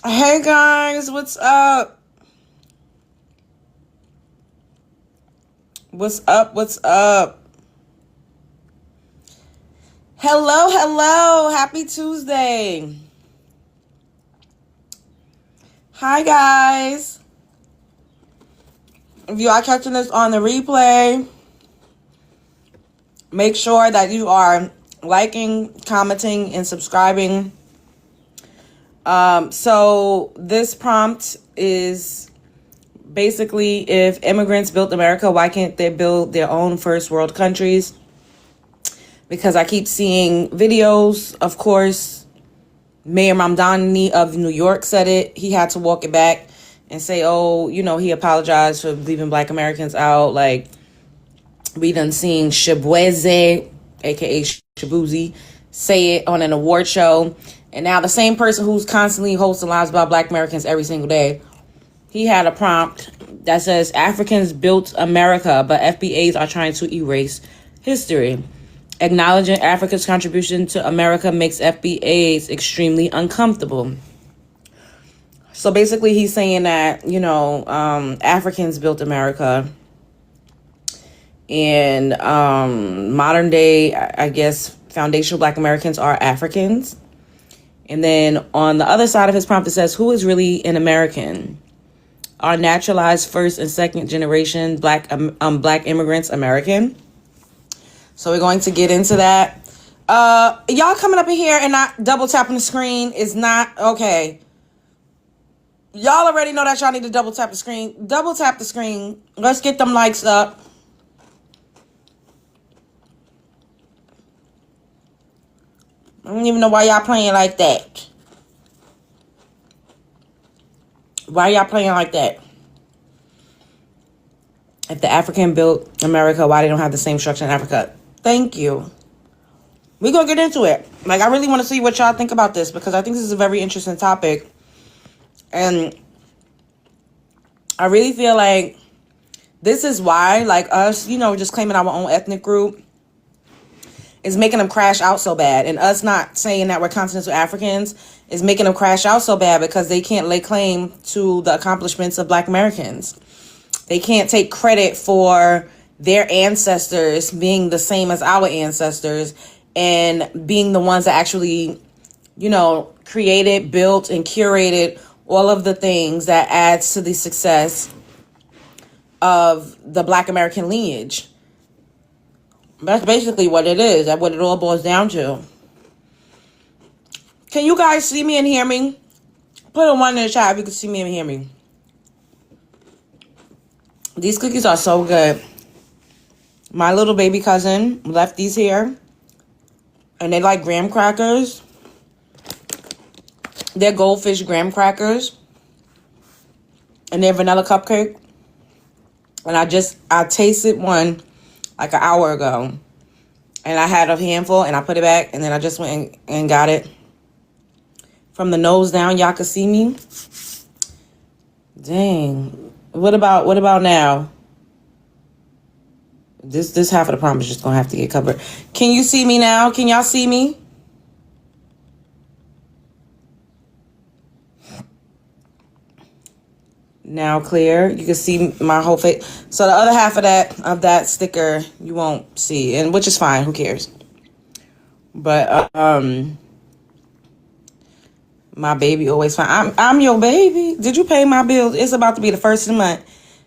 Hey guys, what's up? What's up? What's up? Hello, hello. Happy Tuesday. Hi guys. If you are catching this on the replay, make sure that you are liking, commenting, and subscribing. So this prompt is basically, if immigrants built America, why can't they build their own first world countries? Because I keep seeing videos. Of course, Mayor Mamdani of New York said it. He had to walk it back and say, oh, he apologized for leaving Black Americans out. Like, we done seen Shibweze, aka Shabuzi, say it on an award show. And now the same person who's constantly hosting lives about Black Americans every single day, he had a prompt that says, Africans built America, but FBAs are trying to erase history. Acknowledging Africa's contribution to America makes FBAs extremely uncomfortable. So basically he's saying that, Africans built America. And modern day, I guess, foundational Black Americans are Africans. And then on the other side of his prompt, it says, who is really an American? Are naturalized first and second generation Black immigrants American? So we're going to get into that. Y'all coming up in here and not double tapping the screen is not okay. Y'all already know that y'all need to double tap the screen. Double tap the screen. Let's get them likes up. I don't even know why y'all playing like that. Why y'all playing like that? If the African built America, why they don't have the same structure in Africa? Thank you. We're going to get into it. Like, I really want to see what y'all think about this, because I think this is a very interesting topic. And I really feel like this is why, like, us, just claiming our own ethnic group is making them crash out so bad. And us not saying that we're continental Africans is making them crash out so bad, because they can't lay claim to the accomplishments of Black Americans. They can't take credit for their ancestors being the same as our ancestors and being the ones that actually, created, built, and curated all of the things that adds to the success of the Black American lineage. That's basically what it is. That's what it all boils down to. Can you guys see me and hear me? Put a 1 in the chat if you can see me and hear me. These cookies are so good. My little baby cousin left these here. And they like graham crackers. They're goldfish graham crackers. And they're vanilla cupcake. And I tasted one like an hour ago. And I had a handful and I put it back. And then I just went and got it. From the nose down, y'all can see me. Dang. What about now? This half of the prompt is just gonna have to get covered. Can you see me now? Can y'all see me? Now clear. You can see my whole face. So the other half of that sticker you won't see, and which is fine. Who cares? But my baby always fine. I'm your baby. Did you pay my bills? It's about to be the first of the month.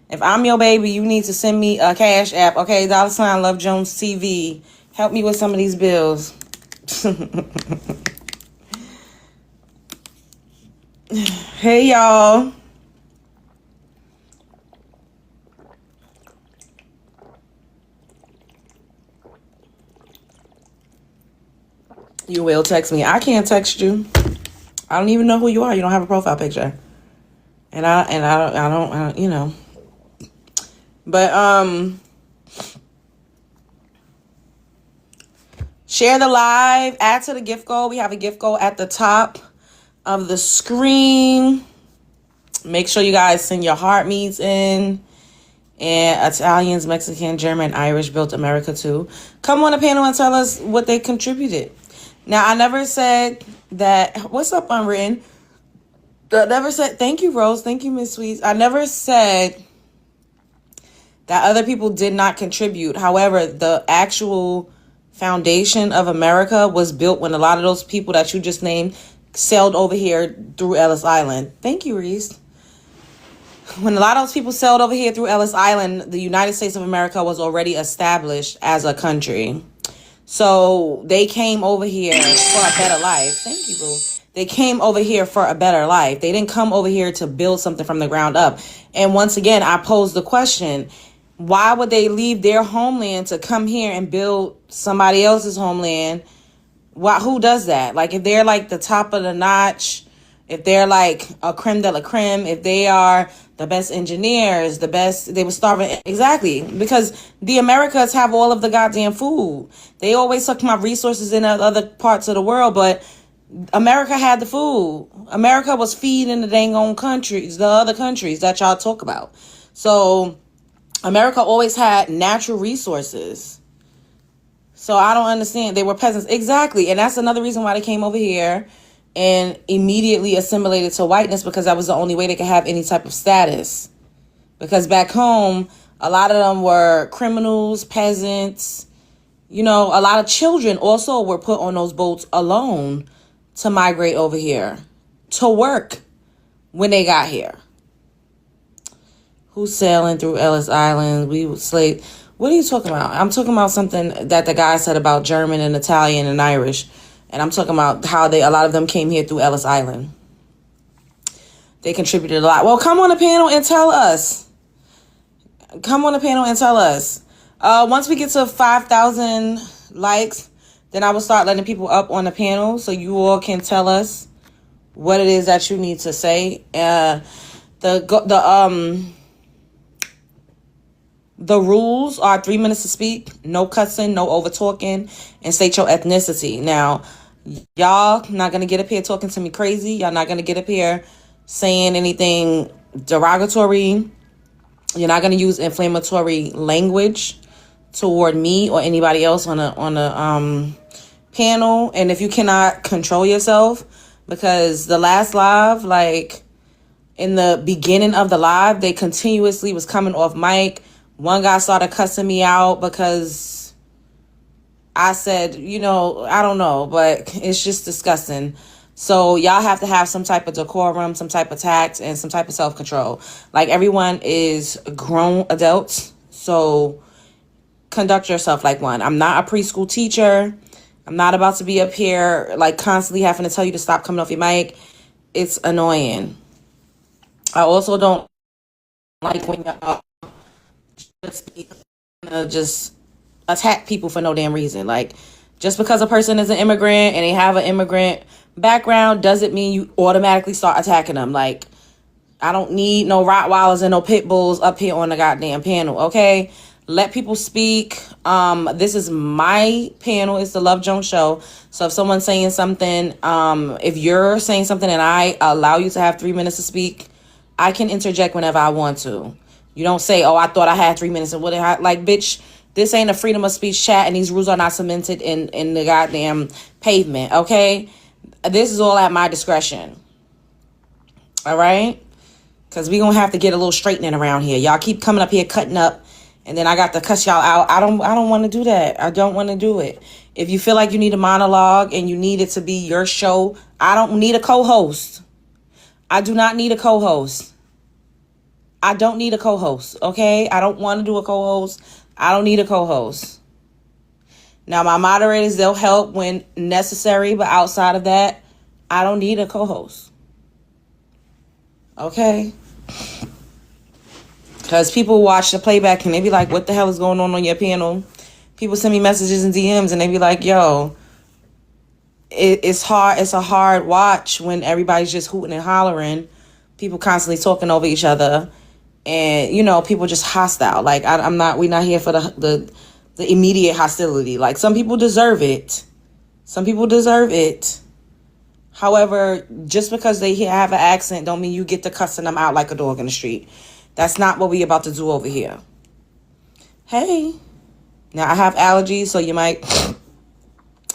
If I'm your baby, you need to send me a cash app. Okay, $ Love Jones TV. Help me with some of these bills. Hey, y'all. You will text me. I can't text you. I don't even know who you are. You don't have a profile picture. And I don't. But share the live, add to the gift goal. We have a gift goal at the top of the screen. Make sure you guys send your heart meats in. And Italians, Mexican, German, Irish built America too. Come on the panel and tell us what they contributed. Now, I never said that. What's up, Unwritten? I never said, thank you, Rose. Thank you, Miss Sweets. I never said that other people did not contribute. However, the actual foundation of America was built when a lot of those people that you just named sailed over here through Ellis Island. Thank you, Reese. When a lot of those people sailed over here through Ellis Island, the United States of America was already established as a country. So they came over here for a better life. Thank you, Boo. They came over here for a better life. They didn't come over here to build something from the ground up. And once again, I pose the question, why would they leave their homeland to come here and build somebody else's homeland? Why? Who does that? Like, if they're like the top of the notch, if they're like a creme de la creme, if they are the best engineers, the best, they were starving. Exactly. Because the Americas have all of the goddamn food. They always talk about resources in other parts of the world, but America had the food. America was feeding the dang on countries, the other countries that y'all talk about. So America always had natural resources. So I don't understand. They were peasants. Exactly. And that's another reason why they came over here and immediately assimilated to whiteness, because that was the only way they could have any type of status. Because back home, a lot of them were criminals, peasants. You know, a lot of children also were put on those boats alone to migrate over here to work when they got here. Who's sailing through Ellis Island? We were slave. What are you talking about? I'm talking about something that the guy said about German and Italian and Irish. And I'm talking about how a lot of them came here through Ellis Island. They contributed a lot. Well, come on the panel and tell us. Come on the panel and tell us. Once we get to 5,000 likes, then I will start letting people up on the panel so you all can tell us what it is that you need to say. The rules are 3 minutes to speak, no cussing, no over talking, and state your ethnicity. Now, y'all not going to get up here talking to me crazy. Y'all not going to get up here saying anything derogatory. You're not going to use inflammatory language toward me or anybody else on a panel. And if you cannot control yourself, because the last live, like in the beginning of the live, they continuously was coming off mic. One guy started cussing me out because I said, you know, I don't know, but it's just disgusting. So y'all have to have some type of decorum, some type of tact, and some type of self-control. Like, everyone is grown adults, so conduct yourself like one. I'm not a preschool teacher. I'm not about to be up here like constantly having to tell you to stop coming off your mic. It's annoying. I also don't like when y'all just attack people for no damn reason. Like, just because a person is an immigrant and they have an immigrant background doesn't mean you automatically start attacking them. Like, I don't need no Rottweilers and no pit bulls up here on the goddamn panel, okay? Let people speak. This is my panel. It's the Love Jones Show. So if someone's saying something, if you're saying something and I allow you to have 3 minutes to speak, I can interject whenever I want to. You don't say, oh, I thought I had 3 minutes. And what like, bitch, this ain't a freedom of speech chat, and these rules are not cemented in the goddamn pavement, okay? This is all at my discretion. All right? Because we going to have to get a little straightening around here. Y'all keep coming up here cutting up, and then I got to cuss y'all out. I don't want to do that. I don't want to do it. If you feel like you need a monologue and you need it to be your show, I don't need a co-host. I do not need a co-host. I don't need a co-host, okay? I don't want to do a co-host. I don't need a co-host. Now, my moderators, they'll help when necessary, but outside of that, I don't need a co-host. Okay? Because people watch the playback and they be like, what the hell is going on your panel? People send me messages and DMs and they be like, yo, it's hard. It's a hard watch when everybody's just hooting and hollering. People constantly talking over each other. And, you know, people just hostile. Like, we're not here for the immediate hostility. Like, some people deserve it. Some people deserve it. However, just because they have an accent don't mean you get to cussing them out like a dog in the street. That's not what we about to do over here. Hey. Now, I have allergies, so you might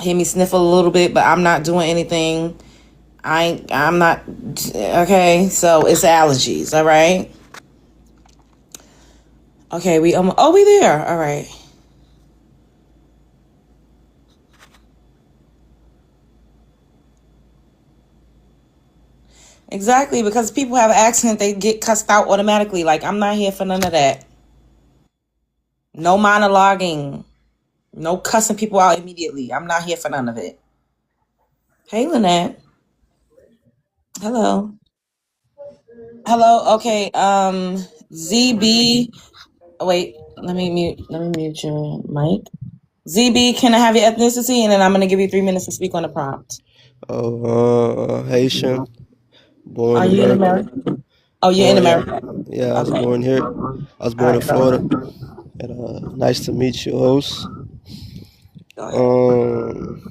hear me sniffle a little bit, but I'm not doing anything. I'm not okay. So it's allergies. All right. Okay, we there. All right. Exactly, because people have an accent, they get cussed out automatically. Like, I'm not here for none of that. No monologuing. No cussing people out immediately. I'm not here for none of it. Hey, Lynette. Hello. Hello. Okay. ZB. Oh, wait. Let me mute your mic. ZB, can I have your ethnicity? And then I'm gonna give you 3 minutes to speak on the prompt. Haitian, born Are in you in America. America? Oh, you're in Born, yeah, America. yeah. I was Okay. born here. I was All born in right. Florida. And nice to meet you, host. Go ahead. Um,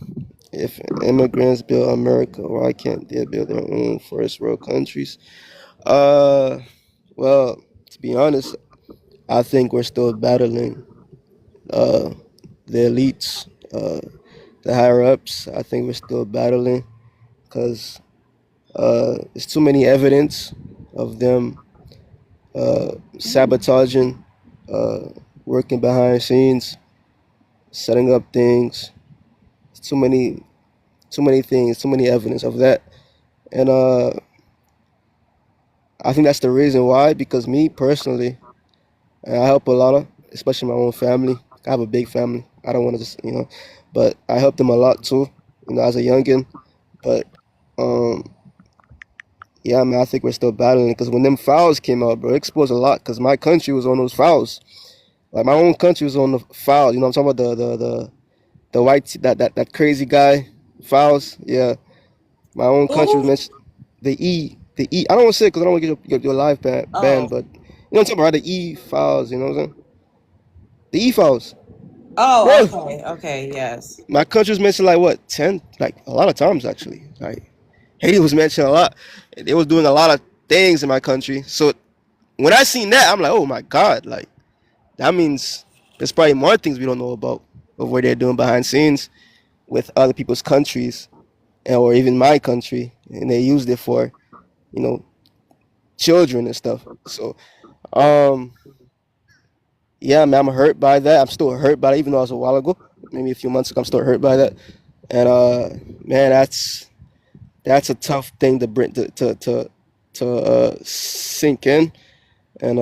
if immigrants build America, why can't they build their own first world countries? Uh, well, to be honest, I think we're still battling uh the elites, the higher ups. I think we're still battling because there's too many evidence of them sabotaging, uh, working behind scenes, setting up things. Too many things, too many evidence of that, and I think that's the reason why. Because me personally, I help a lot of, especially my own family. I have a big family. I don't want to just but I help them a lot too. As a youngin. But um, yeah, man, I think we're still battling because when them files came out, bro, it exposed a lot. Because my country was on those files. Like my own country was on the file. I'm talking about the white that crazy guy files. Yeah, my own country was Who? mentioned. The E. I don't want to say it because I don't want to get your live Oh. banned, but I'm talking about, right? The E files. You know what I'm saying? The E files, Oh, bro. okay. Okay, yes. My country was mentioned like what 10, like a lot of times actually. Like Haiti was mentioned a lot. They was doing a lot of things in my country. So when I seen that, I'm like, oh my god, like that means there's probably more things we don't know about of what they're doing behind scenes with other people's countries or even my country, and they used it for you know children and stuff. So um yeah, man, I'm hurt by that. I'm still hurt by it, even though it was a while ago, maybe a few months ago. I'm still hurt by that, and man, that's a tough thing to bring to sink in. And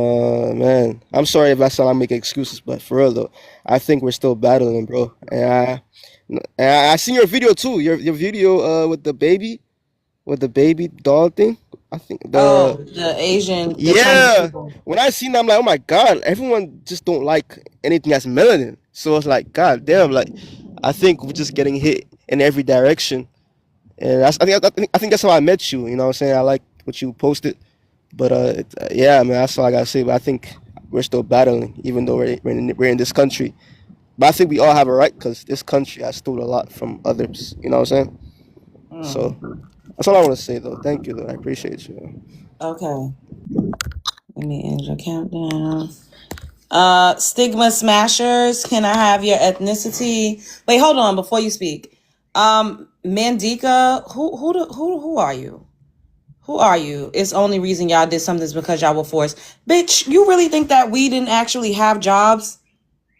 man, I'm sorry if I sound like I'm making excuses, but for real though, I think we're still battling, bro. And I seen your video too. Your video with the baby doll thing. I think Oh, the the Chinese yeah. people. When I seen that, I'm like, oh my god, everyone just don't like anything that's melanin. So it's like, god damn, like I think we're just getting hit in every direction. And I think that's how I met you. You know what I'm saying? I like what you posted. But yeah, man, that's all I gotta say. But I think we're still battling, even though we're in this country. But I think we all have a right because this country has stolen a lot from others. You know what I'm saying? So Mm, that's all I want to say, though. Thank you, though. I appreciate you. okay. Let me end your countdown. Stigma smashers, can I have your ethnicity? Wait, hold on before you speak. Mandika, who are you? Who are you? It's only reason y'all did something is because y'all were forced. Bitch, you really think that we didn't actually have jobs?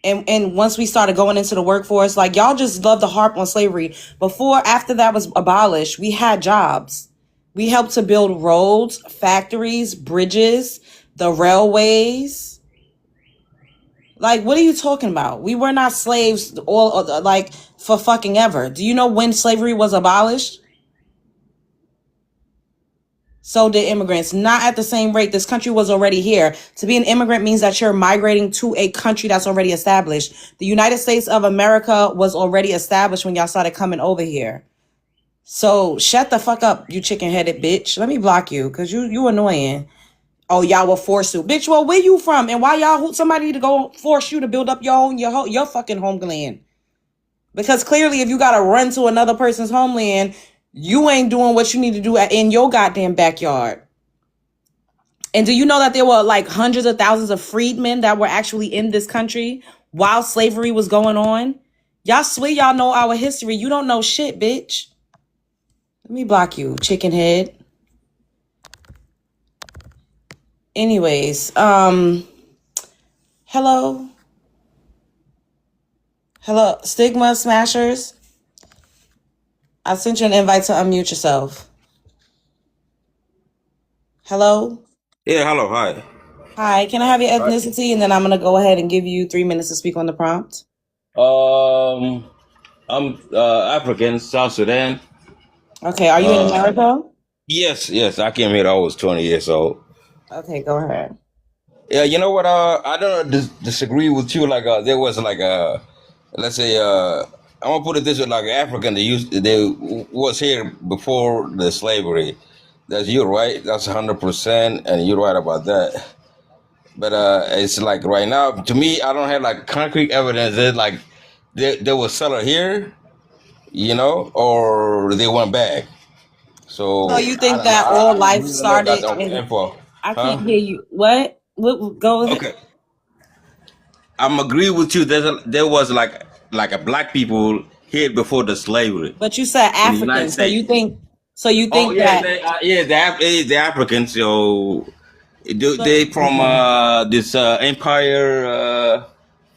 And once we started going into the workforce, like y'all just love to harp on slavery. After that was abolished, we had jobs. We helped to build roads, factories, bridges, the railways. Like, what are you talking about? We were not slaves all like for fucking ever. Do you know when slavery was abolished? So did immigrants, not at the same rate. This country was already here. To be an immigrant means that you're migrating to a country that's already established. The United States of America was already established when y'all started coming over here. So shut the fuck up, you chicken headed bitch. Let me block you because you annoying. Oh, y'all were forced to. Bitch, well, where you from? And why somebody need to go force you to build up your fucking homeland? Because clearly if you gotta run to another person's homeland, you ain't doing what you need to do in your goddamn backyard. And do you know that there were like hundreds of thousands of freedmen that were actually in this country while slavery was going on? Y'all swear y'all know our history. You don't know shit, bitch. Let me block you, chicken head. Anyways, hello. Hello, Stigma Smashers. I sent you an invite to unmute yourself. Hello. Yeah, hello, hi. Hi, can I have your ethnicity? And then I'm going to go ahead and give you 3 minutes to speak on the prompt. I'm African, South Sudan. Okay, are you in America? Yes, I came here. I was 20 years old. Okay, go ahead. Yeah, you know what? I don't disagree with you. Like, there was like a, let's say, I'm gonna put it this way: like African, they was here before the slavery. That's you, right? That's 100%, and you're right about that. But it's like right now, to me, I don't have like concrete evidence that like there was settler here, or they went back. So So you I think don't know. that I all life really never got started the in... info, I huh? can't hear you. What? Go ahead. Okay, I'm agree with you. There was like a black people here before the slavery But you said in the United African. So you States. think... So you Oh think yeah, that... the Africans. So they from Okay. this empire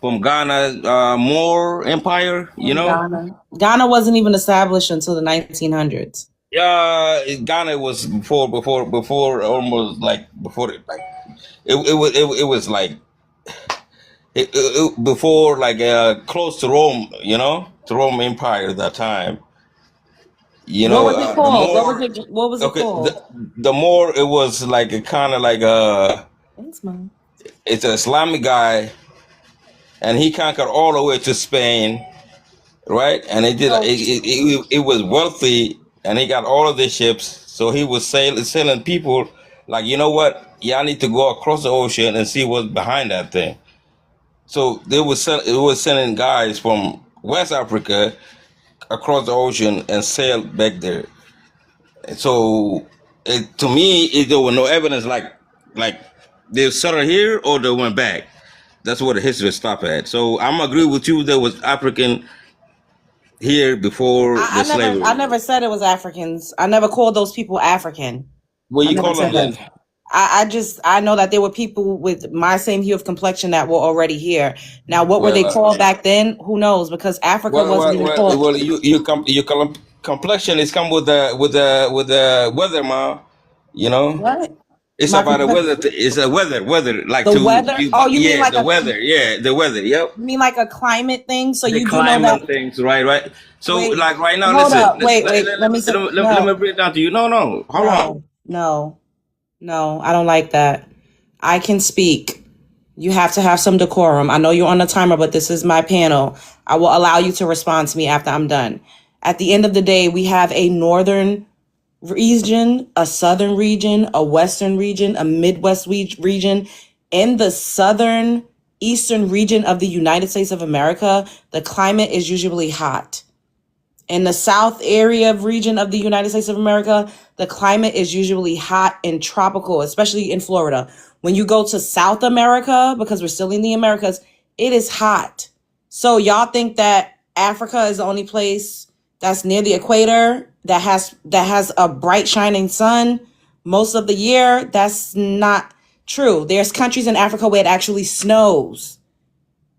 from Ghana, Moor Empire. From Ghana. Ghana wasn't even established until the 1900s. Ghana was before almost like before like it was like before like close to Rome, to Rome Empire at that time. What was it The called? What was more it? What was it okay, called? the more it was like a kind of like Thanks, Mom. it's an Islamic guy, and he conquered all the way to Spain, right? And So it was wealthy, and he got all of the ships. So he was selling people like, you know what? Y'all need to go across the ocean and see what's behind that thing. So it was sending guys from West Africa across the ocean and sail back there. So to me, there was no evidence like they settled here or they went back. That's where the history stopped at. So I'm agree with you. There was African here before I the never, I slavery. never said it was Africans. I never called those people African. What I you never call them said that. then? I know that there were people with my same hue of complexion that were already here. Now, what were they Well, called back then? Who knows? Because Africa well, wasn't well, even well, called. well your complexion is come with the weather, ma. You know, What? it's My about the complexion. weather. It's a weather like The to weather. you. Oh, you mean Yeah, like the weather. Yeah, the weather. Yep. you mean like a climate thing? So The you do know that. climate things, right. So Wait, like right now, hold listen, up. Wait. Let me say let me no, break it down to you. No, hold on. no, no, no. I don't like that. I can speak. You have to have some decorum. I know you're on a timer, but this is my panel. I will allow you to respond to me after I'm done. At the end of the day, we have a northern region, a southern region, a western region, a Midwest region. In the southern eastern region of the United States of America, the climate is usually hot. In the South area region of the United States of America, the climate is usually hot and tropical, especially in Florida. When you go to South America, because we're still in the Americas, it is hot. So y'all think that Africa is the only place that's near the equator that has a bright shining sun most of the year? That's not true. There's countries in Africa where it actually snows.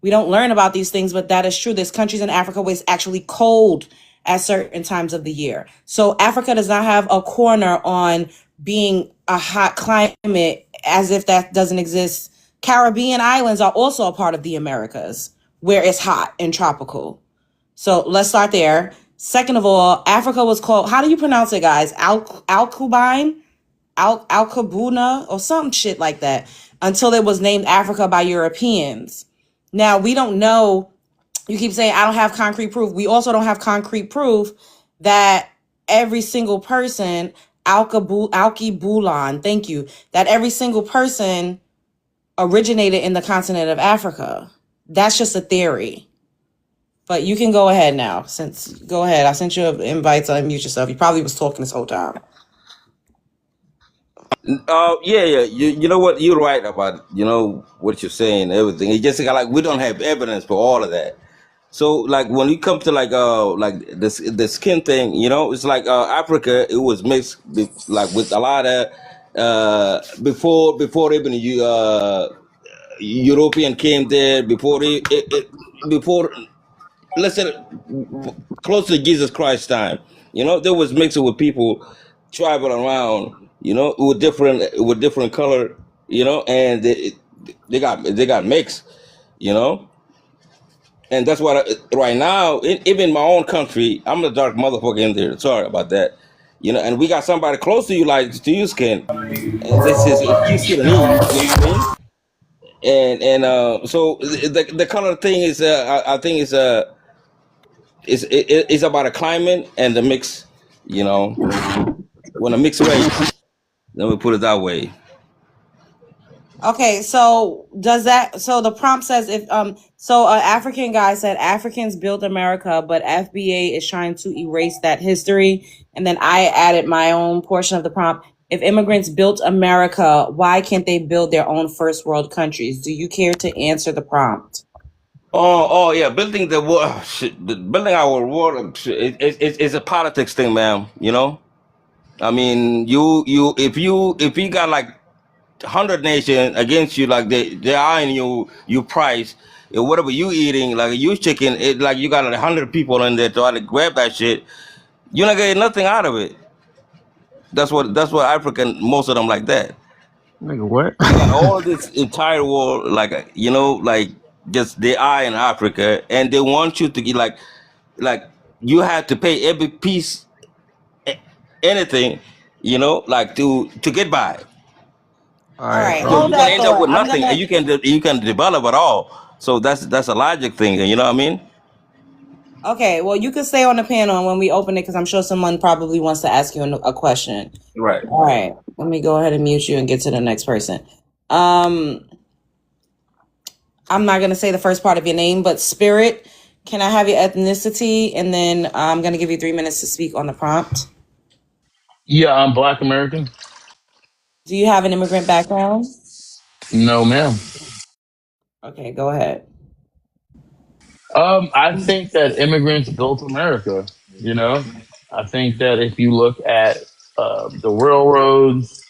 We don't learn about these things, but that is true. There's countries in Africa where it's actually cold at certain times of the year. So Africa does not have a corner on being a hot climate as if that doesn't exist. Caribbean islands are also a part of the Americas where it's hot and tropical. So let's start there. Second of all, Africa was called, how do you pronounce it, guys? Al-Kubine? Al-Kabuna or some shit like that until it was named Africa by Europeans. Now, we don't know. You keep saying, I don't have concrete proof. We also don't have concrete proof that every single person, Alki Bulan, thank you, that every single person originated in the continent of Africa. That's just a theory. But you can go ahead now. Go ahead. I sent you an invite to unmute yourself. You probably was talking this whole time. Yeah. You know what? You're right about what you're saying. Everything. It's just like we don't have evidence for all of that. So like when you come to like the skin thing, it's like Africa. It was mixed like with a lot of before even European came there before before let's say close to Jesus Christ time. There was mixing with people traveling around. With different color. And they got mixed. You know, and that's what right now, even in my own country, I'm a dark motherfucker in there. Sorry about that. And we got somebody close to you, like to your skin, and this is you Sudanese. You know what I mean? And so the color thing is, I think it's about a climate and the mix. When a mixed race, let me put it that way. Okay, so does that so the prompt says if so an African guy said Africans built America, but FBA is trying to erase that history. And then I added my own portion of the prompt. If immigrants built America, why can't they build their own first world countries? Do you care to answer the prompt? Oh yeah, building the world, building our world, it's a politics thing, man. I mean, if you got like 100 nations against you, like they eyeing you price, whatever you eating, like you chicken, it like you got 100 people in there trying to grab that shit. You're not getting nothing out of it. That's what African, most of them like that. Nigga, what? You got all this entire world, like like just they eye in Africa, and they want you to get like you have to pay every piece, anything, like to get by. All All right, right, So so hold you're gonna that end up thought. with nothing, and you can develop it all. So that's a logic thing. You know what I mean? Okay, well, you can stay on the panel when we open it because I'm sure someone probably wants to ask you a question. Right. All right, let me go ahead and mute you and get to the next person. Um, I'm not gonna say the first part of your name, but Spirit, can I have your ethnicity? And then I'm gonna give you 3 minutes to speak on the prompt. Yeah, I'm Black American. Do you have an immigrant background? No, ma'am. Okay, go ahead. I think that immigrants built America. You know, I think that if you look at the railroads,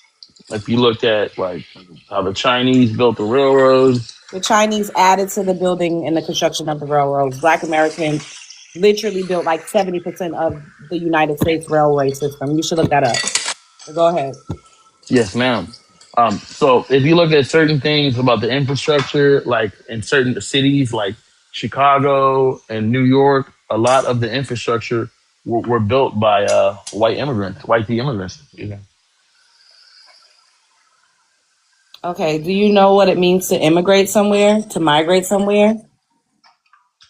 if you look at like how the Chinese built the railroads, The Chinese added to the building and the construction of the railroads. Black Americans literally built like 70% of the United States railway system. You should look that up. But go ahead. yes, ma'am. So if you look at certain things about the infrastructure, like in certain cities like Chicago and New York, a lot of the infrastructure were built by white immigrants, white immigrants. You know? Okay, do you know what it means to immigrate somewhere, to migrate somewhere?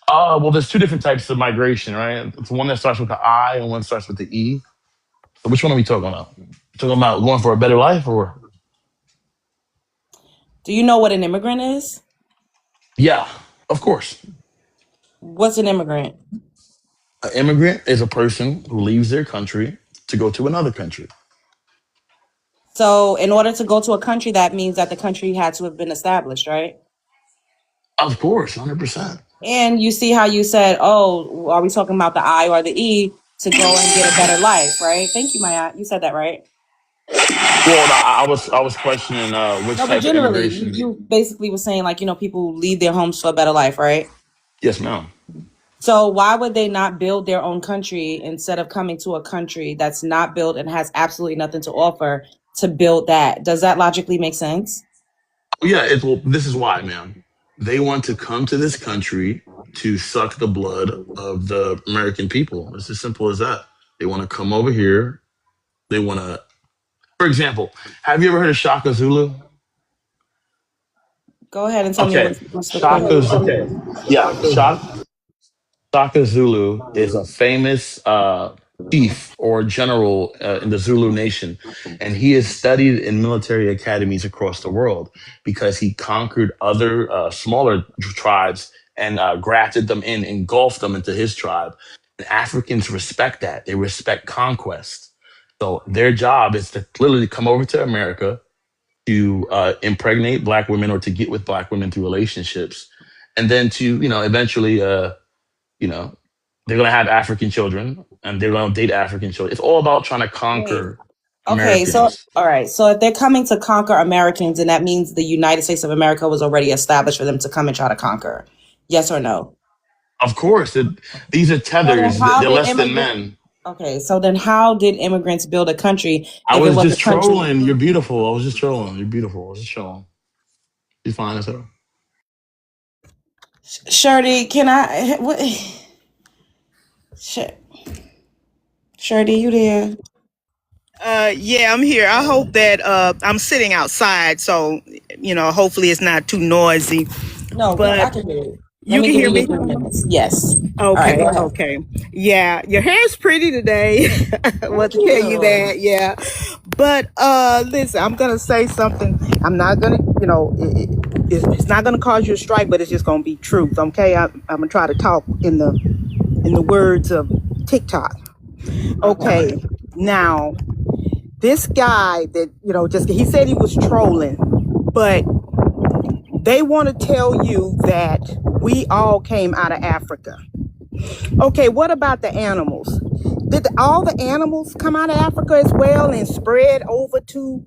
Well, there's two different types of migration, right? It's one that starts with the I and one starts with the E. So which one are we talking about? Talking about going for a better life, or Do you know what an immigrant is? yeah, of course. What's an immigrant? An immigrant is a person who leaves their country to go to another country. So, in order to go to a country, that means that the country had to have been established, right? Of course, 100%. And you see how you said, oh, are we talking about the I or the E to go and get a better life, right? Thank you, Maya. You said that, right? Well, no, I was questioning which No, but type of generally, immigration. you basically were saying, like, people leave their homes for a better life, right? Yes, ma'am. So why would they not build their own country instead of coming to a country that's not built and has absolutely nothing to offer to build that? Does that logically make sense? Yeah, well, this is why, ma'am. They want to come to this country to suck the blood of the American people. It's as simple as that. They want to come over here. They want to, for example, have you ever heard of Shaka Zulu? Go ahead and tell me Okay, what's the Shaka. question. Yeah, Shaka Zulu is a famous chief or general in the Zulu nation, and he is studied in military academies across the world because he conquered other smaller tribes and grafted them in, engulfed them into his tribe. And Africans respect that; they respect conquest. So their job is to literally come over to America to impregnate black women or to get with black women through relationships, and then to eventually. You know, they're gonna have African children and they're gonna date African children. It's all about trying to Wait. conquer Okay, so Americans. all right. So if they're coming to conquer Americans, then that means the United States of America was already established for them to come and try to conquer. Yes or no? Of course, these are So then tethers. how They're did less than immigrants men. Okay, so then how did immigrants build a country I if it was was a just country? trolling. You're beautiful. I was just trolling. You're beautiful. I was just trolling. You're fine as hell. Shirley, can I what Sh- Shirley, you there? Yeah, I'm here. I hope that I'm sitting outside, so hopefully it's not too noisy. No, I But can hear you. Let you me can give hear you your me. 3 minutes. Yes. All right, Okay, go ahead. okay. Yeah, your hair's pretty today. I want Thank to tell you you. that. Yeah, but listen, I'm gonna say something. I'm not gonna, it's not gonna cause you a strike, but it's just gonna be truth. Okay, I'm gonna try to talk in the words of TikTok. Okay. Okay, now this guy that just he said he was trolling, but they want to tell you that we all came out of Africa. Okay, what about the animals? Did all the animals come out of Africa as well and spread over to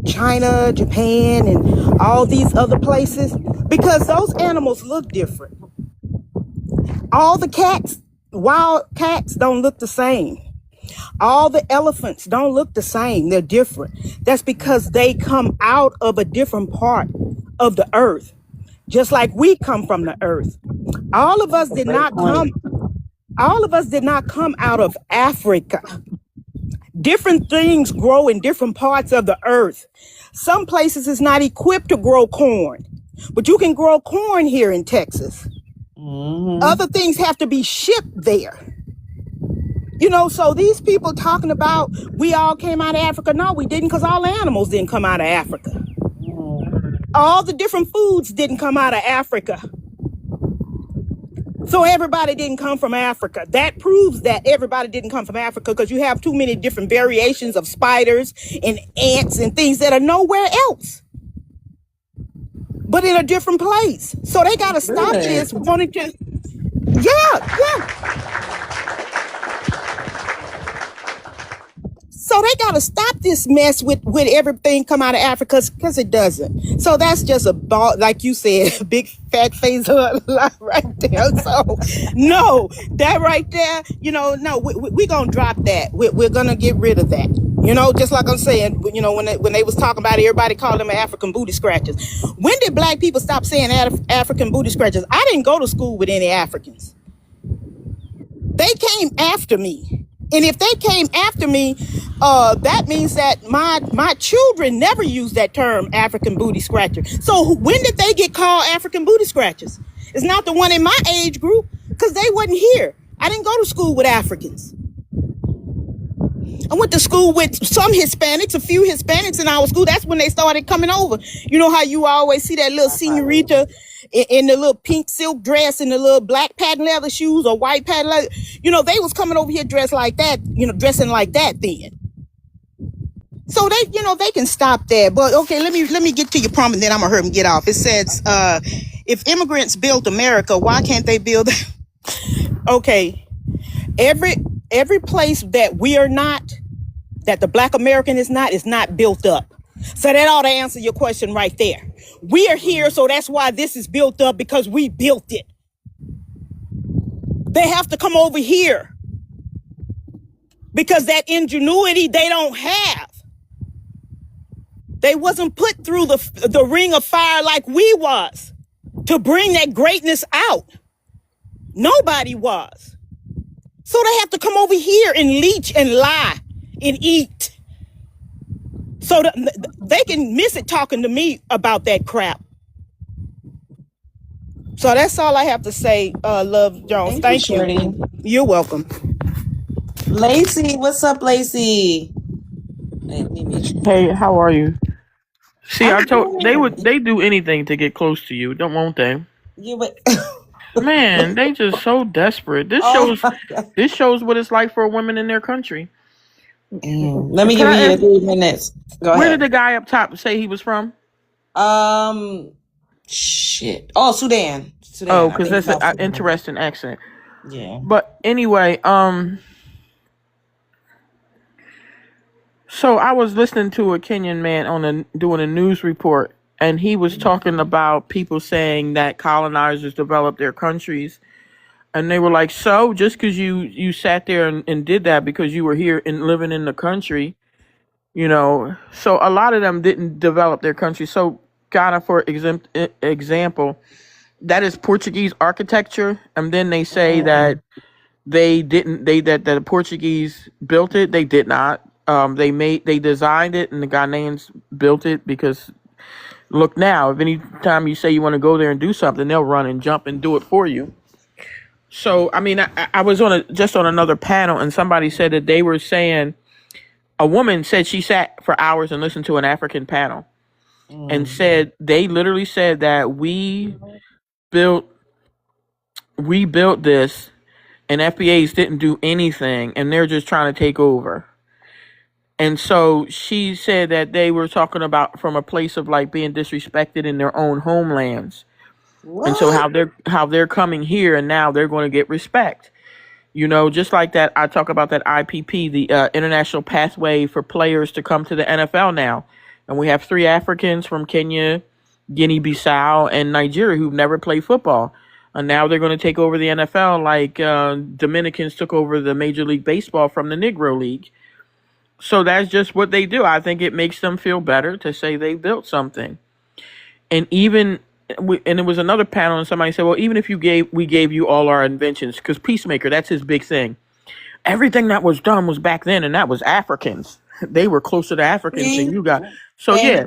China, Japan, and all these other places? Because those animals look different. All the cats, wild cats, don't look the same. All the elephants don't look the same. They're different. That's because they come out of a different part of the earth, just like we come from the earth. All of us That's a did great not point. come. All of us did not come out of Africa. Different things grow in different parts of the earth. Some places is not equipped to grow corn, but you can grow corn here in Texas. Other things have to be shipped there. So these people talking about we all came out of Africa. No, we didn't, because all animals didn't come out of Africa. All the different foods didn't come out of Africa. So everybody didn't come from Africa. That proves that everybody didn't come from Africa, because you have too many different variations of spiders and ants and things that are nowhere else, but in a different place. So they got to stop Good. this wanting to, yeah. So they got to stop this mess with everything come out of Africa, because it doesn't. So that's just a ball, like you said, a big fat face right there. So no, that right there, no, we going to drop that. We're going to get rid of that. Just like I'm saying, when they was talking about it, everybody called them African booty scratchers. When did black people stop saying African booty scratchers? I didn't go to school with any Africans. They came after me. And if they came after me, that means that my children never used that term, African booty scratcher. So when did they get called African booty scratchers? It's not the one in my age group, because they wasn't here. I didn't go to school with Africans. I went to school with some Hispanics, a few Hispanics in our school. That's when they started coming over. You know how you always see that little senorita in the little pink silk dress and the little black patent leather shoes or white patent leather? They was coming over here dressed like that, dressing like that then. So they can stop that. But okay, let me get to your prompt, and then I'm gonna hurry and get off. It says, if immigrants built America, why can't they build? Okay, every place that we are not, that the black American is not built up. So that ought to answer your question right there. We are here, so that's why this is built up, because we built it. They have to come over here, because that ingenuity they don't have. They wasn't put through the ring of fire like we was to bring that greatness out. Nobody was. So they have to come over here and leech and lie and eat. So they can miss it talking to me about that crap. So that's all I have to say, Love Jones. Thank you, Thank you. Shirley. You're welcome. Lacey, what's up, Lacey? Hey, let me meet you. Hey, how are you? See, I I'm told good. they do anything to get close to you, don't won't they? You wait. Man, they just so desperate. Oh my God. This shows what it's like for women in their country. Let me Can give I you your ask, 3 minutes. Go where did ahead. the guy up top say he was from? Um, Shit. Oh, Sudan. Oh, Sudan. I because think that's South an Sudan. interesting accent. Yeah. But anyway, so I was listening to a Kenyan man doing a news report, and he was talking about people saying that colonizers developed their countries, and they were like, so just because you sat there and did that because you were here and living in the country, so a lot of them didn't develop their country. So Ghana, for example, that is Portuguese architecture, and then they say that they didn't. That the Portuguese built it. They did not. They designed it, and the Ghanaians built it because look now. If any time you say you want to go there and do something, they'll run and jump and do it for you. So I mean, I was just on another panel, and somebody said that they were saying a woman said she sat for hours and listened to an African panel, and said they literally said that built we built this, and FBAs didn't do anything, and they're just trying to take over. And so she said that they were talking about from a place of like being disrespected in their own homelands. What? And so how they're coming here and now they're going to get respect. Just like that, I talk about that IPP, the International Pathway for Players to come to the NFL now. And we have 3 Africans from Kenya, Guinea-Bissau, and Nigeria who've never played football. And now they're going to take over the NFL like Dominicans took over the Major League Baseball from the Negro League. So that's just what they do. I think it makes them feel better to say they built something. And and it was another panel, and somebody said, well, even if we gave you all our inventions, because Peacemaker, that's his big thing. Everything that was done was back then, and that was Africans. They were closer to Africans than you got. So yeah,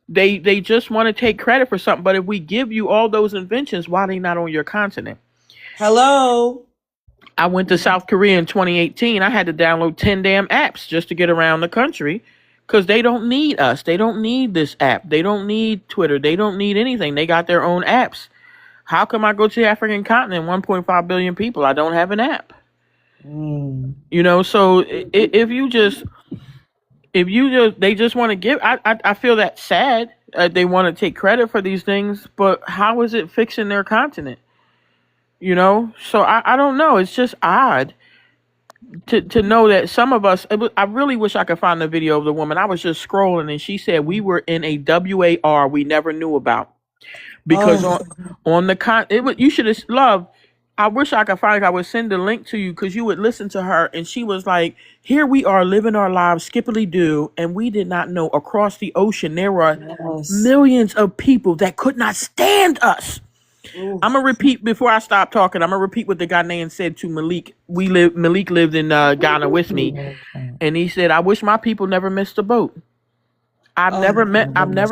they just want to take credit for something. But if we give you all those inventions, why are they not on your continent? Hello. I went to South Korea in 2018. I had to download 10 damn apps just to get around the country because they don't need us. They don't need this app. They don't need Twitter. They don't need anything. They got their own apps. How come I go to the African continent, 1.5 billion people? I don't have an app. So they just want to give. I feel that sad. They want to take credit for these things, but how is it fixing their continent? So I don't know. It's just odd to know that some of us. I really wish I could find the video of the woman. I was just scrolling and she said we were in a WAR we never knew about because on the you should have loved. I wish I could find it. I would send the link to you because you would listen to her and she was like, here we are living our lives skippily do, and we did not know across the ocean there were millions of people that could not stand us. I'm gonna repeat before I stop talking. I'm gonna repeat what the Ghanaian said to Malik. Malik lived in Ghana with me, and he said, "I wish my people never missed a boat." I've never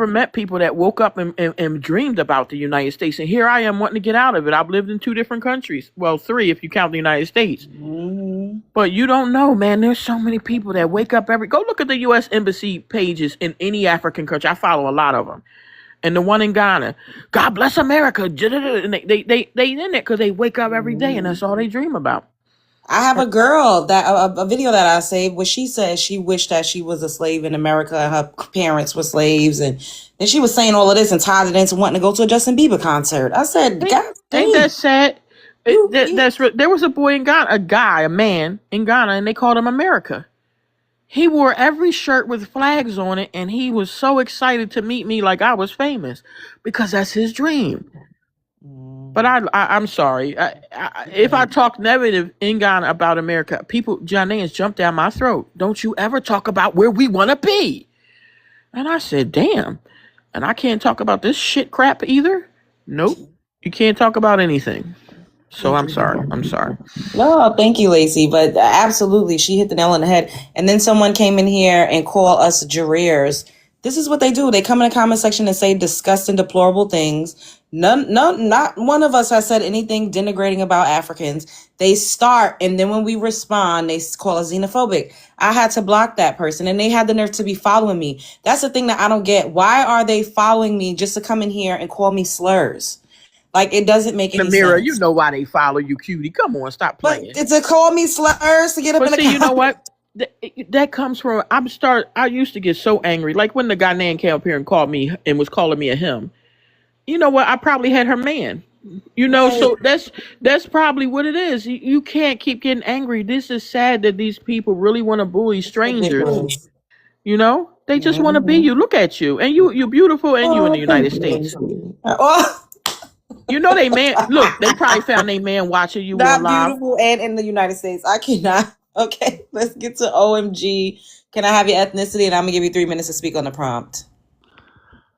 met people that woke up and dreamed about the United States, and here I am wanting to get out of it. I've lived in 2 different countries, well, 3 if you count the United States. But you don't know, man. There's so many people that wake up go look at the U.S. Embassy pages in any African country. I follow a lot of them. And the one in Ghana, God bless America. And they in it because they wake up every day and that's all they dream about. I have a girl that a video that I saved where she says she wished that she was a slave in America and her parents were slaves, and then she was saying all of this and tied it into wanting to go to a Justin Bieber concert. I said, God damn. Ain't that sad? There was a boy in Ghana, a man in Ghana, and they called him America. He wore every shirt with flags on it, and he was so excited to meet me like I was famous because that's his dream. But I'm sorry. If I talk negative in Ghana about America, Ghanaians jump down my throat. Don't you ever talk about where we want to be. And I said, damn. And I can't talk about this shit crap either? Nope. You can't talk about anything. So I'm sorry. No, thank you, Lacey. But absolutely, she hit the nail on the head. And then someone came in here and called us jurors. This is what they do. They come in the comment section and say disgusting, deplorable things. Not one of us has said anything denigrating about Africans. They start, and then when we respond, they call us xenophobic. I had to block that person, and they had the nerve to be following me. That's the thing that I don't get. Why are they following me just to come in here and call me slurs? Like, it doesn't make any Mirror, sense. you know why they follow you, cutie. Come on, stop playing. But it's a call me slurs to get up in the you know what? That comes from, I used to get so angry. Like when the Ghanaian came up here and called me and was calling me a him. You know what? I probably had her man. Right. So that's probably what it is. You can't keep getting angry. This is sad that these people really want to bully It's strangers. ridiculous. They just want to be Mhm. you. Look at you, and you're beautiful, and you in the Oh, United thank you, States. sweetie. Oh, They man. Look, they probably found they man watching you on not live. beautiful and in the United States. I cannot. Okay, let's get to OMG. Can I have your ethnicity? And I'm gonna give you 3 minutes to speak on the prompt.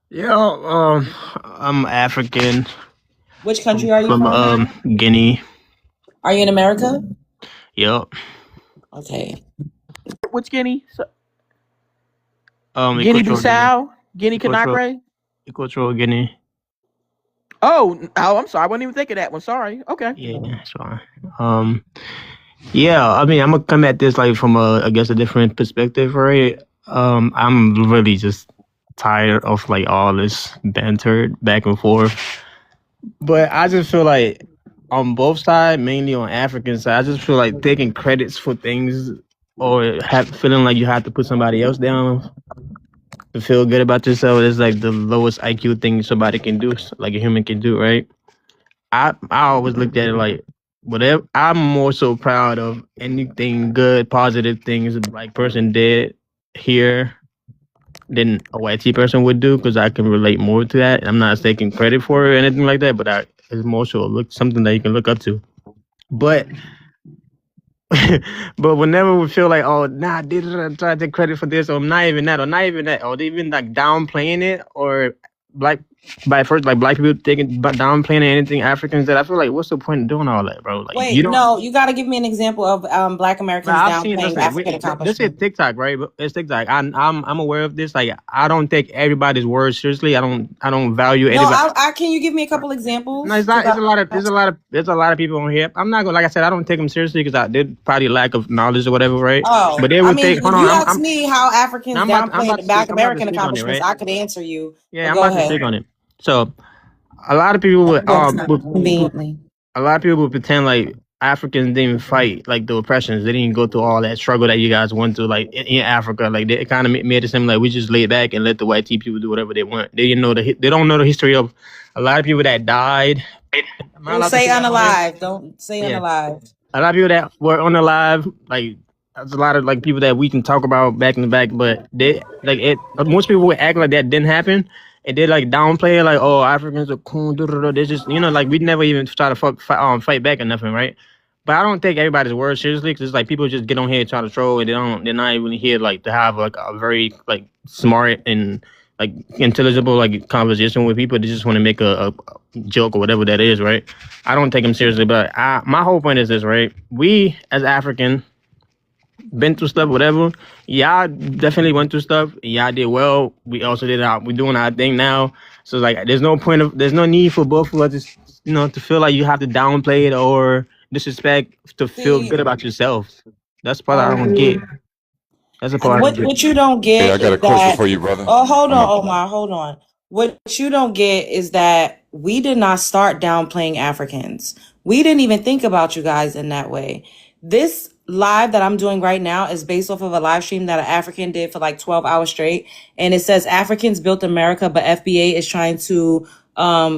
Yeah, I'm African Which country are you from from? Guinea. Are you in America? Yep. Okay. Which Guinea? Equatorial Guinea. Bissau, Guinea Equatorial Conakry. Equatorial Guinea. Oh, I'm sorry. I wasn't even thinking that one. Sorry. Okay. Yeah, that's fine. Yeah, I mean, I'm gonna come at this like from I guess a different perspective, right? I'm really just tired of like all this banter back and forth. But I just feel like on both sides, mainly on African side, I just feel like taking credits for things or feeling like you have to put somebody else down to feel good about yourself is like the lowest IQ thing somebody can do, like a human can do, right? I always looked at it like whatever. I'm more so proud of anything good, positive things a black person did here than a white person would do because I can relate more to that. I'm not taking credit for it or anything like that, but it's more so something that you can look up to. But but whenever we feel like, oh, nah, did I try to take credit for this, or not even that, or they even like downplaying it, or black by first like black people taking downplaying anything Africans that I feel like, what's the point of doing all that, bro? Like you Wait, don't. no, you got to give me an example of Black Americans Nah, I've seen. downplaying Listen, African this is accomplishments. TikTok, right? But it's TikTok. I'm aware of this. Like I don't take everybody's words seriously. I don't value No, anybody. can you give me a couple No, examples? it's not. It's a lot of. There's a lot of people on here. I'm not gonna. Like I said, I don't take them seriously because they're probably lack of knowledge or whatever, right? Oh, But they I would mean, take. Hold if you on. ask me how Africans I'm downplay about the to Black speak. I'm about to American speak on it, accomplishments, right? I could answer you. Yeah, But I'm go about to ahead. speak on it. So a lot of people would Conveniently. a lot of people would pretend like Africans didn't fight like the oppressions. They didn't go through all that struggle that you guys went through, like in Africa. Like they kind of made it seem like we just lay back and let the white people do whatever they want. They didn't know they don't know the history of a lot of people that died. Am I Well, allowed to say say that on here? unalive. Don't say Yeah, unalive. a lot of people that were on the live, like there's a lot of like people that we can talk about back in the back, but they like it. Most people would act like that didn't happen, and they like downplay it, like oh Africans are cool. They just like we never even try to fight back or nothing, right? But I don't take everybody's word seriously because it's like people just get on here and try to troll, and they're not even here like to have like a very like smart and like intelligible like conversation with people. They just want to make a joke or whatever that is, right? I don't take them seriously, but my whole point is this, right? We as African been through stuff, whatever. Y'all definitely went through stuff. Y'all did well. We also we're doing our thing now. So like, there's no need for both of us, to feel like you have to downplay it or disrespect to feel See, good about yourself. That's the part I don't get. That's the part I don't get. what you don't Hey, I get got a is question that. for you, brother. Oh, hold I'm on, a, Omar. Hold on. What you don't get is that we did not start downplaying Africans. We didn't even think about you guys in that way. This live that I'm doing right now is based off of a live stream that an African did for like 12 hours straight. And it says Africans built America, but FBA is trying to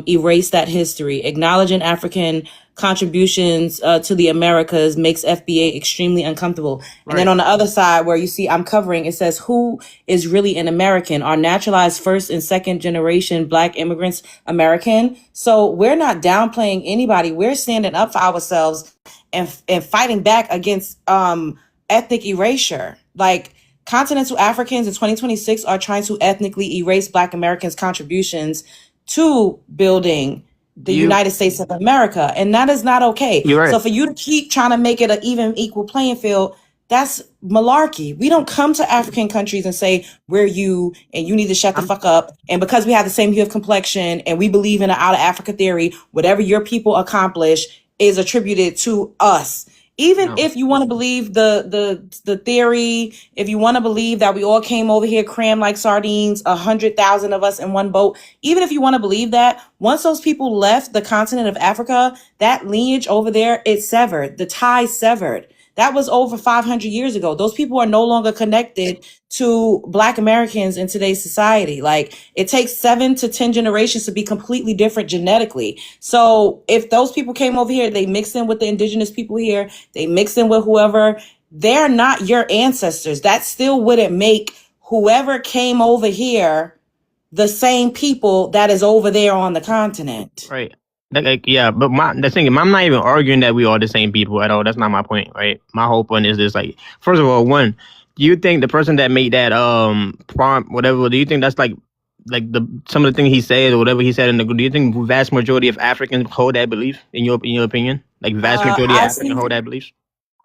erase that history. Acknowledging African contributions to the Americas makes FBA extremely uncomfortable. And then Right. on the other side, where you see I'm covering, it says, who is really an American? Are naturalized first and second generation Black immigrants American? So we're not downplaying anybody. We're standing up for ourselves and fighting back against ethnic erasure. Like, continental Africans in 2026 are trying to ethnically erase Black Americans' contributions to building the You United States of America. And that is not okay. you're right. So for you to keep trying to make it an even equal playing field, that's malarkey. We don't come to African countries and say, we're you and you need to shut the fuck up. And because we have the same hue of complexion and we believe in an out of Africa theory, whatever your people accomplish is attributed to us. Even No. if you want to believe the theory, if you want to believe that we all came over here crammed like sardines, 100,000 of us in one boat, even if you want to believe that, once those people left the continent of Africa, that lineage over there, it's severed. The tie severed. That was over 500 years ago. Those people are no longer connected to Black Americans in today's society. Like, it takes 7 to 10 generations to be completely different genetically. So if those people came over here, they mixed in with the indigenous people here, they mixed in with whoever, they're not your ancestors. That still wouldn't make whoever came over here the same people that is over there on the continent. Right. Yeah, but the thing is, I'm not even arguing that we are the same people at all. That's not my point, right? My whole point is this: like, first of all, one, do you think the person that made that prompt, whatever, do you think that's like the some of the things he said or whatever he said in the, do you think vast majority of Africans hold that belief in your opinion? Like vast majority of Africans hold that belief?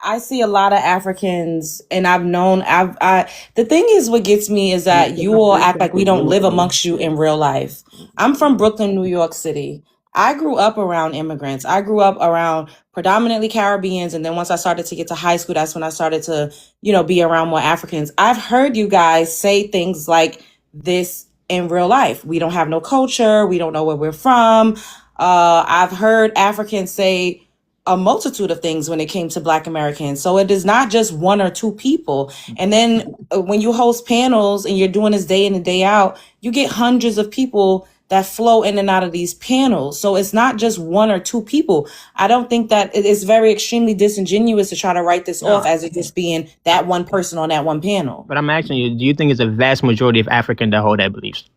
I see a lot of Africans, and the thing is, what gets me is that you all act like we don't live amongst you in real life. I'm from Brooklyn, New York City. I grew up around immigrants. I grew up around predominantly Caribbeans. And then once I started to get to high school, that's when I started to, be around more Africans. I've heard you guys say things like this in real life. We don't have no culture. We don't know where we're from. I've heard Africans say a multitude of things when it came to Black Americans. So it is not just one or two people. And then when you host panels and you're doing this day in and day out, you get hundreds of people that flow in and out of these panels. So it's not just one or two people. I don't think that it is very extremely disingenuous to try to write this off as it just being that one person on that one panel. But I'm asking you, do you think it's a vast majority of Africans that hold that beliefs?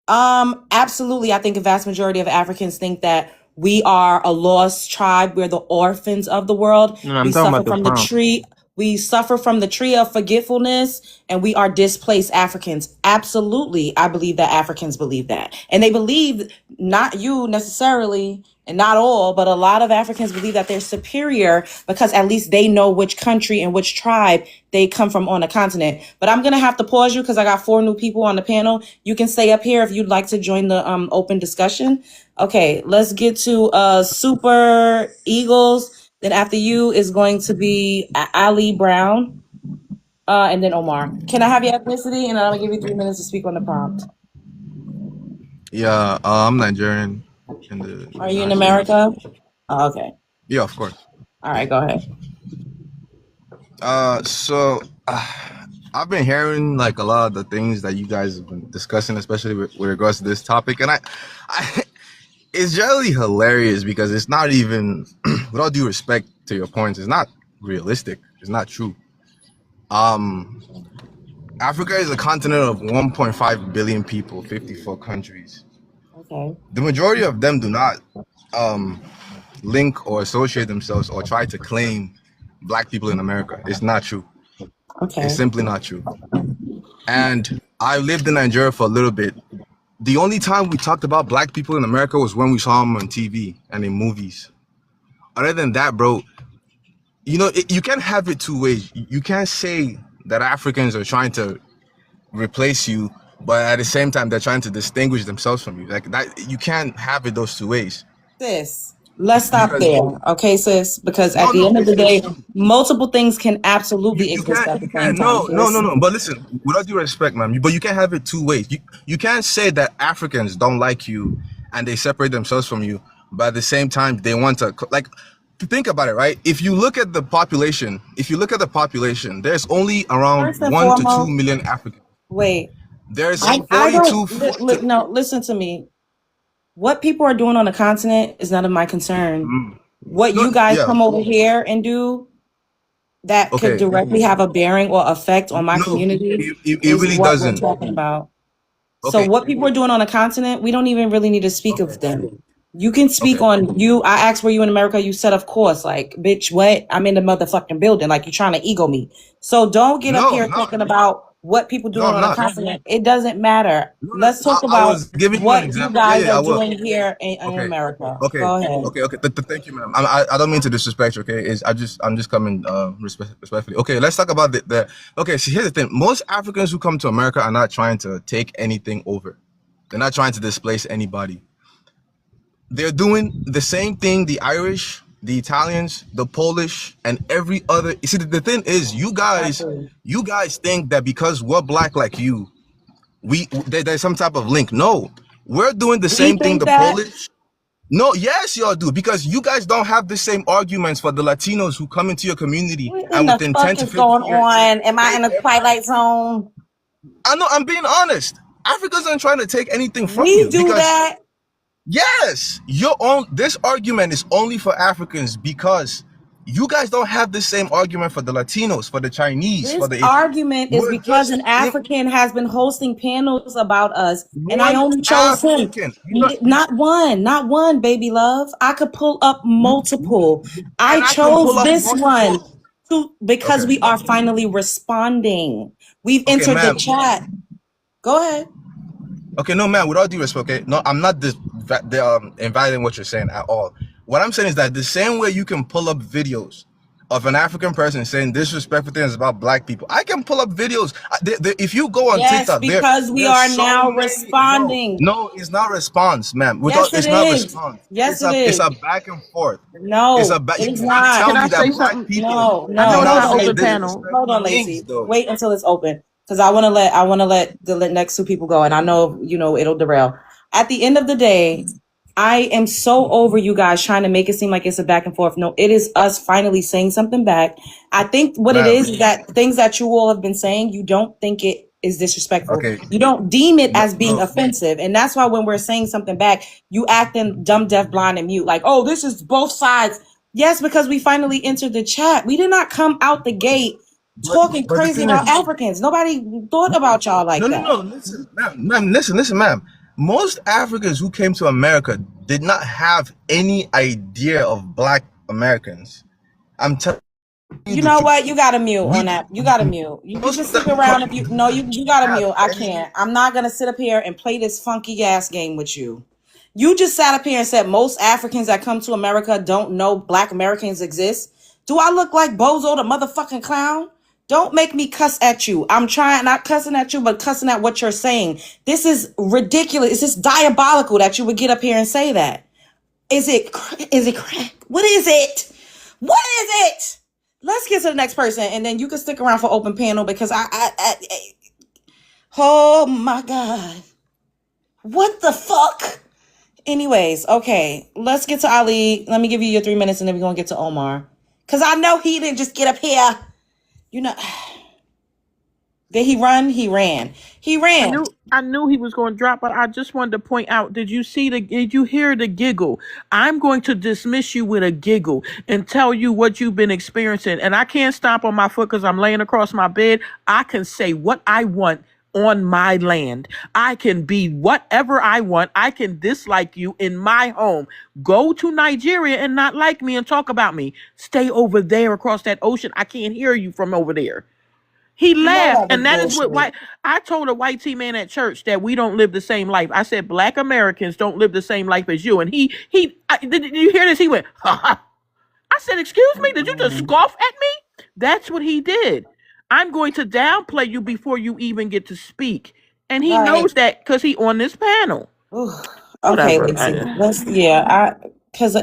Absolutely. I think a vast majority of Africans think that we are a lost tribe. We're the orphans of the world. No, I'm we talking suffer about from the tree. We suffer from the tree of forgetfulness, and we are displaced Africans. Absolutely. I believe that Africans believe that. And they believe, not you necessarily, and not all, but a lot of Africans believe that they're superior because at least they know which country and which tribe they come from on the continent. But I'm going to have to pause you because I got 4 new people on the panel. You can stay up here if you'd like to join the open discussion. Okay, let's get to Super Eagles. Then after you is going to be Ali Brown, and then Omar. Can I have your ethnicity? And I'm going to give you 3 minutes to speak on the prompt. Yeah, I'm Nigerian. Are you in America? Oh, okay. Yeah, of course. All right, go ahead. So I've been hearing like a lot of the things that you guys have been discussing, especially with regards to this topic, and I it's generally hilarious because it's not even, with all due respect to your points, it's not realistic. It's not true. Africa is a continent of 1.5 billion people, 54 countries. Okay. The majority of them do not link or associate themselves or try to claim Black people in America. It's not true. Okay. It's simply not true. And I lived in Nigeria for a little bit. The only time we talked about Black people in America was when we saw them on TV and in movies. Other than that, bro, you can't have it two ways. You can't say that Africans are trying to replace you, but at the same time, they're trying to distinguish themselves from you. Like that, you can't have it those two ways. Sis, let's stop there. Okay, sis, because at the end of the day, multiple things can absolutely exist at the same time. No. But listen, with all due respect, man, but you can't have it two ways. You can't say that Africans don't like you and they separate themselves from you, but at the same time, they want to, like, think about it, right? If you look at the population, there's only around 1 to 2 million Africans. Wait. There's listen to me. What people are doing on the continent is none of my concern. What you guys come over here and do that could directly have a bearing or effect on my community it really doesn't. We're talking about. So what people are doing on the continent, we don't even really need to speak of them. You can speak on you. I asked, were you in America? You said, of course. Like, bitch, what? I'm in the motherfucking building. Like, you're trying to ego me. So don't get up here talking about what people do on the continent. It doesn't matter. Let's talk about what you guys are doing here in America. Okay. Go ahead. Okay. Thank you, ma'am. I don't mean to disrespect you. Okay, I'm just coming respectfully. Okay, let's talk about Okay, so here's the thing. Most Africans who come to America are not trying to take anything over. They're not trying to displace anybody. They're doing the same thing the Irish, the Italians, the Polish, and every other. You see, the thing is, you guys think that because we're Black like you, there's some type of link. No, we're doing the same thing the Polish. No, yes, y'all do, because you guys don't have the same arguments for the Latinos who come into your community What in and the within 10 fuck to is 15 going years, on? Am I they, in a twilight zone? I know, I'm being honest. Africa's not trying to take anything from We you do because, that. yes, this argument is only for Africans because you guys don't have the same argument for the Latinos, for the Chinese, for This the, argument is we're because just an African has been hosting panels about us, and I one only chose him. African. You Not one, baby love. I could pull up multiple. I and I can pull chose up this one multiple. because Okay, we are finally responding. We've okay, entered the ma'am. chat. Go ahead. Okay, no, man. With all due respect, okay, no, I'm not inviting what you're saying at all. What I'm saying is that the same way you can pull up videos of an African person saying disrespectful things about black people, I can pull up videos. If you go on Yes, TikTok, because we there's are so now many. No, responding. no, it's not response, ma'am. Yes, it It's not is. response. Yes, it It's is. a back and forth. It's a No, back. it You is cannot not. tell Can I me say that black something? people No, I no. know it's cannot Hold not on, say open Lazy. panel. Hold disrespectful on, things, Lazy. though. Wait until it's open, because I want to let the next two people go, and I know it'll derail. At the end of the day, I am so over you guys trying to make it seem like it's a back and forth. No, it is us finally saying something back. I think what it Ma'am, is that things that you all have been saying, you don't think it is disrespectful. okay, You don't deem it no, as being no. offensive. And that's why when we're saying something back, you acting dumb, deaf, blind, and mute. Like, oh, this is both sides. Yes, because we finally entered the chat. We did not come out the gate talking But the crazy thing is, about Africans. Nobody thought about y'all like that. no. Listen, ma'am, listen, ma'am. Most Africans who came to America did not have any idea of Black Americans. I'm telling you You the know truth. what? You got to mute We on that. You got to mute. You most can of stick them around if you no. You got to have mute. I any. can't. I'm not gonna sit up here and play this funky ass game with you. You just sat up here and said most Africans that come to America don't know Black Americans exist. Do I look like Bozo the motherfucking clown? Don't make me cuss at you. I'm trying, not cussing at you, but cussing at what you're saying. This is ridiculous. It's just diabolical that you would get up here and say that. Is it crack? What is it? What is it? Let's get to the next person, and then you can stick around for open panel because oh my god, what the fuck? Anyways, okay, let's get to Ali. Let me give you your 3 minutes, and then we're gonna get to Omar, cause I know he didn't just get up here. You know, did he run? He ran. He ran. I knew he was going to drop, but I just wanted to point out, did you hear the giggle? I'm going to dismiss you with a giggle and tell you what you've been experiencing. And I can't stomp on my foot because I'm laying across my bed. I can say what I want on my land. I can be whatever I want. I can dislike you in my home. Go to Nigeria and not like me and talk about me. Stay over there across that ocean. I can't hear you from over there. He You know laughed, that was and that is what bullshit. white. I told a white tea man at church that we don't live the same life. I said Black Americans don't live the same life as you. And did you hear this? He went, ha ha. I said, excuse me, did you just scoff at me? That's what he did. I'm going to downplay you before you even get to speak, and he Right. knows that because he on this panel. Ooh. Okay, Whatever. Lacey. Cause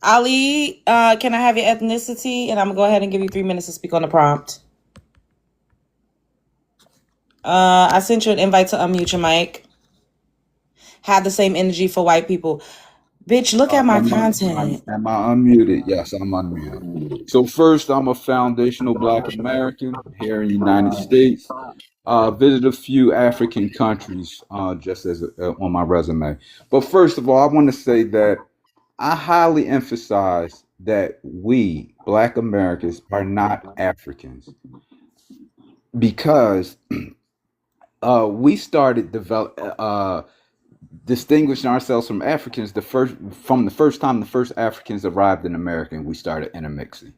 Ali, can I have your ethnicity? And I'm gonna go ahead and give you 3 minutes to speak on the prompt. I sent you an invite to unmute your mic. Have the same energy for white people. Bitch, look at my content. Am I unmuted? Yes, I'm unmuted. So first, I'm a foundational Black American here in the United States. Visited a few African countries just as on my resume. But first of all, I want to say that I highly emphasize that we, Black Americans, are not Africans because we started distinguishing ourselves from Africans the first time the first Africans arrived in America and we started intermixing.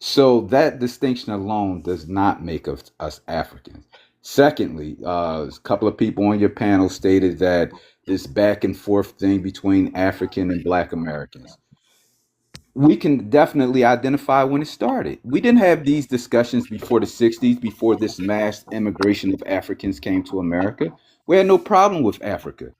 So that distinction alone does not make us Africans. Secondly, a couple of people on your panel stated that this back and forth thing between African and Black Americans. We can definitely identify when it started. We didn't have these discussions before the 60s, before this mass immigration of Africans came to America. We had no problem with Africa.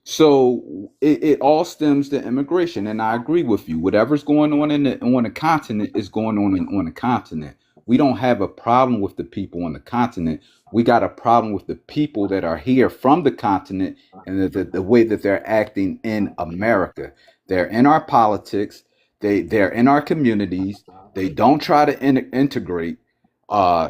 So it all stems to immigration, and I agree with you. Whatever's going on on the continent is going on the continent. We don't have a problem with the people on the continent. We got a problem with the people that are here from the continent and the way that they're acting in America. They're in our politics. They're in our communities. They don't try to integrate.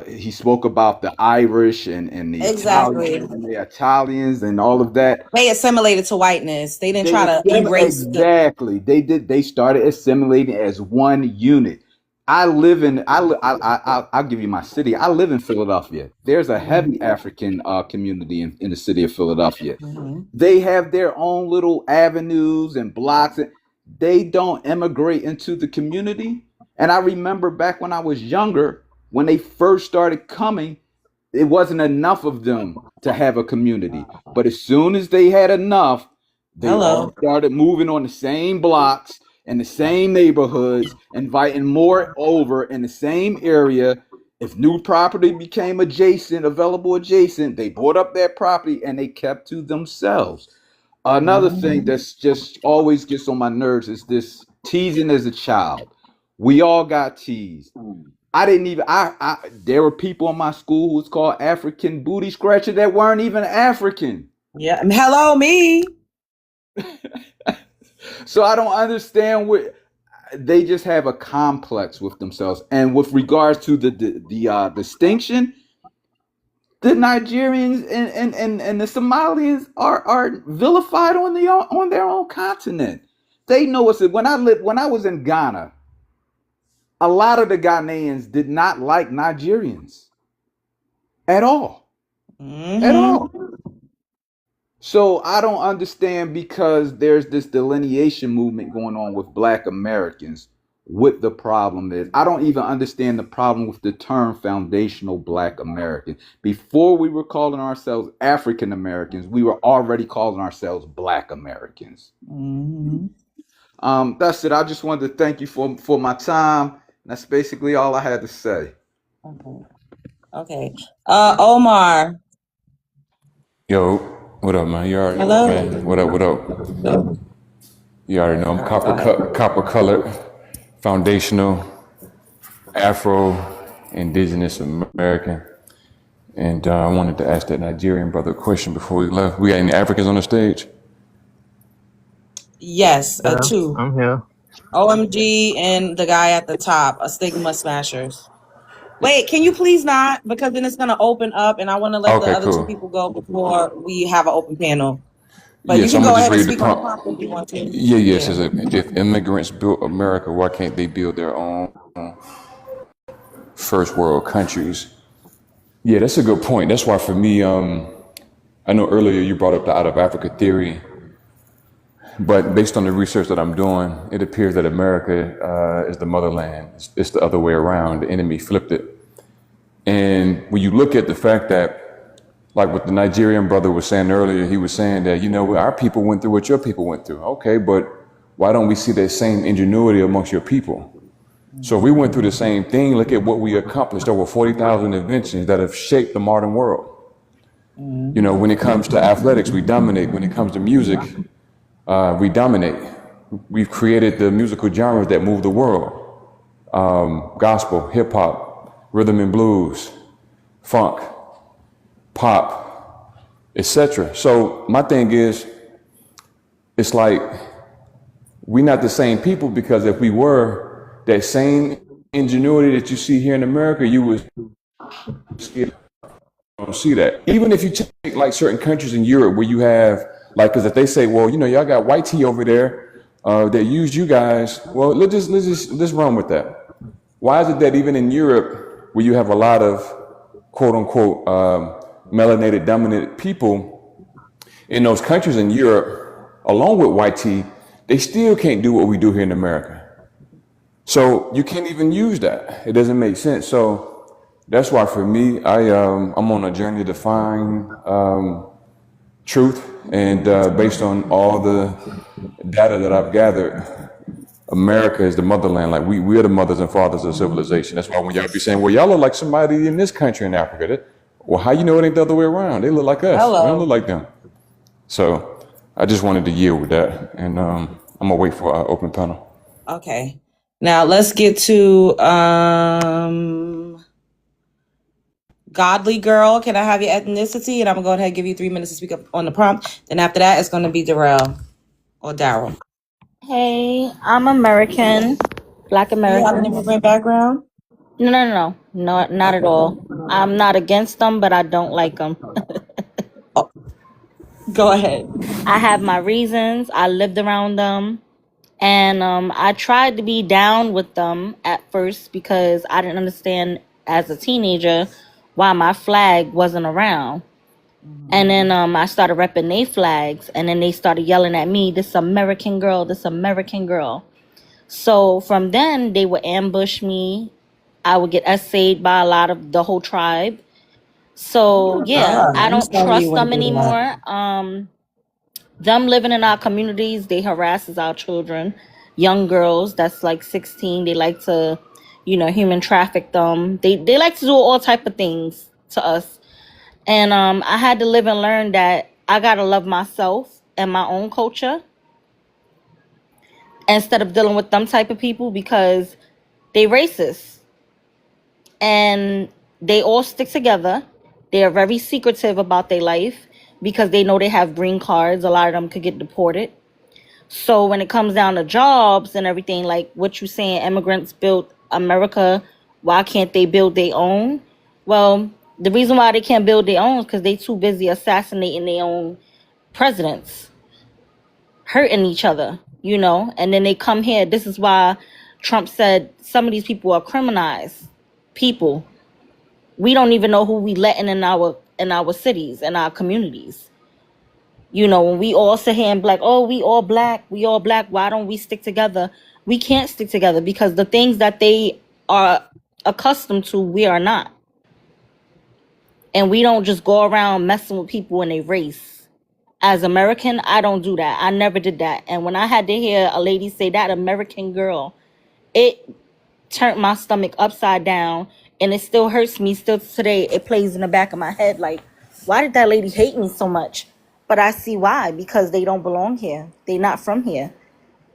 He spoke about the Irish and Exactly. The Italians and all of that. They assimilated to whiteness. They didn't try They to embrace the. exactly. They did. They started assimilating as one unit. I live in. I'll give you my city. I live in Philadelphia. There's a heavy African community in the city of Philadelphia. Mhm. They have their own little avenues and blocks. They don't immigrate into the community. And I remember back when I was younger, when they first started coming, it wasn't enough of them to have a community. But as soon as they had enough, they all Hello. started moving on the same blocks and the same neighborhoods, inviting more over in the same area. If new property became available adjacent, they bought up that property and they kept to themselves. Another thing Mhm. that's just always gets on my nerves is this teasing as a child. We all got teased. I didn't even there were people in my school who was called African booty scratcher that weren't even African. Yeah. Hello, me. So I don't understand what they just have a complex with themselves. And with regards to the distinction, the Nigerians and the Somalians are vilified on their own continent. They know us. When I was in Ghana, a lot of the Ghanaians did not like Nigerians at all. At Mm-hmm. all. So I don't understand, because there's this delineation movement going on with Black Americans. What the problem is, I don't even understand the problem with the term foundational Black American. Before we were calling ourselves African Americans, we were already calling ourselves Black Americans. Mm-hmm. That's it. I just wanted to thank you for my time. That's basically all I had to say. Okay. Okay. Omar. Yo, what up, man? You already, Hello. man. What up? What up? You already know I'm copper colored, foundational, Afro, indigenous American, and I wanted to ask that Nigerian brother a question before we left. We got any Africans on the stage? Yes, Yeah, two. I'm here. OMG and the guy at the top, a Stigma Smashers. Wait, can you please not? Because then it's gonna open up, and I want to let the Okay, other two cool. people go before we have an open panel. But you Yes, can I'm go gonna just ahead and read the speak on the prompt. prompt if you want to. Yeah, yeah. It Yeah. says if immigrants built America, why can't they build their own first world countries? Yeah, that's a good point. That's why for me, I know earlier you brought up the out of Africa theory, but based on the research that I'm doing, it appears that America is the motherland. It's the other way around. The enemy flipped it. And when you look at the fact that, like what the Nigerian brother was saying earlier, he was saying that, our people went through what your people went through. Okay, but why don't we see that same ingenuity amongst your people? So if we went through the same thing, look at what we accomplished, over 40,000 inventions that have shaped the modern world. When it comes to athletics, we dominate. When it comes to music, we dominate. We've created the musical genres that move the world. Gospel, hip hop, rhythm and blues, funk, pop, etc. So my thing is, it's like we're not the same people, because if we were, that same ingenuity that you see here in America, you would don't see that. Even if you take like certain countries in Europe where you have, like, because if they say, well, y'all got white tea over there that used you guys, well, let's run with that. Why is it that even in Europe, where you have a lot of quote unquote melanated dominant people in those countries in Europe, along with white tea, they still can't do what we do here in America? So you can't even use that. It doesn't make sense. So that's why for me, I'm on a journey to find truth, and based on all the data that I've gathered, America is the motherland. Like we are the mothers and fathers of civilization. That's why when y'all be saying, well, y'all look like somebody in this country in Africa, well, how you know it ain't the other way around? They look like us. We don't look like them. So I just wanted to yield with that, and I'm gonna wait for our open panel. Okay. Now let's get to Godly girl, can I have your ethnicity? And I'm gonna go ahead and give you 3 minutes to speak up on the prompt. Then after that, it's gonna be Darrell or Daryl. Hey, I'm American, Black You have an American. immigrant background? No, not at all. I'm not against them, but I don't like them. Oh, go ahead. I have my reasons. I lived around them, and I tried to be down with them at first because I didn't understand as a teenager why my flag wasn't around. And then I started repping their flags, and then they started yelling at me, "This American girl, this American girl." So from then, they would ambush me. I would get essayed by a lot of the whole tribe. So yeah, I I'm don't sorry you trust went them through that. anymore. Them living in our communities, they harasses our children, young girls that's like 16. They like to, human traffic them. They like to do all type of things to us. And I had to live and learn that I gotta love myself and my own culture instead of dealing with them type of people because they racist and they all stick together. They are very secretive about their life because they know they have green cards. A lot of them could get deported. So when it comes down to jobs and everything, like what you saying, immigrants built America, why can't they build their own? Well, the reason why they can't build their own is because they too busy assassinating their own presidents, hurting each other, and then they come here. This is why Trump said some of these people are criminalized people. We don't even know who we letting in our cities, in our communities. When we all sit here and be like, oh, we all black, why don't we stick together? We can't stick together because the things that they are accustomed to, we are not. And we don't just go around messing with people in a race. As American, I don't do that. I never did that. And when I had to hear a lady say that American girl, it turned my stomach upside down, and it still hurts me still today. It plays in the back of my head like, why did that lady hate me so much? But I see why, because they don't belong here. They not from here.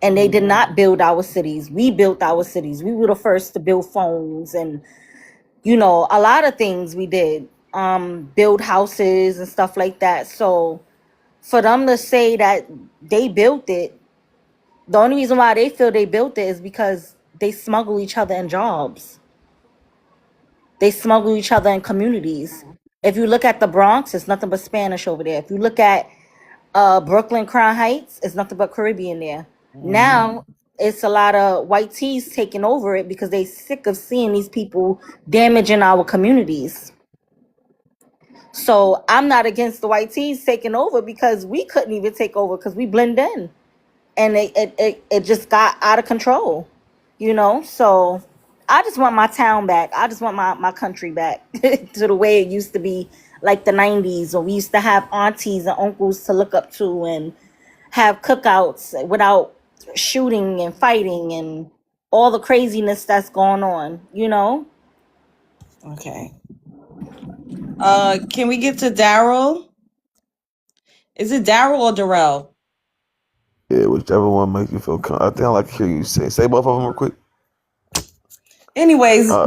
And they did not build our cities. We built our cities. We were the first to build phones and a lot of things we did. Build houses and stuff like that. So for them to say that they built it, the only reason why they feel they built it is because they smuggle each other in jobs. They smuggle each other in communities. If you look at the Bronx, it's nothing but Spanish over there. If you look at Brooklyn, Crown Heights, it's nothing but Caribbean there. Now it's a lot of white tees taking over it because they sick of seeing these people damaging our communities. So I'm not against the white tees taking over because we couldn't even take over because we blend in. And it just got out of control, So I just want my town back. I just want my country back to the way it used to be, like the 90s, when we used to have aunties and uncles to look up to and have cookouts without shooting and fighting and all the craziness that's going on. Okay. Can we get to Daryl? Is it Daryl or Darrell? Yeah, whichever one makes you feel I think I like to hear you say both of them real quick. Anyways, nah.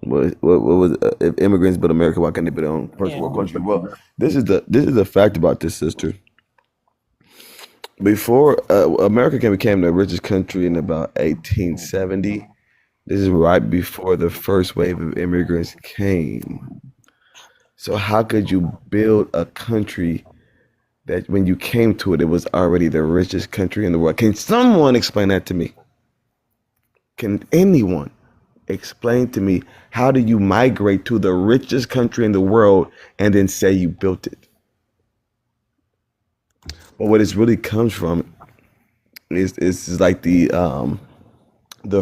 What was if immigrants build America? Why can't they build their own first world country? Well, this is the fact about this, sister. Before America became the richest country in about 1870. This is right before the first wave of immigrants came. So how could you build a country that when you came to it, it was already the richest country in the world? Can someone explain that to me? Can anyone explain to me how do you migrate to the richest country in the world and then say you built it? But what it really comes from is like the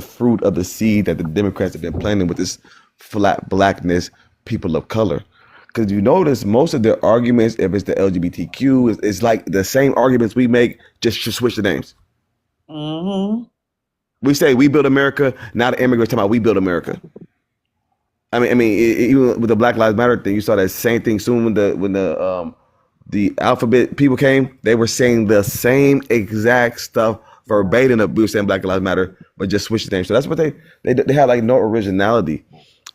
fruit of the seed that the Democrats have been planting with this flat blackness, people of color. Because you notice most of their arguments, if it's the LGBTQ, it's like the same arguments we make, just to switch the names. Mm-hmm. We say we build America, now the immigrants talking about we build America. I mean, even with the Black Lives Matter thing, you saw that same thing soon when the alphabet people came. They were saying the same exact stuff verbatim of we were saying Black Lives Matter, but just switch the name. So that's what they have like no originality.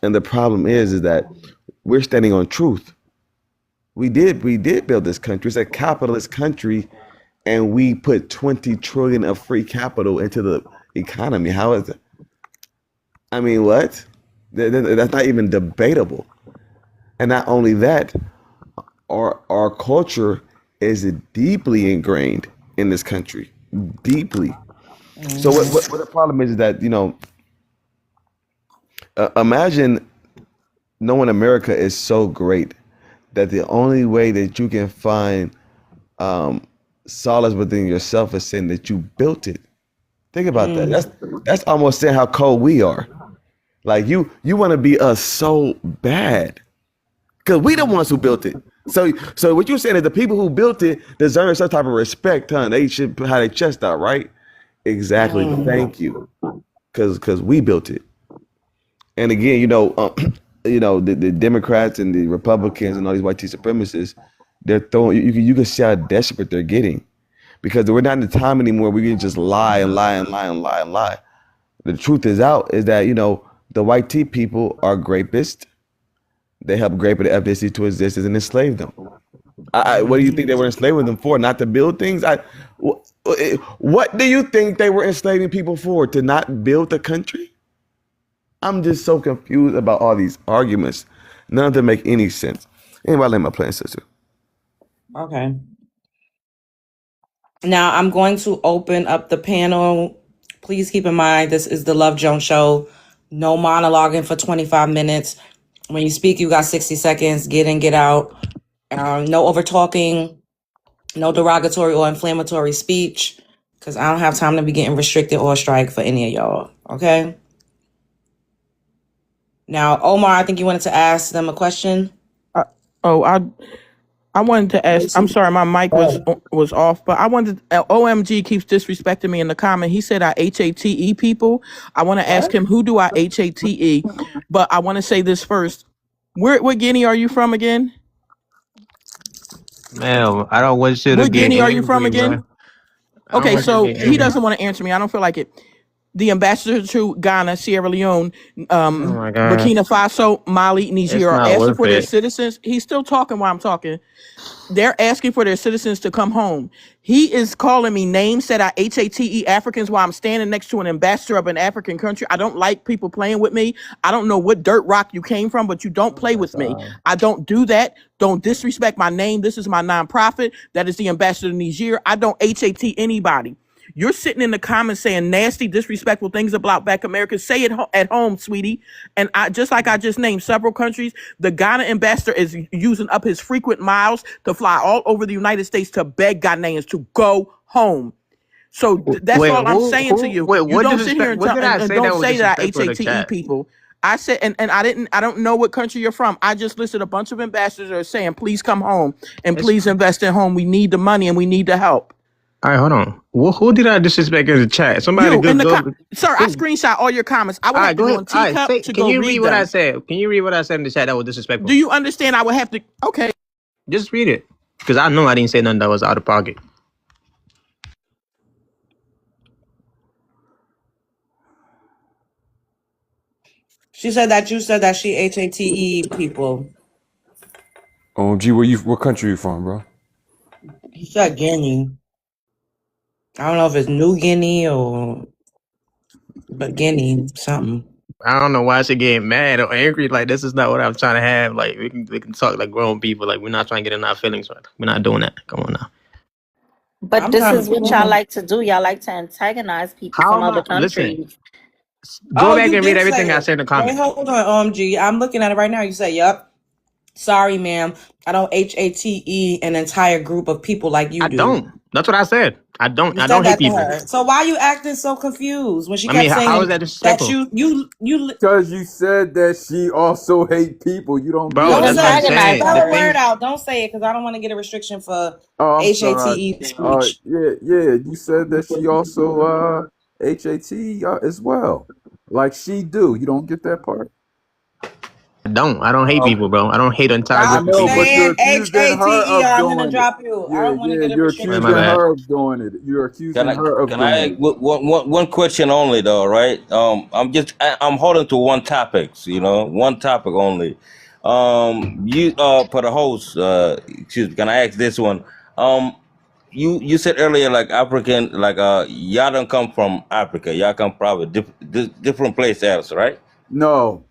And the problem is that we're standing on truth. We did build this country. It's a capitalist country, and we put 20 trillion of free capital into the economy. How is it? I mean, what? That's not even debatable. And not only that, our culture is deeply ingrained in this country, deeply. So what the problem is that imagine knowing America is so great that the only way that you can find solace within yourself is saying that you built it. Think about that. That's almost saying how cold we are. Like you want to be us so bad because we the ones who built it. So what you're saying is the people who built it deserve some type of respect, huh? They should have their chest out, right? Exactly. Thank you, because we built it. And again, the Democrats and the Republicans and all these white supremacists, they're throwing. You can see how desperate they're getting, because we're not in the time anymore where we can just lie and lie and lie and lie and lie. The truth is that the white tea people are grapists. They helped grape the FBA to exist and enslave them. What do you think they were enslaving them for? Not to build things? What do you think they were enslaving people for? To not build the country? I'm just so confused about all these arguments. None of them make any sense. Anybody let my plan, sister? Okay. Now I'm going to open up the panel. Please keep in mind, this is the Love Jones Show. No monologuing for 25 minutes. When you speak, you got 60 seconds. Get in, get out. No over talking. No derogatory or inflammatory speech. Because I don't have time to be getting restricted or strike for any of y'all. Okay? Now, Omar, I think you wanted to ask them a question. I wanted to ask. I'm sorry, my mic was off, but I wanted. OMG keeps disrespecting me in the comment. He said I HATE people. I want to ask him, who do I HATE? But I want to say this first. What Guinea are you from again? Man, I don't want you to What get Guinea are you from angry, again? bro. I don't Okay, want you to so get he angry. doesn't want to answer me. I don't feel like it. The ambassador to Ghana, Sierra Leone, Oh my God. Burkina Faso, Mali, Niger It's are not asking worth for their it. citizens. He's still talking while I'm talking. They're asking for their citizens to come home. He is calling me names, said I HATE Africans while I'm standing next to an ambassador of an African country. I don't like people playing with me. I don't know what dirt rock you came from, but you don't play with me. I don't do that. Don't disrespect my name. This is my nonprofit. That is the ambassador to Niger. I don't HAT anybody. You're sitting in the comments saying nasty, disrespectful things about Black Americans. Say it at home, sweetie. And I just named several countries, the Ghana ambassador is using up his frequent miles to fly all over the United States to beg Ghanaians to go home. So that's Wait, all I'm saying to you. wait, You what don't sit here and what did I say that don't was say that I disrespectful in the HATE chat? people. I said, and I don't know what country you're from. I just listed a bunch of ambassadors that are saying, please come home and please invest in home. We need the money and we need the help. All right, hold on. Who did I disrespect in the chat? Somebody You go. in the sir, I screenshot all your comments. I would have to go go ahead. on All right, Teacup to can go you read read what I them. said? Can you read what I said in the chat that was disrespectful? Do you understand? I would have to. Okay. Just read it, because I know I didn't say nothing that was out of pocket. She said that you said that she HATE people. OMG, what country you from, bro? He said Guinea. I don't know if it's New Guinea but Guinea something. I don't know why she getting mad or angry. Like, this is not what I'm trying to have. Like, we can talk like grown people. Like, we're not trying to get in our feelings. Right? We're not doing that. Come on now. But this is what y'all like to do. Y'all like to antagonize people How from am other I? Listen, countries. go back You and read did say everything I it. said in the Wait, comments. hold on, OMG. I'm looking at it right now. You say, yep. Sorry, ma'am. I don't HATE an entire group of people like you do. I don't. That's what I said. I don't. You I said don't hate that to people. her. So why you acting so confused when she I kept mean, how is saying that that disrespectful? you Because you said that she also hate people. You don't Bro, get don't that's it. what I'm say saying. spell The a word things, out. Don't say it because I don't want to get a restriction for Oh, I'm sorry. HATE speech. Yeah. You said that she also HAT as well, like she do. You don't get that part. I don't hate people, bro. I don't hate entire I group Stop of know, people. but you're saying accusing her HATER. of I'm gonna doing it. drop you. I don't want to get in You're restricted. My accusing bad. her of doing it. You're accusing her of can I doing ask it. one question only though, right? I'm holding to one topic, one topic only. You for the host, excuse me, can I ask this one? Um, you said earlier like African, like y'all don't come from Africa, y'all come from a different place else, right? No,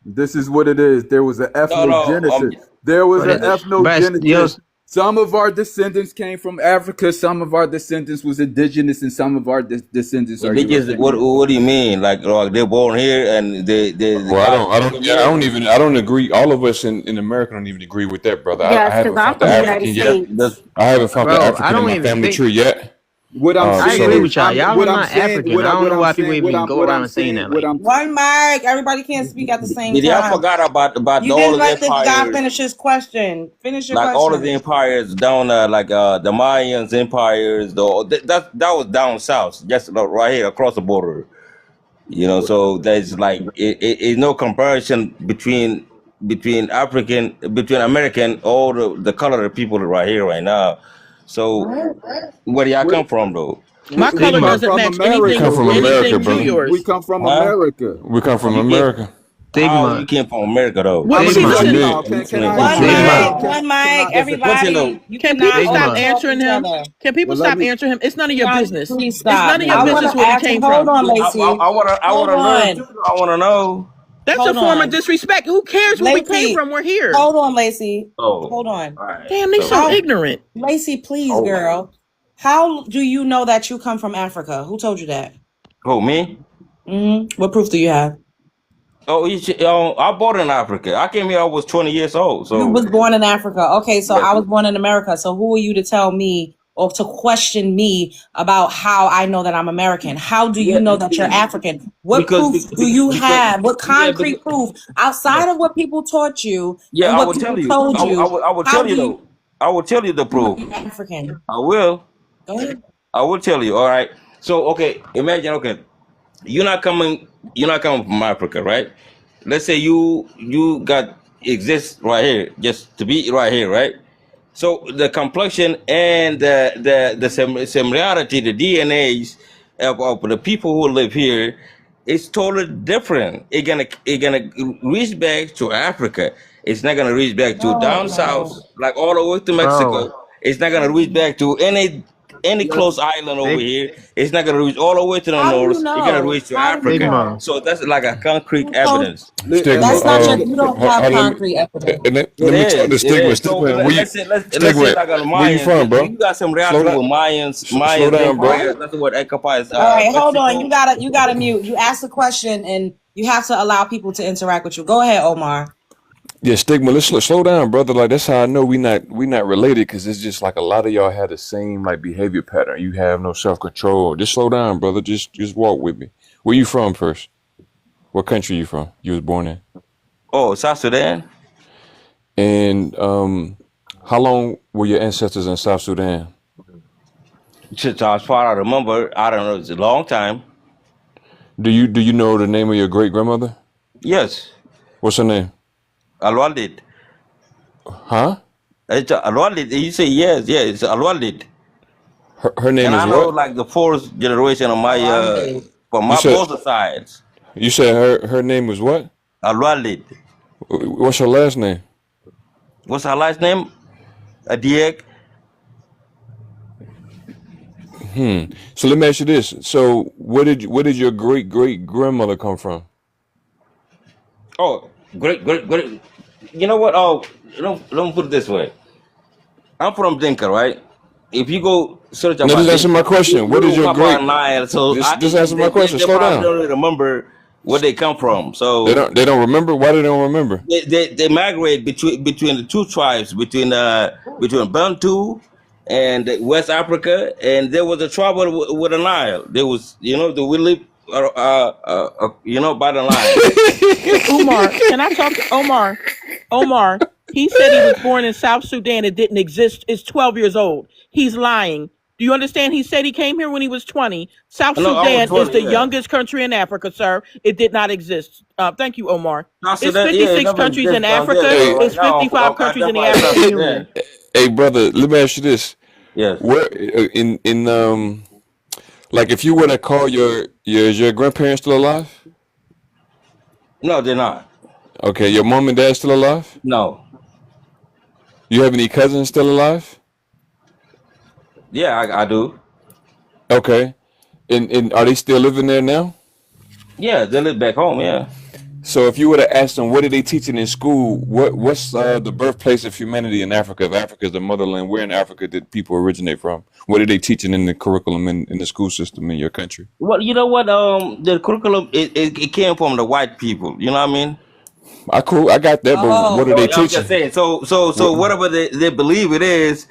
this is what it is. There was an No, ethnogenesis. There was an But yo, ethnogenesis. Some of our descendants came from Africa. Some of our descendants was indigenous, and some of our descendants are they just European. what do you mean? Like they're born here and they Well, God took them here? I don't agree. All of us in America don't even agree with that, brother. I Yes, because haven't I'm found the from the United African yet. States. I haven't found the bro, I African in don't my even family think tree yet. What I'm I saying agree is, with y'all. Y'all are what I'm not saying, African. I don't what know I'm why people saying, even go what around I'm saying saying, that. what Like, I'm. One mic. Everybody can't speak at the same Did y'all time. forgot about You all didn't of the let this guy empires, finish his question. Finish your like all of the question. empires down like the Mayans empires, that was down south, just right here across the border. So there's like it's no comparison between American, all the color of people right here right now. So where do y'all come from though? My We color come stigma, doesn't from match We America. come anything from What do America, you anything to brother. mean? We yours. come from Huh? America. We come from You came America. how you stigma, came from America though? What I'm see What stigma, you listen, telling mean? y'all. One Can I stigma, mic. talk? One Can mic. I? That's the question though. Everybody. You can people cannot stop stigma. overtalk answering each him? other. Can people Well, let stop me. answering him? It's none of your John, business. please It's stop. none of your I Let, want business to where he ask him. came Hold from. on, I, I, Lacey. I wanna I Hold wanna learn too. on. I wanna know. That's a Hold form of on. disrespect. Who cares where we came Lacey. from? We're here. Hold on, Lacey. Oh, Hold on. all right. Damn, they so How, ignorant. Lacey, please, Oh, girl. How do you know that you come from Africa? Who told you that? who me? What proof do you have? Oh, I born in Africa. I came here. I was 20 years old. You So was born in Africa. Okay, so yes, I was born in America. So who are you to tell me or to question me about how I know that I'm American? How do you yeah, know that you're African? What because proof do you because have? What yeah, concrete proof outside of what people taught you yeah. and I what will tell people you. told you? I will How tell you do you though. I will tell you the know proof. you're African? I will. Go ahead. I will tell you. All right. So okay, imagine. Okay, you're not coming. You're not coming from Africa, right? Let's say you got exist right here, just to be right here, right? So the complexion and the similarity, the DNAs of the people who live here is totally different. It gonna reach back to Africa. It's not gonna reach back to down south, No. like all the way to Bro, Mexico. It's not gonna reach back to any close island over stig- here. It's not gonna reach all the way to the How do you north. It's gonna know? reach to How do you Africa. know? stigma. So that's like a concrete Who told evidence. Stigma. that's not your you don't have Let me concrete evidence. It let me talk to is. It Stigma. is. So Stigma, where you let's say Stigma? like on the Where you from, Mayans, bro? you got some Slow reality down. with Mayans, Slow Mayans down, bro. empire. That's what occupies All right, hold on. Mexico. You gotta mute. You asked a question and you have to allow people to interact with you. Go ahead, Omar. Yeah, Stigma. Let's slow down, brother. Like that's how I know we not related because it's just like a lot of y'all had the same like behavior pattern. You have no self control. Just slow down, brother. Just walk with me. Where you from first? What country you from? You was born in. Oh, South Sudan. And how long were your ancestors in South Sudan? Since as far as I remember, I don't know. It's a long time. Do you know the name of your great grandmother? Yes, What's her name? Alwalid. Huh? It's Alwalid. You say yes, yes. It's Alwalid. Her name And is I know what? like the fourth generation of my Alandi. from You my said both sides. you said her name was what? Alwalid. What's her last name? What's her last name? Adiek. So let me ask you this. So where did your great great grandmother come from? Oh, great. You know what? Oh, let me put it this way. I'm from Dinka, right? If you go search Now about just answer Dinka, my question. we What is don't your come about great? Nile, so Just answer my question. they Slow probably down. don't really remember where they come from. They So don't remember. Why they don't remember? they migrate between the two tribes, between Bantu and West Africa, and there was a trouble with the Nile. There was, we live, by the Nile. Umar, can I talk to Omar? Omar, he said he was born in South Sudan. It didn't exist. It's 12 years old. He's lying. Do you understand? He said he came here when he was 20. South No, I was Sudan is 20. the Yeah. youngest country in Africa, sir. It did not exist. Thank you, Omar. No, so It's that yeah, it 56 never countries in existed down there. Africa. So Hey, right It's now, 55 countries in that's the why it African started Union. then. hey, brother, let me ask you this: Yes. where in like if you were to call your grandparents still alive? No, they're not. Okay, your mom and dad still alive? No. You have any cousins still alive? Yeah, I do. Okay, and are they still living there now? Yeah, they live back home. Yeah. So if you were to ask them what are they teaching in school, what's the birthplace of humanity in Africa? If Africa is the motherland, where in Africa did people originate from? What are they teaching in the curriculum in the school system in your country? Well, you know what? The curriculum it came from the white people. You know what I mean? I got that, but what are Oh. they So I'm just teaching? saying. So What whatever they believe it is,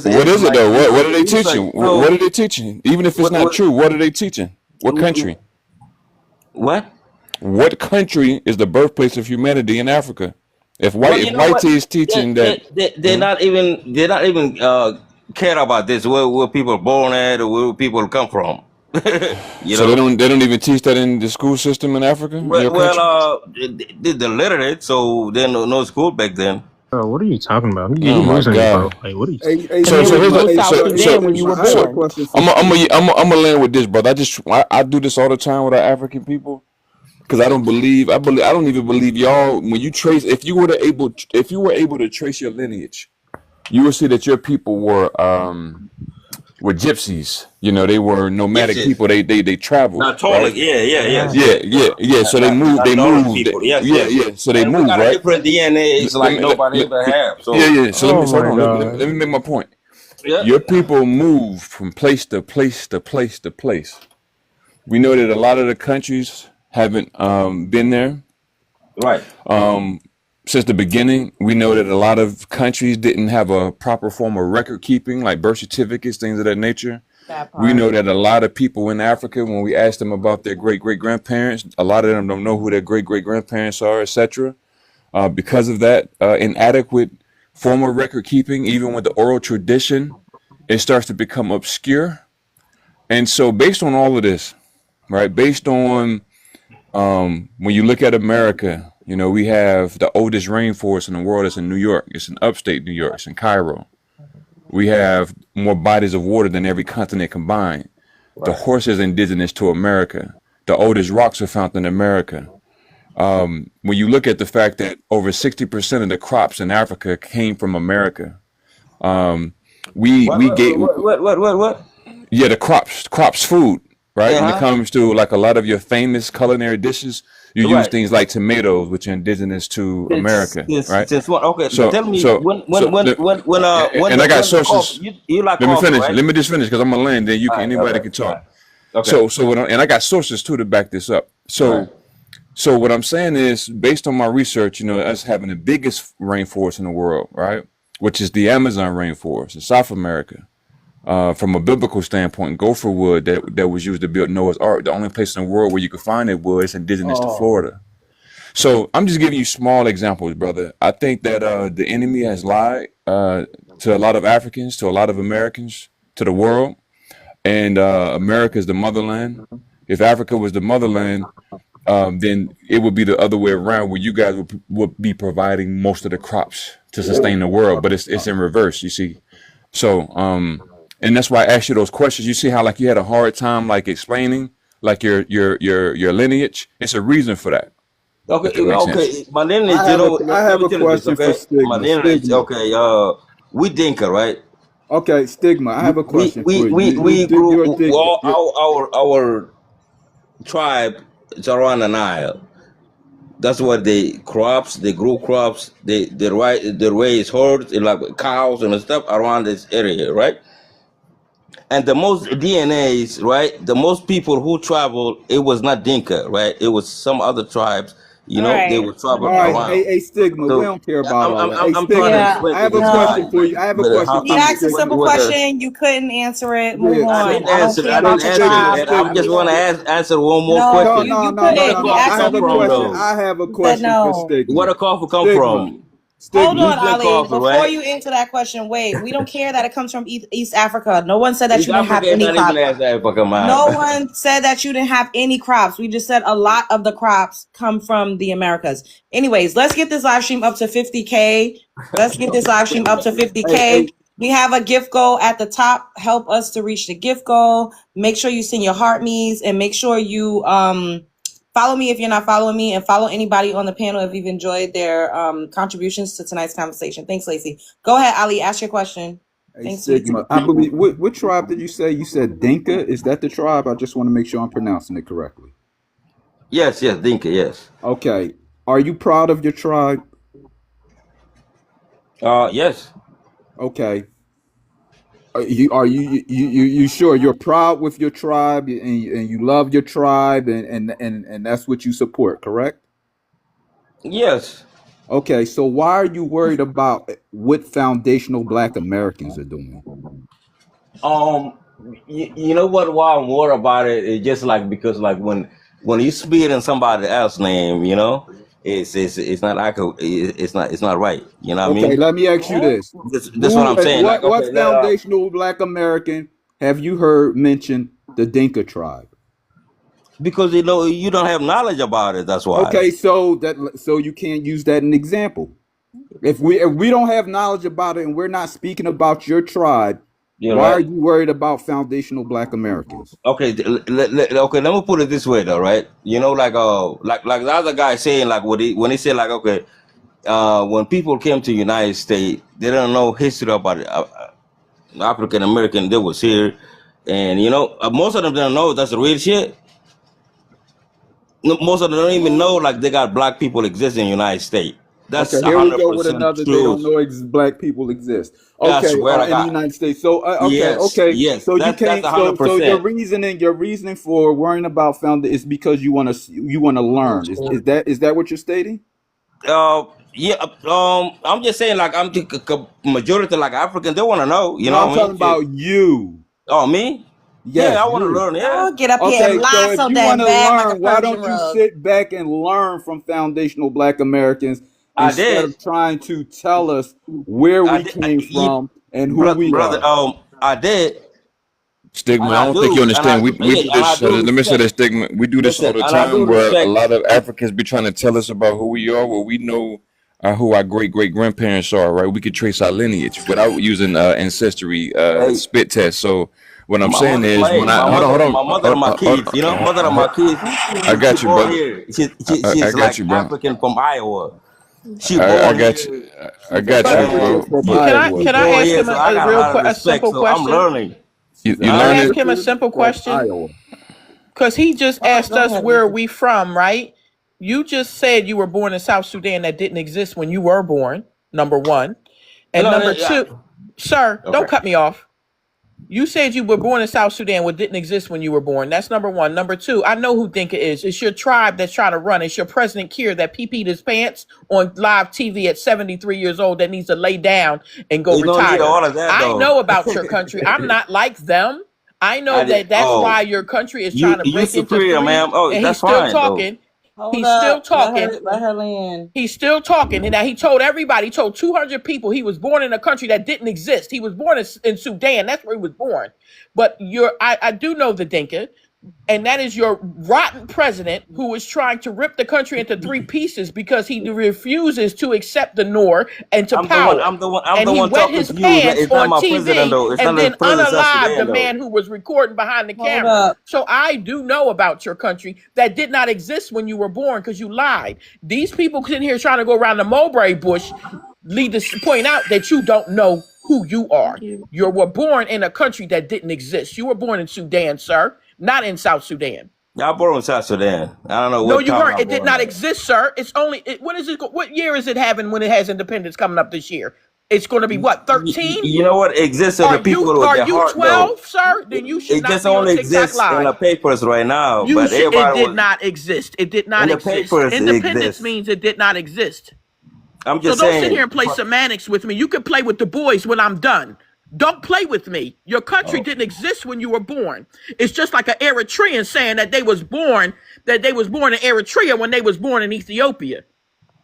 what it's is it like though? What are they research. teaching? What So are they teaching? Even if it's not what true, what are they teaching? What country? what? What country is the birthplace of humanity in Africa? Well, If you know what? Whitey is teaching that, They're hmm? not even care about this where people are born at or where people come from. you So they know. don't even teach that in the school system in Africa in your Well, country. they're literate, so they no school back then. Bro, what are you talking about? Oh You my losing me, bro. God. Like, what are you? Hey, And So there so was here's Stigma. no the Hey, South Sudan when you Stigma. were I have a born. question for Stigma. I'm gonna land with this, brother. I do this all the time with our African people because I don't even believe y'all when you trace if you were able to trace your lineage, you will see that your people were gypsies. You know, they were nomadic Gypsies, people. They traveled, not Tolic. right? Yeah, yes, Yeah, yes. yeah, yeah. So Not they Tolic moved. people. Yes, Yeah, yes. yeah. So they And we moved, got a right? different DNA. It's Let like me, nobody ever have. yeah, So yeah. So let me Oh hold my on. god. Let me make my point. yeah, Your people move from place to place to place to place. We know that a lot of the countries haven't been there right. since the beginning. We know that a lot of countries didn't have a proper form of record keeping, like birth certificates, things of that nature. That We part. know that a lot of people in Africa, when we ask them about their great great grandparents, a lot of them don't know who their great great grandparents are, etc. Because of that inadequate form of record keeping, even with the oral tradition, it starts to become obscure. And so, based on all of this, right, based on when you look at America, you know, we have the oldest rainforest in the world. It's in New York. It's in upstate New York. It's in Cairo. We have more bodies of water than every continent combined. The Right. horse is indigenous to America. The oldest rocks are found in America. When you look at the fact that over 60% of the crops in Africa came from America, What we what gave what? yeah crops food, right? Uh When it huh. comes to like a lot of your famous culinary dishes, you use Right. things like tomatoes, which are indigenous to America, right? Since when? Okay, So tell me so when and I the got when the coffee sources. you like Let me coffee, finish. right? Let me just finish because I'm gonna land. Then you All can right. anybody Okay. can All talk. right. Okay. And I got sources too to back this up. Right. So what I'm saying is, based on my research, you know, us having the biggest rainforest in the world, right, which is the Amazon rainforest in South America. From a biblical standpoint, gopher wood that was used to build Noah's Ark, the only place in the world where you could find that wood is indigenous to Oh, Florida. So I'm just giving you small examples, brother. I think that the enemy has lied to a lot of Africans, to a lot of Americans, to the world, and America is the motherland. If Africa was the motherland, then it would be the other way around, where you guys would be providing most of the crops to sustain the world. But it's in reverse, you see. So and that's why I asked you those questions. You see how like you had a hard time like explaining like your lineage. It's a reason for that, Okay. if that makes sense. Okay. My lineage, you know, I let have me a tell you this. question for Okay, my Stigma. lineage. Stigma. Okay. We Dinka, right? Okay, Stigma. I have a question for you. We grew You're a Dinka. well, our tribe is around the Nile. That's what they crops. They grow crops. They raise herds like cows and stuff around this area, right? And the most DNAs, right? The most people who travel, it was not Dinka, right? It was some other tribes. They Right. would travel All right, around. hey, Stigma. We So don't care yeah, about all that. Hey, I'm trying to Stigma. Yeah. explain I to have a this No. question guy, for you. I have a but question how for He you, come asked a Stigma. simple what the question. You couldn't answer it. Move Yeah, I on. didn't I don't answer it. care I Hey, about didn't your answer Stigma. it, tribe. and I Stigma. just want to answer one more No, No, question. you no, you no, Where no, the couldn't. no, He no. coffee I asked come have you. a from, question. though? I have a You said question for no. Where Stigma. the coffee come Stigma. from? Hold Stigma. on, You drink Ali. coffee, Before right? you answer that question, wait. We don't care that it comes from East Africa. No one said that East you didn't have Africa is any not even crops. West Africa, man. No one said that you didn't have any crops. We just said a lot of the crops come from the Americas. Anyways, let's get this live stream up to 50K. Let's get this live stream up to 50K. We have a gift goal at the top. Help us to reach the gift goal. Make sure you send your heart me's and make sure you follow me if you're not following me, and follow anybody on the panel if you've enjoyed their contributions to tonight's conversation. Thanks, Lacey. Go ahead, Ali. Ask your question. Hey, Thanks, sweetie. Stigma. I believe. What tribe did you say? You said Dinka. Is that the tribe? I just want to make sure I'm pronouncing it correctly. Yes, Dinka, yes. Okay. Are you proud of your tribe? Yes. Okay. Are you sure you're proud with your tribe and you love your tribe and that's what you support, correct? Yes. Okay, so why are you worried about what foundational Black Americans are doing? You know what? Why I'm worried about it is just like because like when you spit in somebody else's name, you know, it's not accurate. It's not right. You know what I Okay, mean? let me ask you this: That's what I'm saying. Like what okay, foundational Black American have you heard mention the Dinka tribe? because you know you don't have knowledge about it. That's why. Okay, so you can't use that as an example. If we don't have knowledge about it and we're not speaking about your tribe, You're why are right. you worried about foundational Black Americans? Okay, okay. Let me put it this way, though, right? You know, like the other guy saying, like when he said, like, okay, when people came to United States, they don't know history about it. African American that was here, and you know, most of them don't know that's the real shit. No, most of them don't even know like they got black people exist in the United States. Okay, That's here we go with 100% another. They don't truth. know Black people exist. I Okay, swear to in the God. United States. So Yes, okay. yes, So you that's can't. a hundred So your percent. reasoning for worrying about founder is because you want to learn. Is that what you're stating? Yeah. I'm just saying, like, I'm the majority like Africans. They want to know. You No, know I'm what I mean? talking about you. Oh, me? Yeah, Yes, I want to you. learn. Yeah. Oh, get up here and Okay, lie so if so you want damn to bad like a learn, why Persian don't you rug. sit back and learn from foundational Black Americans I instead did. of trying to tell us where I we did. came from and who we Brother. are? I did, Stigma, and I I don't think you do, and understand. We do and I this. do Let me say respect. this, Stigma. We do this all Listen, the and I do time where a respect. lot of Africans be trying to tell us about who we are, where we know who our great grandparents are, right? We could trace our lineage without using ancestry Hey, spit test. So what I'm my saying mother, is when my, I my hold mother, on, my mother and my kids. You know, mother and my kids. I She got you, born brother. here. I She's got like you, bro. African from Iowa. She I born got you. here. I She's got you, African bro. and from But Iowa. she Can I born ask here, him so I got a lot of a respect. simple So I'm question? learning. you Can I learning. ask him a African simple from question? Iowa. Because he just All right, asked go us ahead, where are Lisa. we from, right? You just said you were born in South Sudan that didn't exist when you were born, number one. And No, number yeah. two, sir, don't Okay. cut me off. You said you were born in South Sudan, what didn't exist when you were born. That's number one. Number two, I know who Dinka is. It's your tribe that's trying to run. It's your President Kier that pee-peed his pants on live TV at 73 years old that needs to lay down and go You don't need retire. all of that I though. know about your country. I'm not like them. I know I did. that that's Oh, why your country is trying to you break into superior, three. ma'am. Oh, And he's that's still fine though. talking. Hold He's still up. talking. Let her land. He's still talking. And now he told everybody, he told 200 people he was born in a country that didn't exist. He was born in Sudan. That's where he was born. But I do know the Dinka, and that is your rotten president who is trying to rip the country into three pieces because he refuses to accept the Noor and to I'm the one. power. I'm the one. I'm And the he one wet talking his to you. pants It's not on my president TV though. It's and not the then president of South unalived the Sudan man though. who was recording behind the Hold camera. up. So I do know about your country that did not exist when you were born because you lied. These people sitting here trying to go around the mulberry bush lead to point out that you don't know who you are. You were born in a country that didn't exist. You were born in Sudan, sir, not in South Sudan. Y'all born in South Sudan. I don't know No, what you town weren't. y'all It did born not at. exist, sir. It's only what is it? What year is it having when it has independence coming up this year? It's going to be what, 13? You know what exists in the people with Are their you heart though. 12, sir? Then you should It not just be on only TikTok exists in Live. the papers right now. You But should. It everybody did was not exist. It did in not the exist. papers. It Independence exists. means it did not exist. I'm So just don't sit here saying. and play semantics with me. You can play with the boys when I'm done. Don't play with me. Your country Oh, didn't exist when you were born. It's just like an Eritrean saying that they was born in Eritrea when they was born in Ethiopia.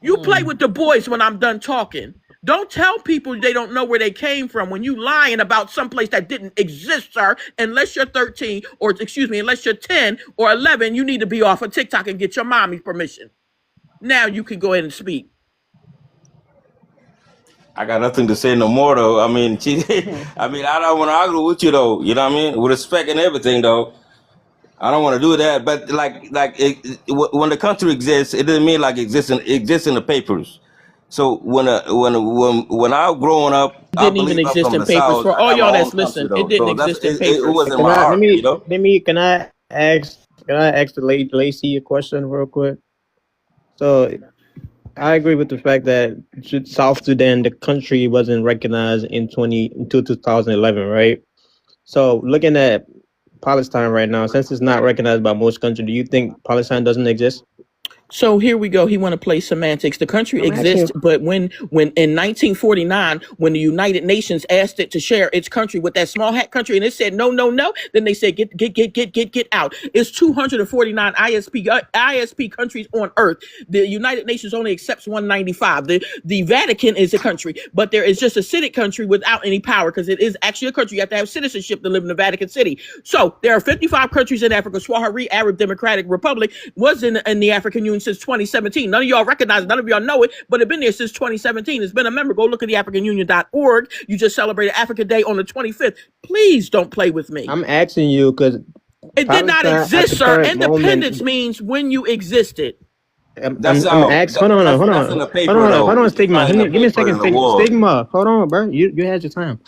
You play with the boys when I'm done talking. Don't tell people they don't know where they came from when you lying about someplace that didn't exist, sir. Unless you're 13, or excuse me, unless you're 10 or 11, you need to be off of TikTok and get your mommy's permission. Now you can go ahead and speak. I got nothing to say no more though. I mean, I don't want to argue with you though. You know what I mean? With respect and everything though. I don't want to do that. But when the country exists, it doesn't mean like exists in the papers. So when I was growing up, I Didn't even believe I'm exist from in the papers. South. For I all got my y'all own that's country listening, it though. didn't So exist in it papers. was in Can my I let heart, you me know. can I ask the Lacey a question real quick? So I agree with the fact that South Sudan, the country, wasn't recognized until 2011, right? So looking at Palestine right now, since it's not recognized by most countries, do you think Palestine doesn't exist? So here we go. He want to play semantics. The country I'm asking exists, but when in 1949, when the United Nations asked it to share its country with that small hat country, and it said no, no, no, then they said get out. It's 249 ISP countries on Earth. The United Nations only accepts 195. The Vatican is a country, but there is just a city country without any power because it is actually a country. You have to have citizenship to live in the Vatican City. So there are 55 countries in Africa. Swahili Arab Democratic Republic was in the African Union since 2017. None of y'all recognize it. None of y'all know it, but it's been there since 2017. It's been a member. Go look at the AfricanUnion.org. You just celebrated Africa Day on the 25th. Please don't play with me. I'm asking you because It did not Palestine at exist, the sir. current Independence moment. means when you existed. That's I'm all. asking. Hold on, That's in the paper hold though. on, It's Stigma. not in the Give me a paper second, in the war. Stigma. Hold on, bro. You had your time.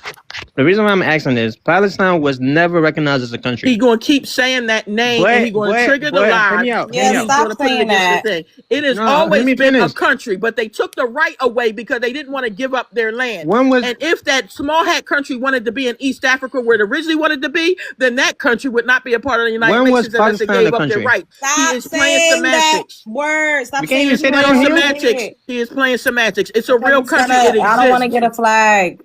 The reason why I'm asking is Palestine was never recognized as a country. He going to keep saying that name, and he going to trigger the lie, hear me out. and Hear me he's out. going to put it against the thing. It has No, let always me been a finish. country, but they took the right away because they didn't want to give up their land. When was And if that small hat country wanted to be in East Africa where it originally wanted to be, then that country would not be a part of the United when was Nations unless it Palestine a gave up their country? right. He Stop is playing saying that semantics. word. Stop We can't saying even you say that want on to here. say it. He is playing semantics. It's a Because real he's country. gonna, It I don't want to exists. get a flag.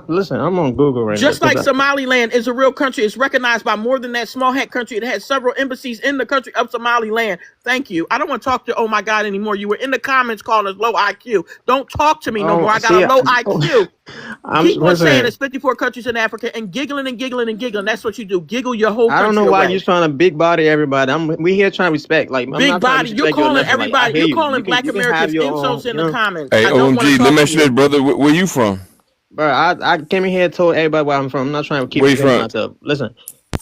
Listen, I'm on Google right now. Just like Somaliland is a real country, it's recognized by more than that small hat country. It has several embassies in the country of Somaliland. Thank you. I don't want to talk to, oh my God, anymore. You were in the comments calling us low IQ. Don't talk to me no more. I got a low IQ. Keep on saying it's 54 countries in Africa and giggling and giggling and giggling. That's what you do. Giggle your whole country I don't know why away. you're trying to big body everybody. We here trying to respect. Like I'm Big not body. trying to You're disrespect you or calling nothing. Like, I everybody. hear You're you. calling Black You can Americans have your insults own, in the comments. Hey, I don't want to OMG, talk let me to ask you you. this, brother. Where you from? Bro, I came in here and told everybody where I'm from. I'm not trying to keep Where you repeating from? myself. Listen,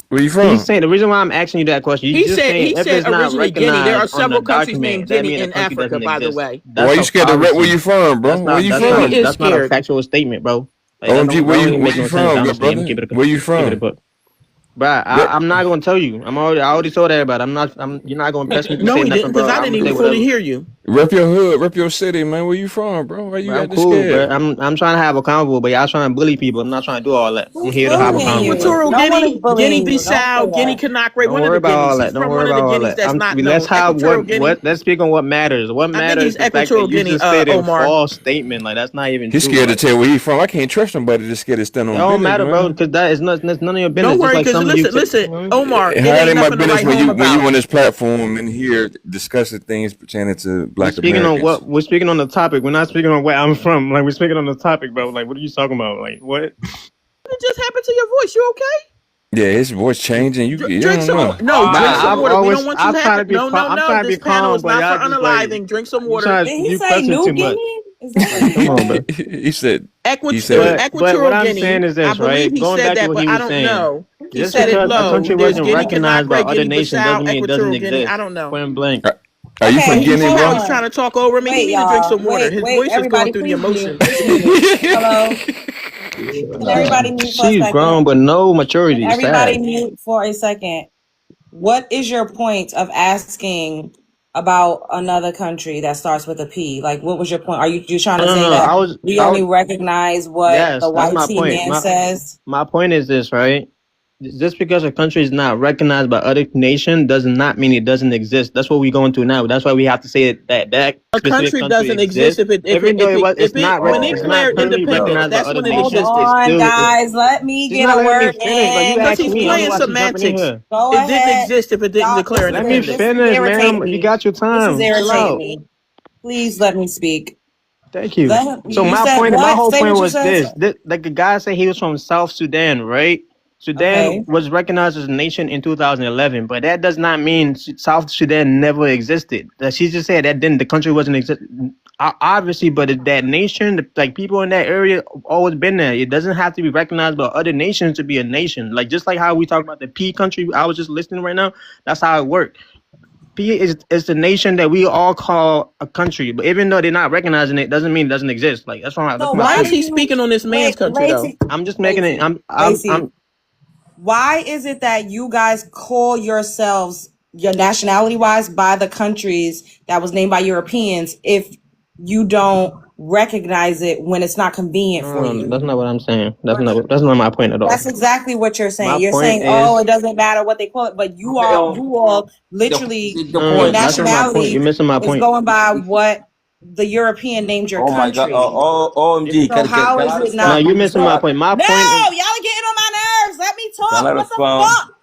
Where you he's from? saying the reason why I'm asking you that question. You He just said saying if it's not originally Guinea. There are recognized on the several countries named document, that Guinea means the in country Africa, doesn't by the exist. way. Why you scared to rep where you from, bro? Where you He from? is That's not a scared. factual statement, bro. Like OMG, that where don't you even make no you sense. from, good Honestly, I'm brother? keep it Where you keep it a from? book. Bro, Rep, I'm not gonna tell you. I already told everybody. You're not gonna press me to No, say he nothing, didn't, because bro. I I'm didn't gonna say even fully whatever. hear you. rep your hood, rep your city, man. Where you from, bro? Why you Bro, I'm got this cool, bro. scared? I'm trying to have a convo, but y'all trying to bully people. I'm not trying to do all that. I'm Who's here to have a bullying convo, you? bro. Equatorial No one Guinea, is bullying you. Don't say Guinea-Bissau, Guinea that. Conakry, Don't one of worry the about all Guineas. He's that. Don't from worry one of about the all Guineas that. that's not known. Let's have Equatorial Guinea. let's speak on what matters. What I think matters he's is the fact that Equatorial you Guinea, just stated Omar. false statement. Like that's not even He's true. scared to Like tell where he from. I can't trust somebody that's scared to stand it on don't business, matter, bro, man. because that's none of your business. Don't Just worry, like because some of you listen, Omar, it How it ain't ain't my nothing to business write home when you about. on this platform and here discussing things pertaining to we're Black speaking on Americans. what we're speaking on the topic. We're not speaking on where I'm from. Like we're speaking on the topic, bro. Like what are you talking about? Like what? What just happened to your voice? You okay? Yeah, his voice changing. You Drink don't some know. water. No, drink some I've water. We don't want you I've tried to happen. be No, no, I'm no. trying to This be panel calm, is but not for y'all just like unaliving. Drink some you water. Did he you say pressing New too much. Guinea? Is that what Like he come on, said? bro. he said But what Equatorial I'm Guinea. saying is I this, believe right? he Going said back to that, what but he I was don't saying, know. He just said it because a low. country There's wasn't Guinea recognized by Conakry, other Guinea nations Bissau, doesn't mean it doesn't Equatorial Guinea. I exist. don't know. Point blank. are you from Okay, Guinea, hold bro? He's trying on. to talk over me. He Wait, need to drink y'all. some water. His Wait. voice is going Everybody, through the please mute. emotions. Please mute. Hello. Can everybody mute for a She's second? grown, but no Can maturity. It's everybody sad. mute for a second? What is your point of asking about another country that starts with a P? Like, what was your point? Are you trying to say No. that we only recognize what the Yes, that's white my T point. man says? My point is this, right? Just because a country is not recognized by other nations does not mean it doesn't exist. That's what we're going through now. That's why we have to say that A specific country country doesn't exist exists, if even though it when it it's not declared currently independence. recognized by That's other when it Hold nations. existed. It's on, still guys. Let me she's get not a letting me word finish. Like you in, Because asking he's me, I don't know playing why please. she's jumping in semantics. here. Go It didn't ahead. exist if it didn't Y'all, declare Let me independence. this is finish, irritating ma'am. You me. got your This is time. Chill irritating out. me. Please let me speak. Thank you. Let him, So you said my what? whole Say point what you was said. this, like the guy said he was from South Sudan, right? Sudan Okay. was recognized as a nation in 2011, but that does not mean South Sudan never existed. She just said that then the country wasn't exist. Obviously, but that nation, like people in that area, always been there. It doesn't have to be recognized by other nations to be a nation. Like just like how we talk about the P country, I was just listening right now. That's how it worked. P is the nation that we all call a country, but even though they're not recognizing it, doesn't mean it doesn't exist. Like that's So my Why is why do point. he you speaking on this man's wait, country though? I'm just making it. Lacey? I'm Why is it that you guys call yourselves, your nationality wise, by the countries that was named by Europeans if you don't recognize it when it's not convenient for no, you? that's not what I'm saying. That's not my point at all. That's exactly what you're My saying. You're point saying, oh, is it doesn't matter what they call it, but you Okay, all the literally, the your point. that's not my point. You're nationality missing my is point. going by what the European named your Oh my God. country. OMG. So how Can is I it No, not? respond? you're missing Can my I, point. My No, point is y'all are getting on my nerves. Let me can I talk. What the respond? fuck?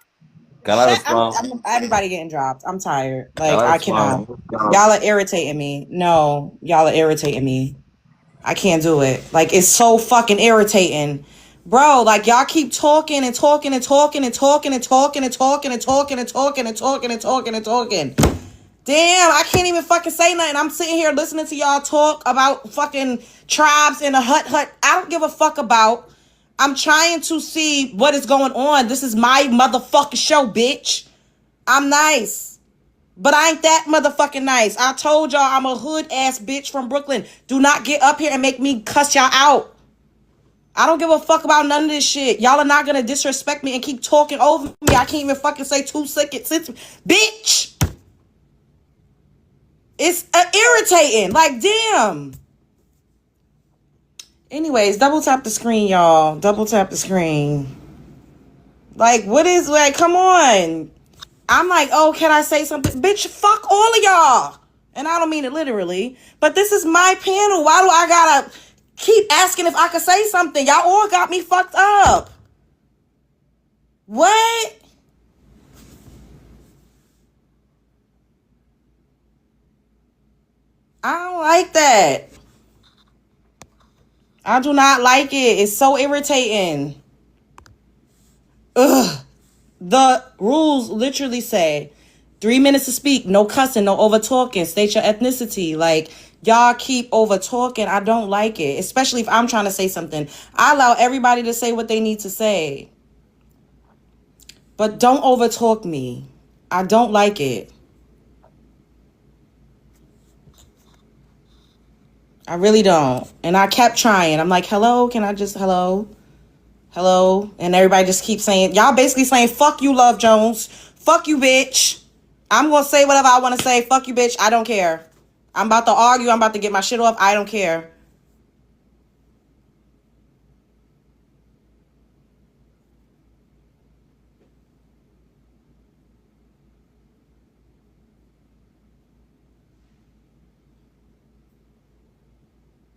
Can I Shit, respond? everybody getting dropped. I'm tired. Can Like, I I cannot. respond? Y'all are irritating me. No, y'all are irritating me. I can't do it. Like, it's so fucking irritating. Bro, like, y'all keep talking and talking and talking and talking and talking and talking and talking and talking and talking and talking and talking. Damn, I can't even fucking say nothing. I'm sitting here listening to y'all talk about fucking tribes in a hut. I don't give a fuck about. I'm trying to see what is going on. This is my motherfucking show, bitch. I'm nice. But I ain't that motherfucking nice. I told y'all I'm a hood ass bitch from Brooklyn. Do not get up here and make me cuss y'all out. I don't give a fuck about none of this shit. Y'all are not gonna disrespect me and keep talking over me. I can't even fucking say 2 seconds. Bitch! It's irritating. Like, damn. Anyways, double tap the screen, y'all. Double tap the screen. Like, what is, like, come on. I'm like, oh, can I say something? Bitch, fuck all of y'all. And I don't mean it literally, but this is my panel. Why do I gotta keep asking if I could say something? Y'all all got me fucked up. What? I don't like that. I do not like it. It's so irritating. Ugh. The rules literally say 3 minutes to speak, no cussing, no over talking, state your ethnicity. Like, y'all keep over talking. I don't like it, especially if I'm trying to say something. I allow everybody to say what they need to say, but don't over talk me. I don't like it. I really don't. And I kept trying. I'm like, hello, can I just, hello? Hello? And everybody just keeps saying, y'all basically saying, fuck you, Love Jones. Fuck you, bitch. I'm going to say whatever I want to say. Fuck you, bitch. I don't care. I'm about to argue. I'm about to get my shit off. I don't care.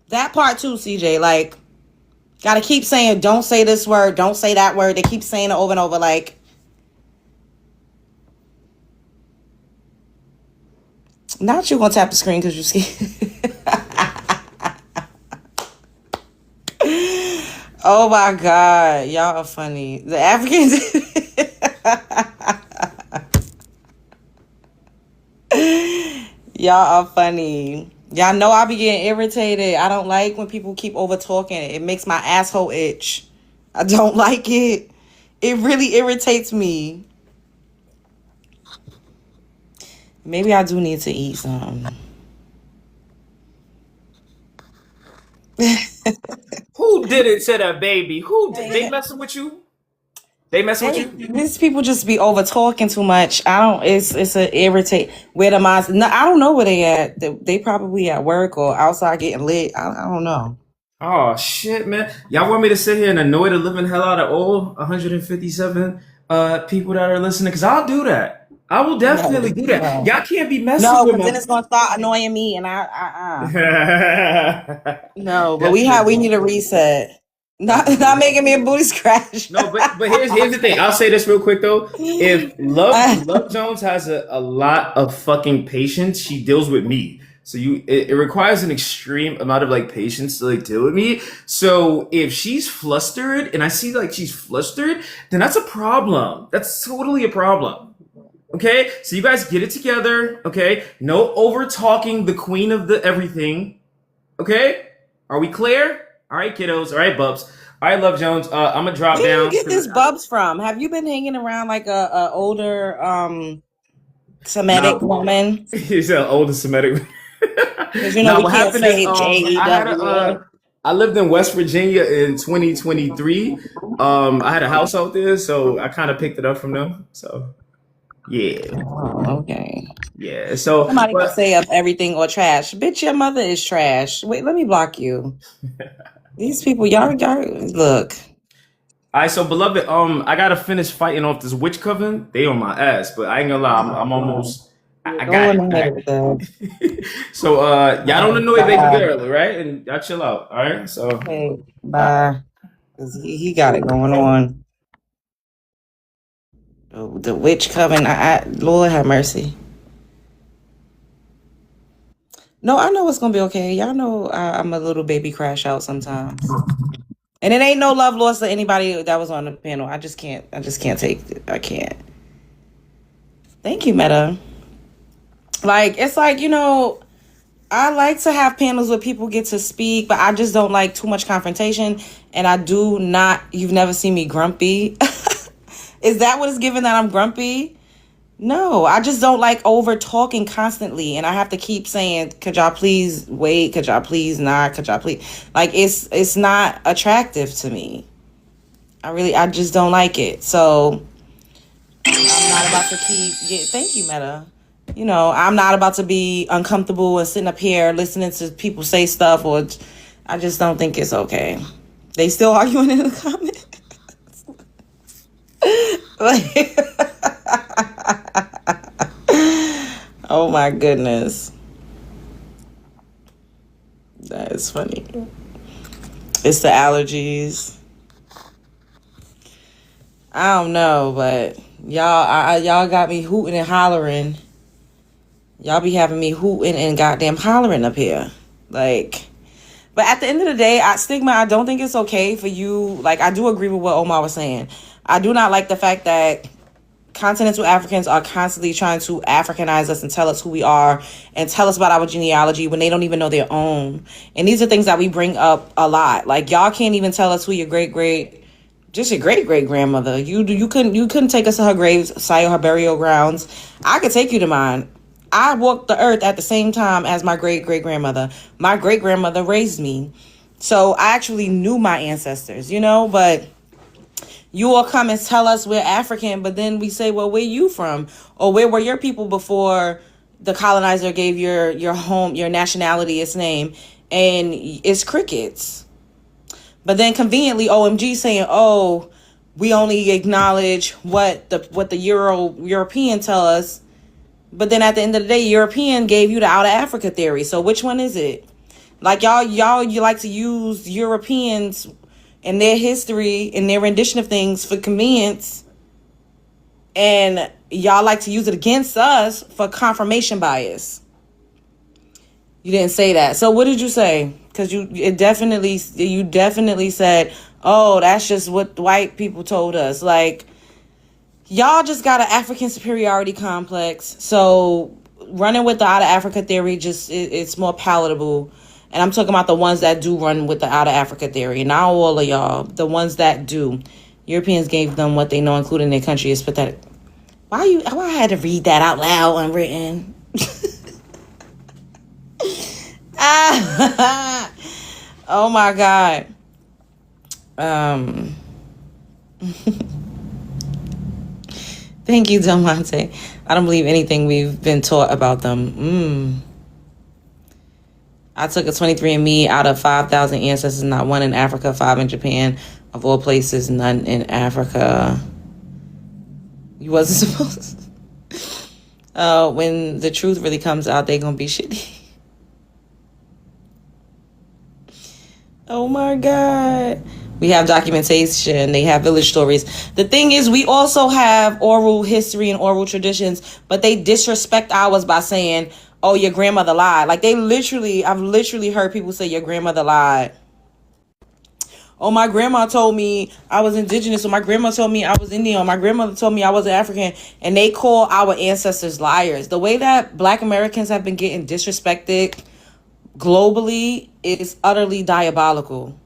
That part too, CJ. Like, gotta keep saying, don't say this word. Don't say that word. They keep saying it over and over. Like, not you gonna tap the screen because you scared. Oh my God. Y'all are funny. The Africans. Y'all are funny. Y'all know I be getting irritated. I don't like when people keep over talking. It makes my asshole itch. I don't like it. It really irritates me. Maybe I do need to eat some. Who did it to the baby? Who did they messing with you? They messing with you? These people just be over talking too much. I don't. It's a irritate. Where the minds? No, I don't know where they at. They probably at work or outside getting lit. I don't know. Oh shit, man! Y'all want me to sit here and annoy the living hell out of all 157 people that are listening? Because I'll do that. I will definitely do that. Y'all can't be messing No, with because then my. it's gonna start annoying me, and no. But we Definitely. need a reset. Not making me a booty scratch. No, but here's the thing. I'll say this real quick though. If Love Jones has a lot of fucking patience, she deals with me. So it requires an extreme amount of like patience to like deal with me. So if she's flustered and I see like she's flustered, then that's a problem. That's totally a problem. Okay, so you guys get it together. Okay, no over talking the queen of the everything. Okay, are we clear? All right, kiddos. All right, bubs. All right, Love Jones. I'm gonna drop Where down. do you get this Bubs from? Have you been hanging around like a older Semitic Now, woman? he's an older Semitic. Because you know Now, we what can't happened is, say JEW. I lived in West Virginia in 2023. I had a house out there, so I kind of picked it up from them. So, yeah, Oh, okay. yeah. So, Somebody can but say up everything or trash. Bitch, your mother is trash. Wait, let me block you. These people, y'all look. all right, so beloved, I gotta finish fighting off this witch coven. They on my ass, but I ain't gonna lie, I'm almost. I Go got on it. ahead with that. So, y'all don't annoy baby girl, right? And y'all chill out, all right? So, Okay, bye. Because he got it going on. The witch coven. Lord have mercy. No, I know it's gonna be okay. Y'all know I'm a little baby crash out sometimes. And it ain't no love lost to anybody that was on the panel. I just can't take it. I can't. Thank you, Meta. Like, it's like, I like to have panels where people get to speak, but I just don't like too much confrontation. And you've never seen me grumpy. Is that what it's given that I'm grumpy? No, I just don't like over talking constantly. And I have to keep saying, could y'all please wait? Could y'all please not? Could y'all please? Like, it's not attractive to me. I just don't like it. So I'm not about to thank you, Meta. I'm not about to be uncomfortable and sitting up here listening to people say stuff, or I just don't think it's okay. They still arguing in the comments. Like, oh my goodness. That is funny. It's the allergies. I don't know, but y'all got me hooting and hollering. Y'all be having me hooting and goddamn hollering up here. Like, but at the end of the day, Stigma, I don't think it's okay for you. Like, I do agree with what Omar was saying. I do not like the fact that continental Africans are constantly trying to Africanize us and tell us who we are and tell us about our genealogy when they don't even know their own. And these are things that we bring up a lot. Like, y'all can't even tell us who your great grandmother. You couldn't take us to her graves, site her burial grounds. I could take you to mine. I walked the earth at the same time as my great grandmother. My great grandmother raised me, so I actually knew my ancestors. But you all come and tell us we're African, but then we say, well, where you from? Or where were your people before the colonizer gave your home, your nationality, its name? And it's crickets. But then conveniently, OMG saying, oh, we only acknowledge what the European tell us. But then at the end of the day, European gave you the out of Africa theory. So which one is it? Like, you like to use Europeans and their history and their rendition of things for convenience, and y'all like to use it against us for confirmation bias. You didn't say that. So what did you say? Because you definitely said, oh, that's just what white people told us. Like, y'all just got an African superiority complex. So running with the out of Africa theory, it's more palatable. And I'm talking about the ones that do run with the out of Africa theory. Not all of y'all. The ones that do. Europeans gave them what they know, including their country, is pathetic. Why I had to read that out loud unwritten? Oh my God. Thank you, Delmonte. I don't believe anything we've been taught about them. I took a 23andMe out of 5,000 ancestors, not one in Africa, 5 in Japan. Of all places, none in Africa. You wasn't supposed to. When the truth really comes out, they gonna be shitty. Oh my God. We have documentation. They have village stories. The thing is, we also have oral history and oral traditions, but they disrespect ours by saying, oh, your grandmother lied. Like I've literally heard people say your grandmother lied. Oh, my grandma told me I was indigenous, or my grandma told me I was Indian, or my grandmother told me I was African, and they call our ancestors liars. The way that Black Americans have been getting disrespected globally is utterly diabolical.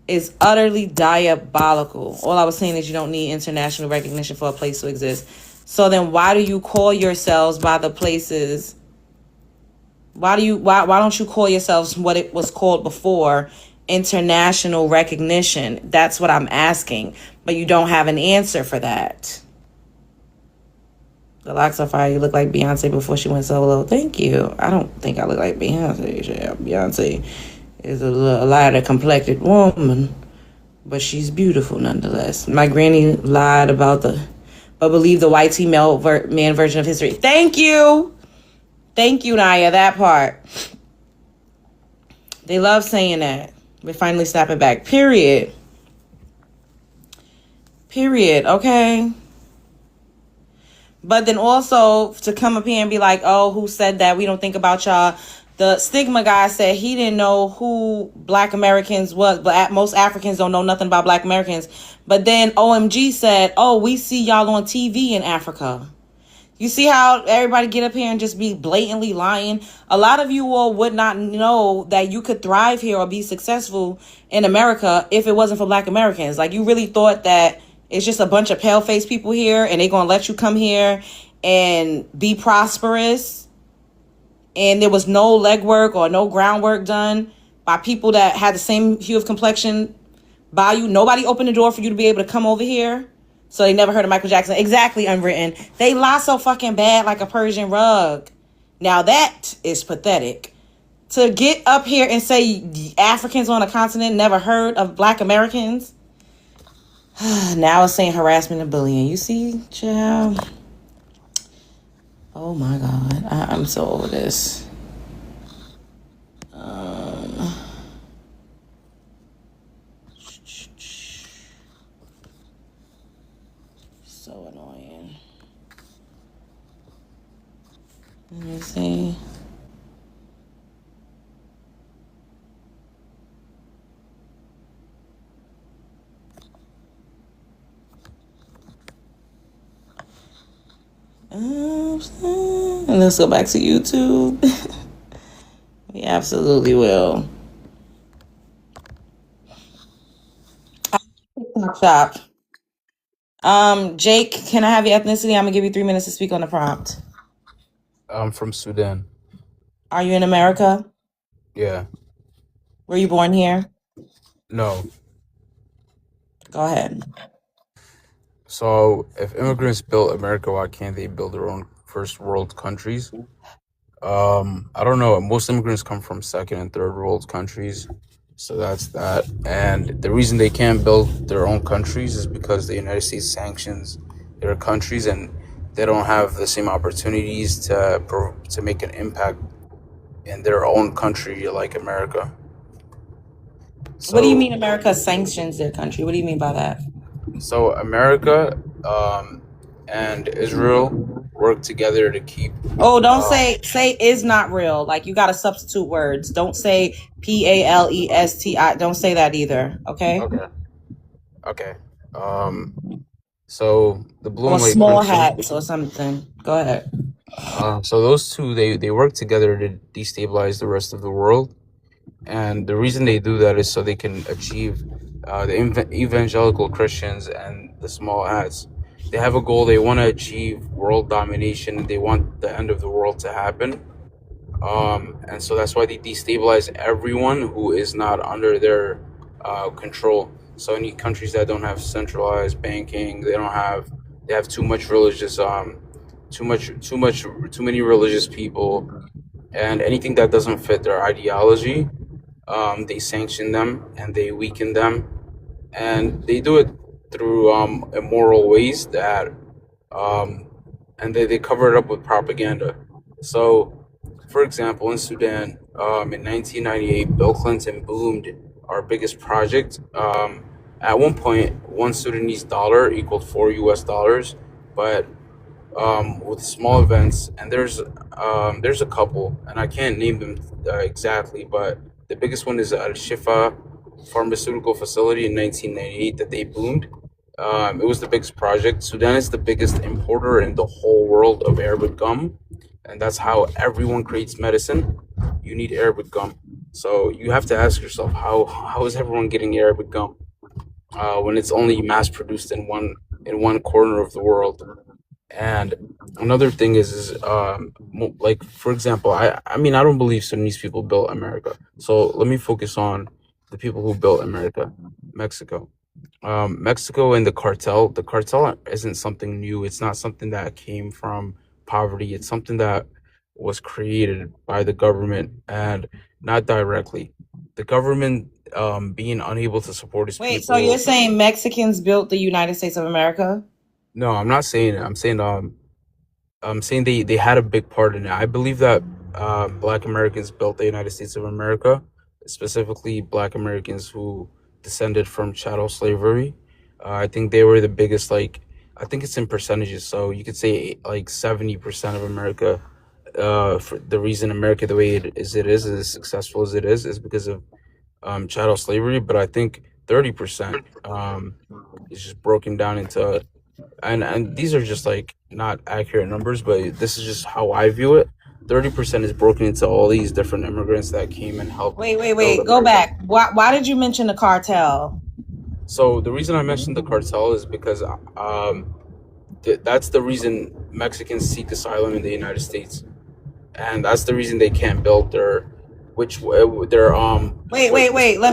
Is utterly diabolical. All I was saying is you don't need international recognition for a place to exist. So then why do you call yourselves by the places? Why don't you call yourselves what it was called before, international recognition? That's what I'm asking. But you don't have an answer for that. The locks are fire. You look like Beyonce before she went solo. Thank you. I don't think I look like Beyonce. Yeah, Beyonce is a lighter complected woman, but she's beautiful nonetheless. My granny lied about but believe the white male man version of history. Thank you, Naya. That part. They love saying that. We're finally snapping back. Period. Okay. But then also to come up here and be like, oh, who said that? We don't think about y'all. The stigma guy said he didn't know who Black Americans was, but most Africans don't know nothing about Black Americans. But then OMG said, oh, we see y'all on TV in Africa. You see how everybody get up here and just be blatantly lying? A lot of you all would not know that you could thrive here or be successful in America if it wasn't for Black Americans. Like, you really thought that it's just a bunch of pale-faced people here and they gonna let you come here and be prosperous, and there was no legwork or no groundwork done by people that had the same hue of complexion by you. Nobody opened the door for you to be able to come over here. So they never heard of Michael Jackson. Exactly, Unwritten. They lie so fucking bad like a Persian rug. Now that is pathetic. To get up here and say Africans on a continent never heard of Black Americans. Now it's saying harassment and bullying. You see, child? Oh my God. I'm so over this. So annoying. Let me see. Let's go back to YouTube. We absolutely will. Shop. Jake, can I have your ethnicity? I'm gonna give you 3 minutes to speak on the prompt. I'm from Sudan. Are you in America? Yeah. Were you born here? No. Go ahead. So if immigrants built America, why can't they build their own first world countries? I don't know. Most immigrants come from second and third world countries. So that's that. And the reason they can't build their own countries is because the United States sanctions their countries, and they don't have the same opportunities to make an impact in their own country like America. What do you mean So America sanctions their country? What do you mean by that? So America and Israel work together to keep. Oh, don't say is not real. Like, you gotta substitute words. Don't say PALESTI. Don't say that either. Okay. Okay. So the blue Or and white small country. hats or something. Go ahead. So those two, they work together to destabilize the rest of the world, and the reason they do that is so they can achieve the evangelical Christians and the small hats. They have a goal. They want to achieve world domination. They want the end of the world to happen. And so that's why they destabilize everyone who is not under their control. So any countries that don't have centralized banking, they have too much religious, too many religious people, and anything that doesn't fit their ideology, they sanction them and they weaken them, and they do it through immoral ways that, and they cover it up with propaganda. So, for example, in Sudan, in 1998, Bill Clinton boomed our biggest project. At one point, one Sudanese dollar equaled $4 US, but with small events, and there's a couple, and I can't name them exactly, but the biggest one is Al Shifa pharmaceutical facility in 1998 that they boomed. It was the biggest project. Sudan is the biggest importer in the whole world of Arabic gum, and that's how everyone creates medicine. You need Arabic gum. So you have to ask yourself, how is everyone getting Arabic gum when it's only mass produced in one corner of the world? And another thing is like, for example, I mean, I don't believe Sudanese people built America. So let me focus on the people who built America, Mexico. Mexico and the cartel. The cartel isn't something new. It's not something that came from poverty. It's something that was created by the government, and not directly. The government being unable to support its Wait, so you're people. saying Mexicans built the United States of America? No, I'm not saying it. I'm saying they had a big part in it. I believe that Black Americans built the United States of America, specifically Black Americans who descended from chattel slavery. I think they were the biggest. Like, I think it's in percentages. So you could say like 70% of America. For the reason America the way it is as successful as it is because of chattel slavery. But I think 30% is just broken down into, and these are just like not accurate numbers, but this is just how I view it. 30% is broken into all these different immigrants that came and helped build Go America. back. Why did you mention the cartel? So the reason I mentioned the cartel is because that's the reason Mexicans seek asylum in the United States, and that's the reason they can't build Wait. Let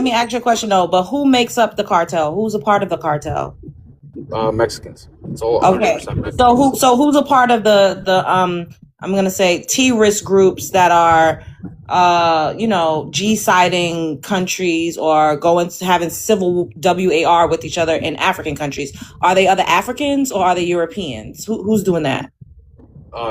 me ask you a question though. But who makes up the cartel? Who's a part of the cartel? Mexicans. It's all Okay. 100% Mexicans. So who's a part of the I'm gonna say T-risk groups that are G-siding countries or having civil WAR with each other in African countries? Are they other Africans or are they Europeans? Who's doing that?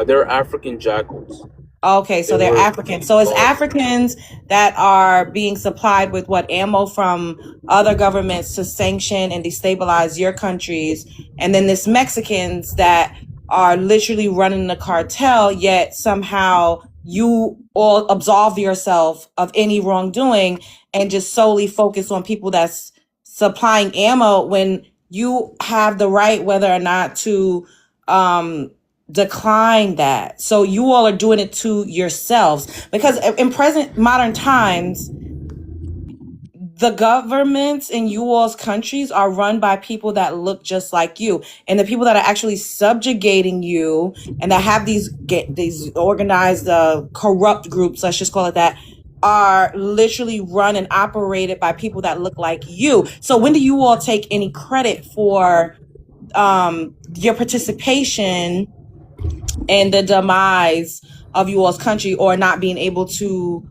They're African jackals. Okay, so They they're were Africans. So it's Africans that are being supplied with what ammo from other governments to sanction and destabilize your countries. And then this Mexicans that are literally running the cartel, yet somehow you all absolve yourself of any wrongdoing and just solely focus on people that's supplying ammo when you have the right whether or not to decline that. So you all are doing it to yourselves because in present modern times, the governments in you all's countries are run by people that look just like you, and the people that are actually subjugating you and that have these organized corrupt groups, let's just call it that, are literally run and operated by people that look like you. So when do you all take any credit for your participation and the demise of you all's country, or not being able to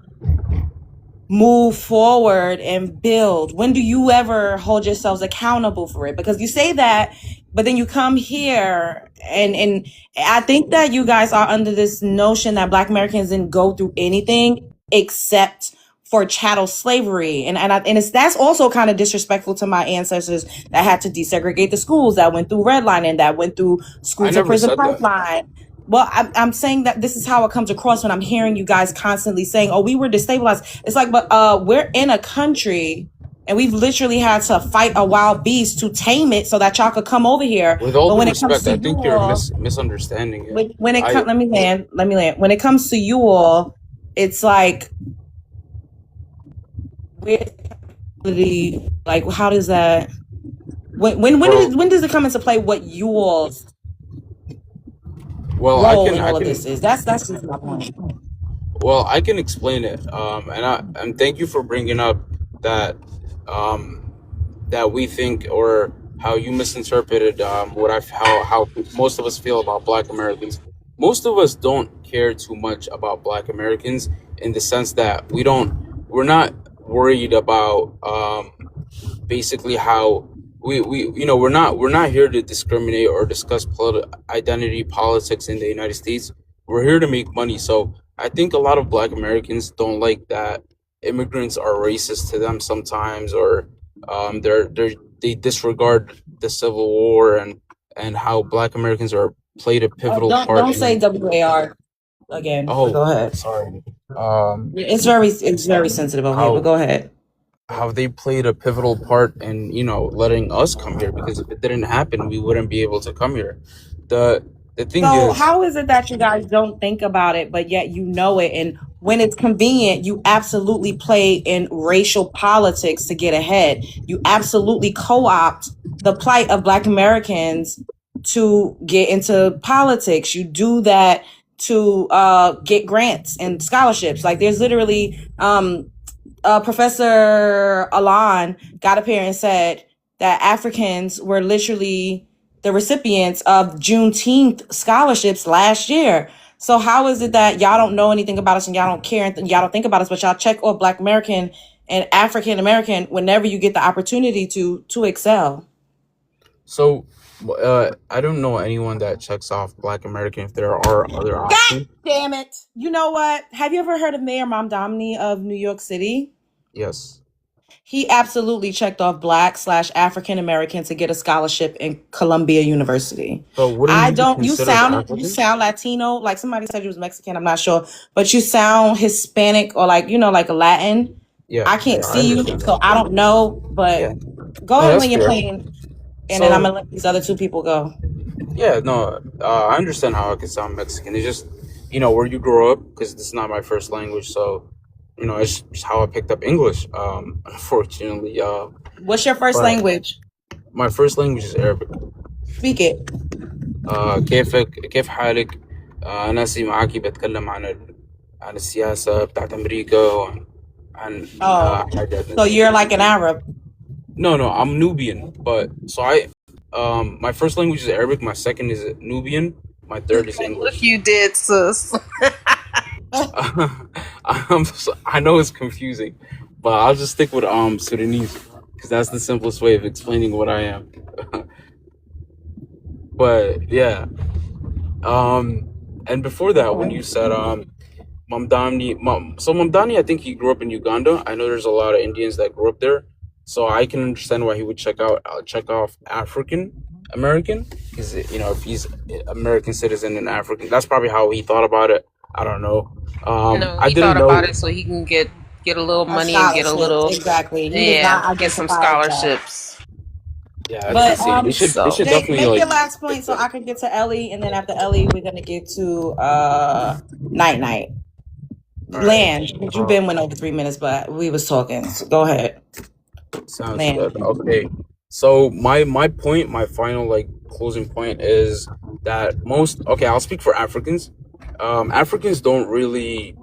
move forward and build? When do you ever hold yourselves accountable for it? Because you say that, but then you come here and I think that you guys are under this notion that Black Americans didn't go through anything except for chattel slavery, and that's also kind of disrespectful to my ancestors that had to desegregate the schools, that went through redlining, that went through school I to never prison said that. pipeline. Well, I'm saying that this is how it comes across when I'm hearing you guys constantly saying, "Oh, we were destabilized." It's like, but we're in a country, and we've literally had to fight a wild beast to tame it so that y'all could come over here. With all But due when it comes respect, to I you think you're all, misunderstanding it. when it I comes, let me land. When it comes to you all, it's like, where's the, like, how does that? well, When does it come into play? What you all's well, role in all of this is? That's just my point. well, I can explain it. And thank you for bringing up that that we think, or how you misinterpreted how most of us feel about Black Americans. Most of us don't care too much about Black Americans, in the sense that we're not worried about basically how we're not here to discriminate or discuss identity politics in the United States. We're here to make money. So I think a lot of Black Americans don't like that immigrants are racist to them sometimes, or they disregard the Civil War and how Black Americans are played a pivotal Don't part don't say in. WAR again. But go Oh, ahead. sorry. Yeah, it's very sensitive over here. But How go ahead. they played a pivotal part in, letting us come here, because if it didn't happen, we wouldn't be able to come here. The the thing So is, how is it that you guys don't think about it, but yet you know it? And when it's convenient, you absolutely play in racial politics to get ahead. You absolutely co-opt the plight of Black Americans to get into politics. You do that to get grants and scholarships. Like there's literally Professor Alan got up here and said that Africans were literally the recipients of Juneteenth scholarships last year. So how is it that y'all don't know anything about us and y'all don't care and y'all don't think about us, but y'all check off Black American and African American whenever you get the opportunity to excel? so I don't know anyone that checks off Black American if there are other God options. damn it! You know what? Have you ever heard of Mayor Mamdani of New York City? Yes. He absolutely checked off Black/African American to get a scholarship in Columbia University. So wouldn't I he be don't. You considered African? sound Latino. Like somebody said you was Mexican. I'm not sure, but you sound Hispanic or like like a Latin. Yeah, I can't yeah, I see you, understand so that. I don't know. Yeah, But go no, ahead and that's land your fair. plane, and then I'm So gonna let these other two people go. yeah, no, I understand how I can sound Mexican. It's just, where you grow up, because this is not my first language. So, it's just how I picked up English. Unfortunately, What's your first but language? my first language is Arabic. Speak it. كيف حالك؟ أنا اسمي معاكي بتكلم عن السياسة بتاعت أمريكا، وعن Oh, حاجات من so زي you're كده. like an Arab. No, I'm Nubian, but so my first language is Arabic. My second is Nubian. My third is Look, English. you did, sis. I know it's confusing, but I'll just stick with Sudanese, because that's the simplest way of explaining what I am. But yeah, and before that, when you said Mamdani, I think he grew up in Uganda. I know there's a lot of Indians that grew up there, so I can understand why he would check off African American, because if he's American citizen and African, that's probably how he thought about it. I don't know. No, I he didn't thought about know. it so he can get a little A money and get a scholarship, little, exactly. He does yeah, not get some identify as that. scholarships. Yeah, that's But insane. They should So definitely make your like last fix point so that. I can get to Ellie, and then after Ellie, we're gonna get to Night Night. All right. Land, because you've been went over 3 minutes, but we was talking. So go ahead. Sounds Land. good. Okay. So my point, my final like closing point is that I'll speak for Africans. Africans don't really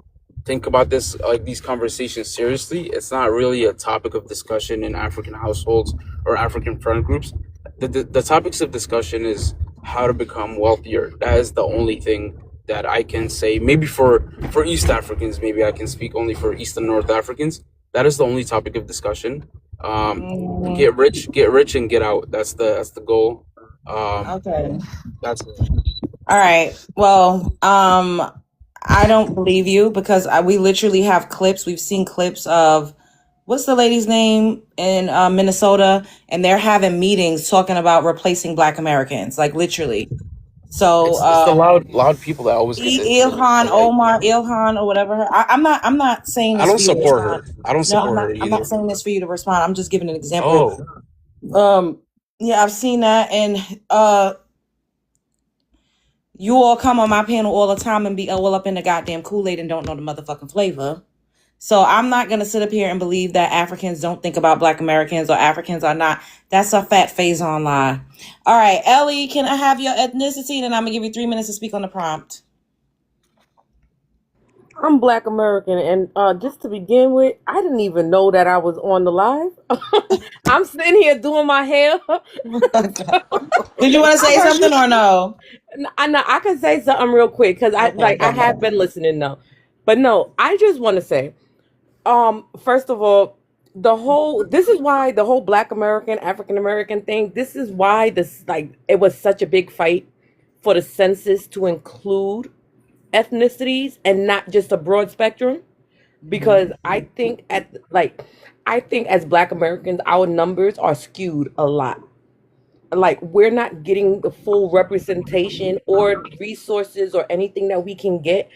think about this, like these conversations, seriously. It's not really a topic of discussion in African households or African friend groups. The topics of discussion is how to become wealthier. That is the only thing that I can say. Maybe for East Africans, maybe I can speak only for East and North Africans. That is the only topic of discussion. Mm, Get rich and get out. That's the goal. okay. That's it. All right. Well, I don't believe you because we literally have clips. We've seen clips of what's the lady's name in Minnesota, and they're having meetings talking about replacing Black Americans, like literally. So It's the loud people that always get the like. Ilhan or whatever. I'm not saying I this don't for you to support respond. her. I don't No, I'm support not. her I'm not either. saying this for you to respond. I'm just giving an example. Oh, Yeah, I've seen that, and you all come on my panel all the time and be all up in the goddamn Kool-Aid and don't know the motherfucking flavor. So I'm not gonna sit up here and believe that Africans don't think about Black Americans or Africans are not. That's a fat phase on lie. All right, Ellie, can I have your ethnicity? And I'm gonna give you 3 minutes to speak on the prompt. I'm Black American, and just to begin with, I didn't even know that I was on the live. I'm sitting here doing my hair. Did you want to I say heard something you. or no? I know I can say something real quick because Okay, go I ahead. have been listening though, but no, I just want to say, first of all, this is why the whole Black American African American thing. This is why it was such a big fight for the census to include ethnicities and not just a broad spectrum, because I think as Black Americans our numbers are skewed a lot. like we're not getting the full representation or resources or anything that we can get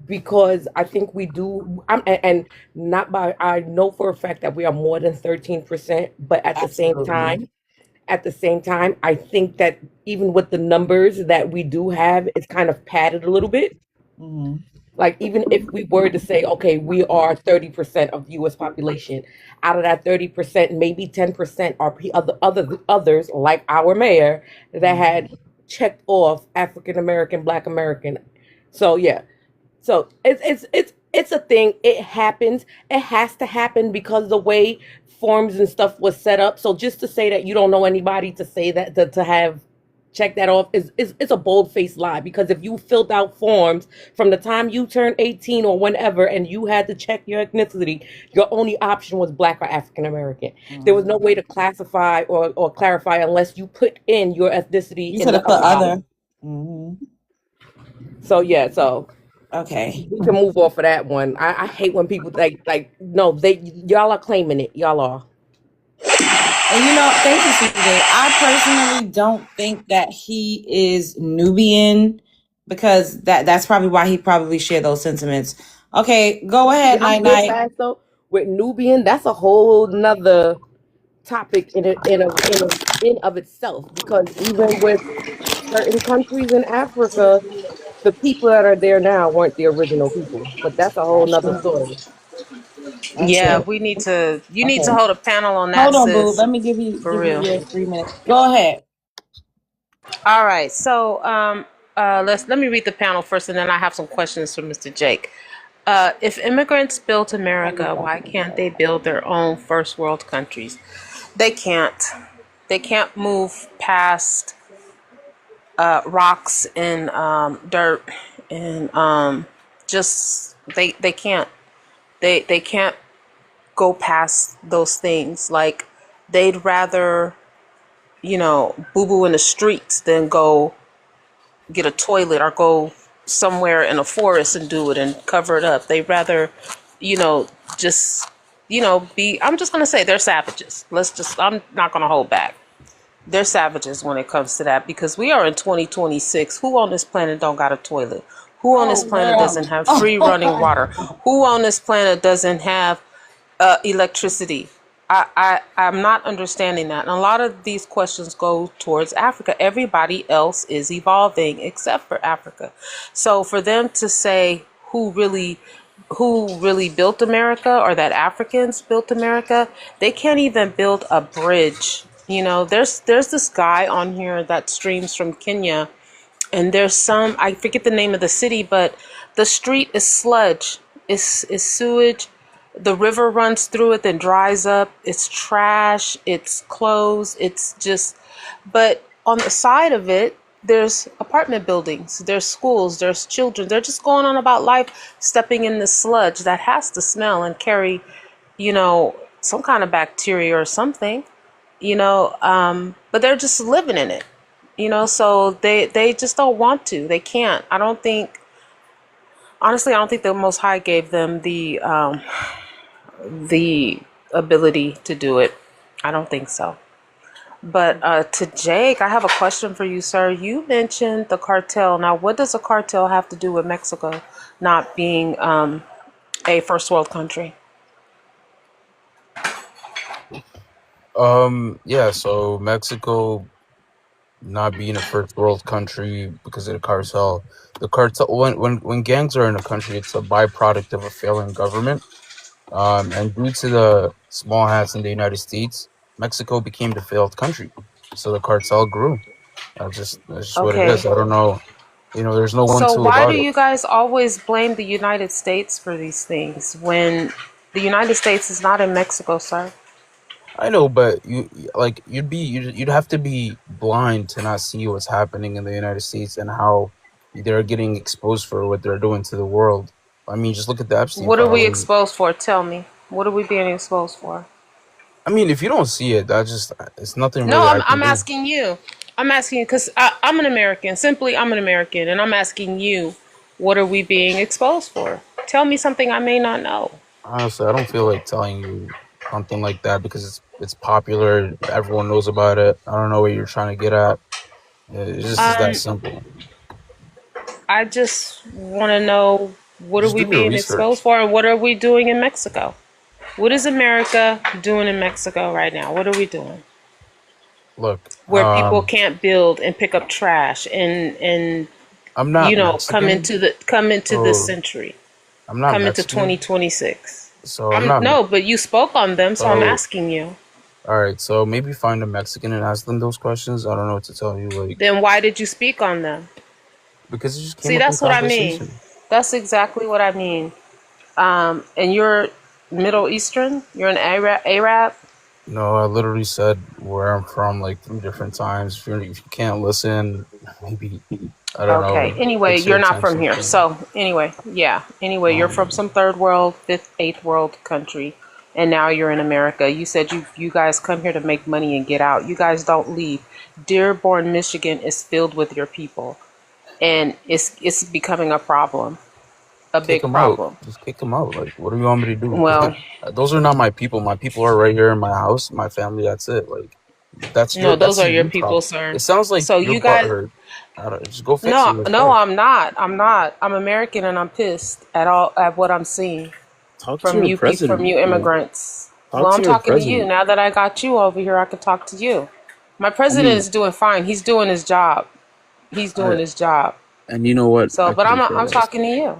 because I think we do. And not by, I know for a fact that we are more than 13%, but Absolutely. at the same time, I think that even with the numbers that we do have, it's kind of padded a little bit. Hmm. Like even if we were to say, okay, we are 30% of the U.S. population, out of that 30%, maybe 10% are others like our mayor that had checked off African American, Black American. So yeah, so it's a thing. It happens. It has to happen because the way forms and stuff was set up. So just to say that you don't know anybody, to say that to have check that off is it's a bold faced lie, because if you filled out forms from the time you turned 18 or whenever and you had to check your ethnicity, your only option was Black or African American. There was no way to classify or clarify unless you put in your ethnicity You in could the have put other box. other. Hmm. So yeah, so Okay. we can move off of that one. I hate when people like no, they y'all are claiming it. Y'all are. And thank you, CJ. I personally don't think that he is Nubian because that's probably why he probably shared those sentiments. Okay, go ahead, I'm Night real Night. fast though. With Nubian, that's a whole nother topic in of itself, because even with certain countries in Africa, the people that are there now weren't the original people. But that's a whole That's nother true. story. That's Yeah, true. we need to. You need to Okay. hold a panel on that, Hold on, boo. sis. Let me give you For real. your 3 minutes. Go ahead. All right. So, let me read the panel first, and then I have some questions for Mr. Jake. If immigrants built America, why can't they build their own first world countries? They can't. They can't move past rocks and dirt and just they can't. They can't go past those things. Like they'd rather boo boo in the streets than go get a toilet or go somewhere in a forest and do it and cover it up. They'd rather, just, be, I'm just going to say they're savages. I'm not going to hold back. They're savages when it comes to that, because we are in 2026. Who on this planet don't got a toilet? Who on this Oh, planet doesn't girl. have free running water? Who on this planet doesn't have electricity? I'm not understanding that. And a lot of these questions go towards Africa. Everybody else is evolving except for Africa. So for them to say who really built America, or that Africans built America, they can't even build a bridge. There's this guy on here that streams from Kenya, and there's I forget the name of the city, but the street is sludge, is sewage. The river runs through it, then dries up. It's trash, it's clothes, it's just, but on the side of it, there's apartment buildings, there's schools, there's children. They're just going on about life, stepping in the sludge that has to smell and carry, some kind of bacteria or something, but they're just living in it. So they just don't want to. They can't. Honestly, I don't think the Most High gave them the ability to do it. I don't think so. But to Jake, I have a question for you, sir. You mentioned the cartel. Now, what does a cartel have to do with Mexico not being a first world country? Yeah, so Mexico not being a first world country because of the cartel. The cartel, when gangs are in a country, it's a byproduct of a failing government. And due to the small hats in the United States, Mexico became the failed country. So the cartel grew. That's just what it is. Okay. I don't know. There's no one So two why do about it. you guys always blame the United States for these things when the United States is not in Mexico, sir? I know, but you'd have to be blind to not see what's happening in the United States and how they're getting exposed for what they're doing to the world. I mean, just look at the Epstein What are we files. exposed for? Tell me. What are we being exposed for? I mean, if you don't see it, it's nothing No, really I'm I can I'm do. asking you. I'm asking you because I'm an American. Simply, I'm an American, and I'm asking you, what are we being exposed for? Tell me something I may not know. Honestly, I don't feel like telling you. something like that because it's popular. Everyone knows about it. I don't know what you're trying to get at. It just is that Um, simple. I just want to know what are Just we do your being exposed research. for, and what are we doing in Mexico? What is America doing in Mexico right now? What are we doing? Look, Where people can't build and pick up trash and I'm not come Mexican, into this so century, I'm not come into Mexican, 2026. so I'm I'm not. no, but you spoke on them, so I'm So asking you. all right, so maybe find a Mexican and ask them those questions. I don't know what to tell you, like Then why did you speak on them? because it just came See, up in that's what I mean. conversation. That's exactly what I mean. And you're Middle Eastern. You're an Arab. No, I literally said where I'm from like 3 different times. If you can't listen, maybe I don't Okay. know, Anyway, fix your you're not from attention here. thing. So anyway, yeah. Anyway, you're from Um, some third world, fifth, eighth world country, and now you're in America. You said you guys come here to make money and get out. You guys don't leave. Dearborn, Michigan is filled with your people, and it's becoming a problem, a Kick big them out. problem. Just kick them out. Like, what do you want me to do? Well, Those are not my people. My people are right here in my house. My family. That's it. Like, no, those that's are a your you people, problem. sir. It sounds like So you're you guys, butthurt. I don't, just go fix it no, no, yourself. I'm not. I'm not. I'm American, and I'm pissed at all at what I'm seeing Talk to from your you people, from president. you Like, immigrants. talk Well, to I'm your talking to you. president. Now that I got you over here, I can talk to you. My I president mean, is doing fine. He's doing his job. He's doing I his job. and you know what? So, I but couldn't care I'm less. talking to you.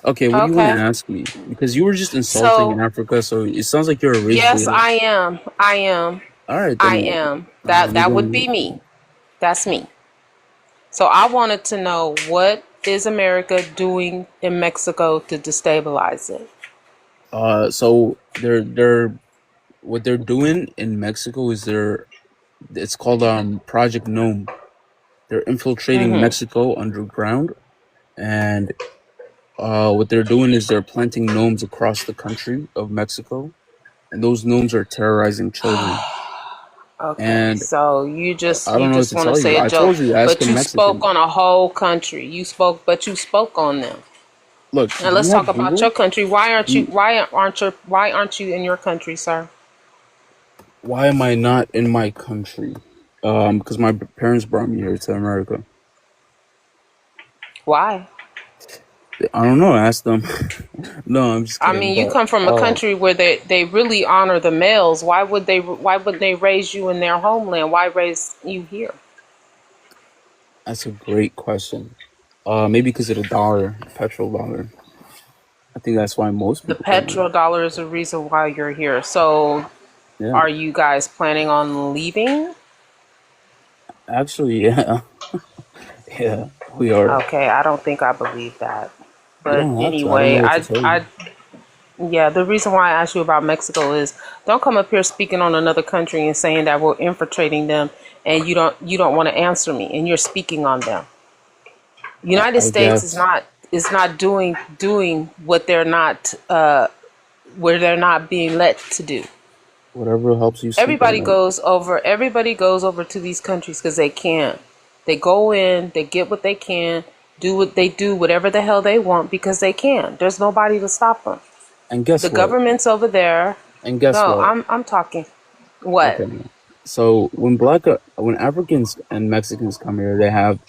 Okay, what do you want to Okay. ask me? Because you were just insulting in So, Africa, so it sounds like you're a rage yes, baiter. I am. I am. All right, I then. am. We're That would going. be me. That's me. So I wanted to know what is America doing in Mexico to destabilize it? So they're what they're doing in Mexico is it's called Project Gnome. They're infiltrating Mm-hmm. Mexico underground, and what they're doing is they're planting gnomes across the country of Mexico, and those gnomes are terrorizing children. Okay, And so I you don't know what just to want to tell say you. a I joke, told you, ask but a you spoke Mexican. on a whole country. But you spoke on them. Look, Now do you let's talk have about Google? your country. Do you, Why aren't you in your country, sir? why am I not in my country? Because my parents brought me here to America. Why? I don't know. Ask them. No, I'm just I kidding. mean, you But come from a country where they really honor the males. Why would they raise you in their homeland? Why raise you here? that's a great question. Maybe because of the dollar, petrol dollar. I think that's why most The people come here. petrodollar is the reason why you're here. So, Yeah, are you guys planning on leaving? actually, yeah, yeah, we are. Okay, I don't think I believe that. You But don't have to. I don't anyway, know what to tell you. yeah, the reason why I asked you about Mexico is don't come up here speaking on another country and saying that we're infiltrating them, and you don't want to answer me, and you're speaking on them. United I States guess is not doing what they're not where they're not being let to do. whatever helps you sleep at night. Everybody goes over to these countries because they can. They go in, they get what they can, do what they do, whatever the hell they want because they can. There's nobody to stop them. And guess The what? government's over there. And guess No, what? I'm talking. What? Okay. So when Africans and Mexicans come here, they have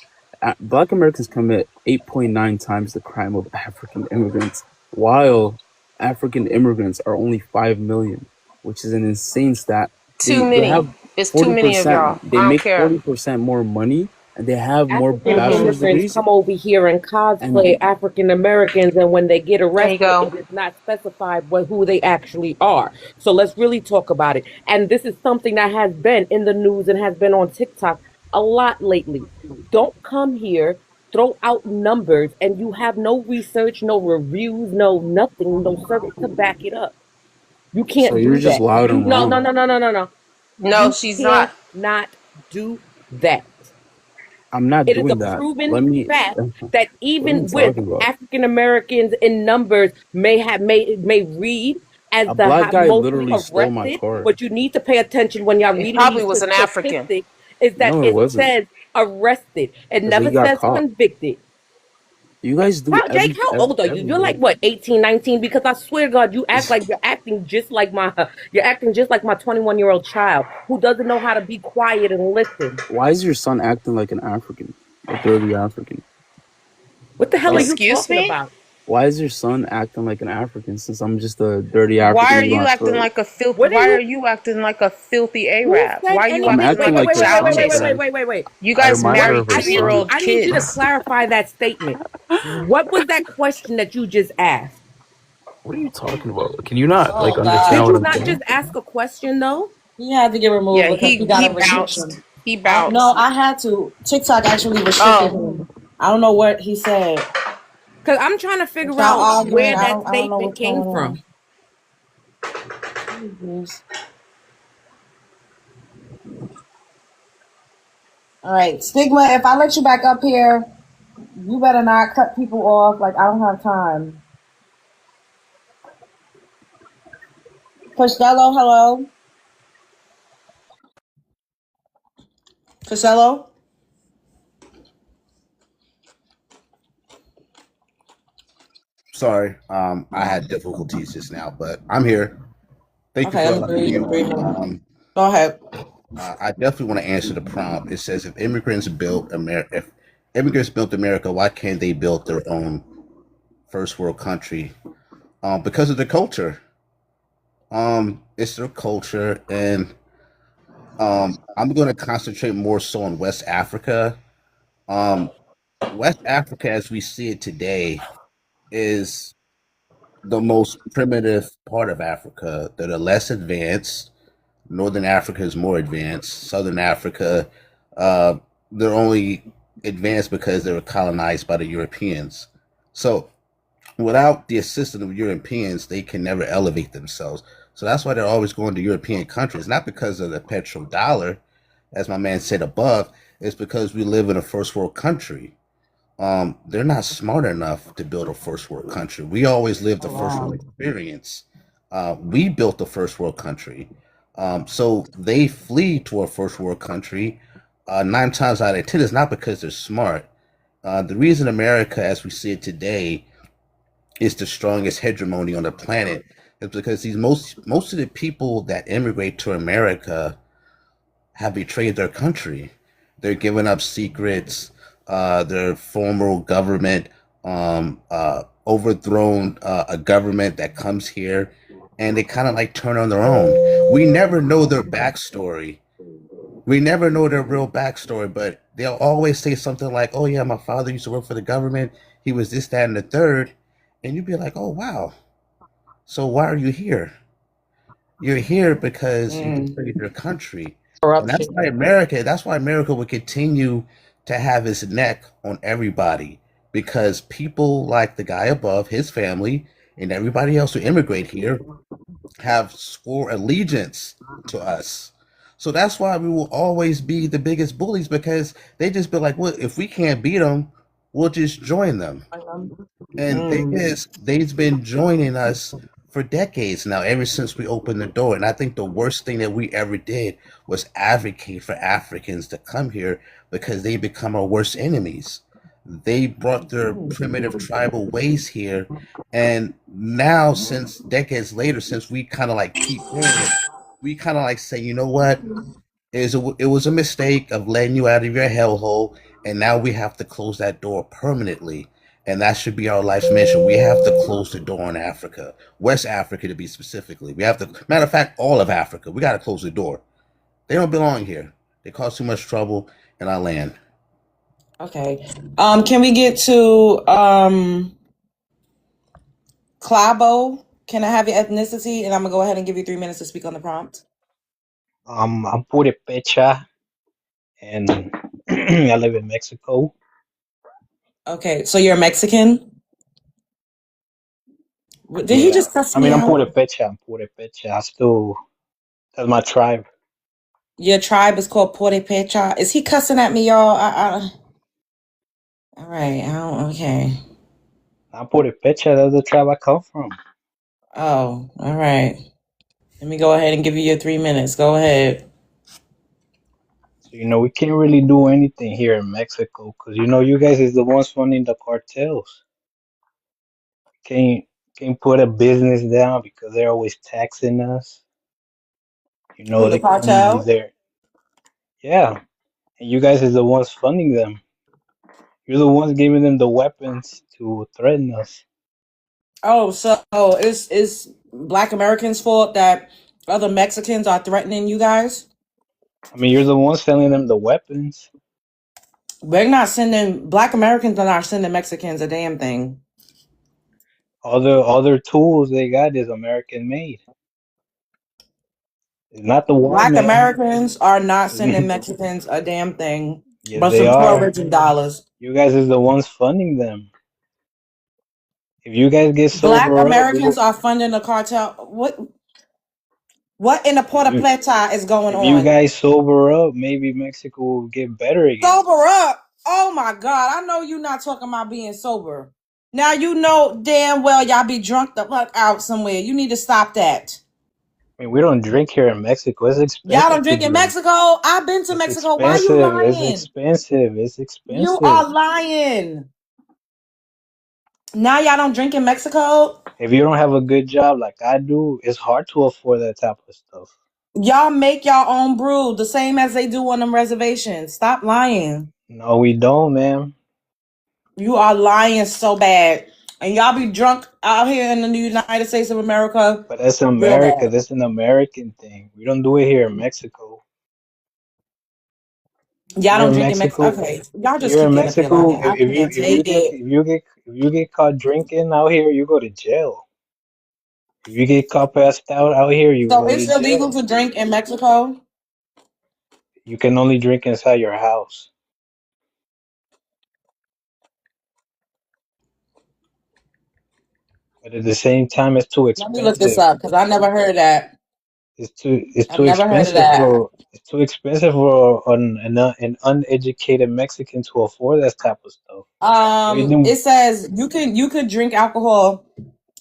Black Americans commit 8.9 times the crime of African immigrants, while African immigrants are only 5 million, which is an insane stat. Too They many. have It's too forty many of y'all. percent. They I don't make care. 40% more money, and they have more African bachelor's immigrants degrees. come over here and cosplay And African Americans, and when they get There you arrested, go. it is not specified who they actually are. So let's really talk about it. And this is something that has been in the news and has been on TikTok a lot lately. Don't come here, throw out numbers, and you have no research, no reviews, no nothing, no survey to back it up. You so can't you're do just that. loud You and no no wrong. no no no no no. No, You she's not. cannot do that. I'm not It is a doing that. proven Let me. fact that What are you even with talking about? African Americans in numbers may read as A the black guy mostly literally stole my arrested, car. but you need to pay attention when y'all It reading probably these was an African. statistics. Is that No, it it wasn't, says arrested? It because he never got says caught. convicted. You guys do How, Jake, how old are you? You're like what, 18, 19? Because I swear to God, you act like you're acting just like my 21-year-old child who doesn't know how to be quiet and listen. Why is your son acting like an African, a dirty African? What the hell are Like, you Excuse talking me? about? why is your son acting like an African since I'm just a dirty Why African are in you my acting story? like a filth? What are Why are you? you acting like a filthy Who Arab? said Why are you I'm anything? acting Wait, acting like wait, a like wait, your wait, wait, son wait, wait, is wait, chaldean? wait, then. wait, wait. You I guys remind her married of her six-year-old story. I need you to kids. clarify that statement. What was that question that you just asked? What are you talking about? Can you not like Oh understand Did God. what you I'm not saying? just ask a question though? He had to get removed Yeah, because he he got a bounced. restriction. He No, bounced. I had to. TikTok actually restricted Oh, him. I don't know what he said. Because I'm trying to If figure y'all out arguing, where I that don't know statement what's came going from. on. Jeez. All right, Stigma. If I let you back up here, you better not cut people off. Like I don't have time. Costello, hello. Costello. Sorry, I had difficulties just now, but I'm here. Thank you Okay, for let me allowing me breathe on. him. Go ahead. I definitely want to answer the prompt. It says, if immigrants built America, why can't they build their own first world country? Because of the culture. It's their culture, and I'm going to concentrate more so on West Africa. Um, West Africa, as we see it today, is the most primitive part of Africa. They're the less advanced. Northern Africa is more advanced. Southern Africa, uh, they're only advanced because they were colonized by the Europeans. So without the assistance of Europeans, they can never elevate themselves. So that's why they're always going to European countries, not because of the petrodollar, as my man said above. It's because we live in a first world country. They're not smart enough to build a first world country. We always lived the Oh first wow. world experience. We built the first world country. So they flee to a first world country. Nine times out of ten is not because they're smart. The reason America, as we see it today, is the strongest hegemony on the planet is because these most of the people that immigrate to America have betrayed their country. They're giving up secrets. Their former government overthrown a government that comes here, and they kind of like turn on their own. We never know their backstory. We never know their real backstory, but they'll always say something like, "Oh yeah, my father used to work for the government. He was this, that, and the third," and you'd be like, "Oh wow, so why are you here?" You're here because you Mm. betrayed your country. And Corruption. that's why America will continue to have its neck on everybody. Because people like the guy above, his family, and everybody else who immigrate here have swore allegiance to us. So that's why we will always be the biggest bullies because they just be like, well, if we can't beat them, we'll just join them. And thing Mm. is, they've been joining us for decades now, ever since we opened the door. And I think the worst thing that we ever did was advocate for Africans to come here because they become our worst enemies. They brought their primitive tribal ways here. And now, since decades later, since we kind of like keep doing it, we kind of like say, you know what? It was a mistake of letting you out of your hellhole, and now we have to close that door permanently. And that should be our life's mission. We have to close the door on Africa, West Africa to be specifically. We have to, matter of fact, all of Africa. We got to close the door. They don't belong here. They cause too much trouble in our land. Okay. Can we get to Clabo? Can I have your ethnicity? And I'm gonna go ahead and give you 3 minutes to speak on the prompt. I'm Purepecha and I live in Mexico. Okay, so you're Mexican? Did he Yeah, just cuss I me mean out? I'm Purepecha. I still that's my tribe. Your tribe is called Purepecha. Is he cussing at me, y'all? All right. Okay. I'm Purepecha. That's the tribe I come from. Oh, all right. Let me go ahead and give you your 3 minutes. Go ahead. We can't really do anything here in Mexico because you guys is the ones funding the cartels. Can't can't put a business down because they're always taxing us. Who, the They come cartel? there, yeah, and you guys is the ones funding them. You're the ones giving them the weapons to threaten us. Oh, so it's Black Americans' fault that other Mexicans are threatening you guys? I mean, you're the ones selling them the weapons. We're not sending Black Americans are not sending Mexicans a damn thing. All their tools they got is American made. It's not the white Black man. Americans are not sending Mexicans a damn thing, Yes, but they some are. tourism dollars. You guys is the ones funding them. If you guys get Black sober up, Americans are funding the cartel. What in the if Puerto you Plata is going if you on? guys sober up, maybe Mexico will get better again. Sober up. Oh my God. I know you're not talking about being sober. Now you know damn well y'all be drunk the fuck out somewhere. You need to stop that. I mean, we don't drink here in Mexico. It's Y'all expensive don't to drink in drink. Mexico. I've been to It's Mexico. Why you expensive. It's lying? expensive. It's You expensive. are lying. Now y'all don't drink in Mexico. If you don't have a good job like I do, it's hard to afford that type of stuff. Y'all make y'all own brew the same as they do on them reservations. Stop lying. No, we don't, man. You are lying so bad. And y'all be drunk out here in the United States of America But that's real America. bad. That's an American thing. We don't do it here in Mexico. Y'all Here don't in drink in Mexico. Mexico, Okay. Y'all just here keep in getting up here Mexico, lying. I can't take it. if you get caught drinking out here, you go to jail. If you get caught passed out here, you So go to it's illegal jail. to drink in Mexico? You can only drink inside your house. But at the same time, it's too Let me look this expensive. up because I never heard of that. It's I've too never heard of expensive that. for an uneducated Mexican to afford that type of stuff. We do. It says you could drink alcohol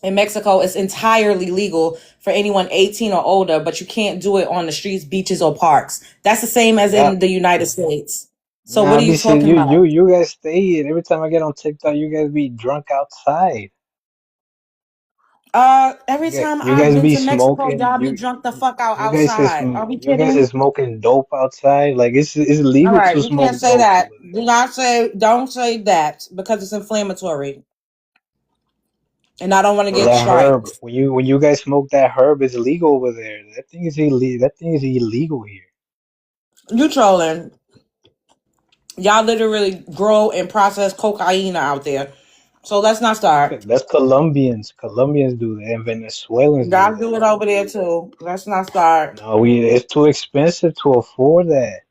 in Mexico. It's entirely legal for anyone 18 or older, but you can't do it on the streets, beaches, or parks. That's the same as Yeah. in the United States. So Nah, what I are be you seeing talking about? you guys stay in. Every time I get on TikTok, you guys be drunk outside. Every time You I've guys been be to Mexico, smoking. y'all be drunk the fuck out outside. Are we You guys kidding? is smoking dope outside. Like it's All legal right, to you can't smoke say dope that. over there. Don't say that because it's inflammatory, and I don't want to Bro, get that herb. strikes. When you guys smoke that herb, it's legal over there. That thing is illegal. That thing is illegal here. You trolling? Y'all literally grow and process cocaine out there. So let's not start. That's Colombians. Colombians do that, and Venezuelans do Y'all that. do it over there too. Let's not start. No, we. It's too expensive to afford that.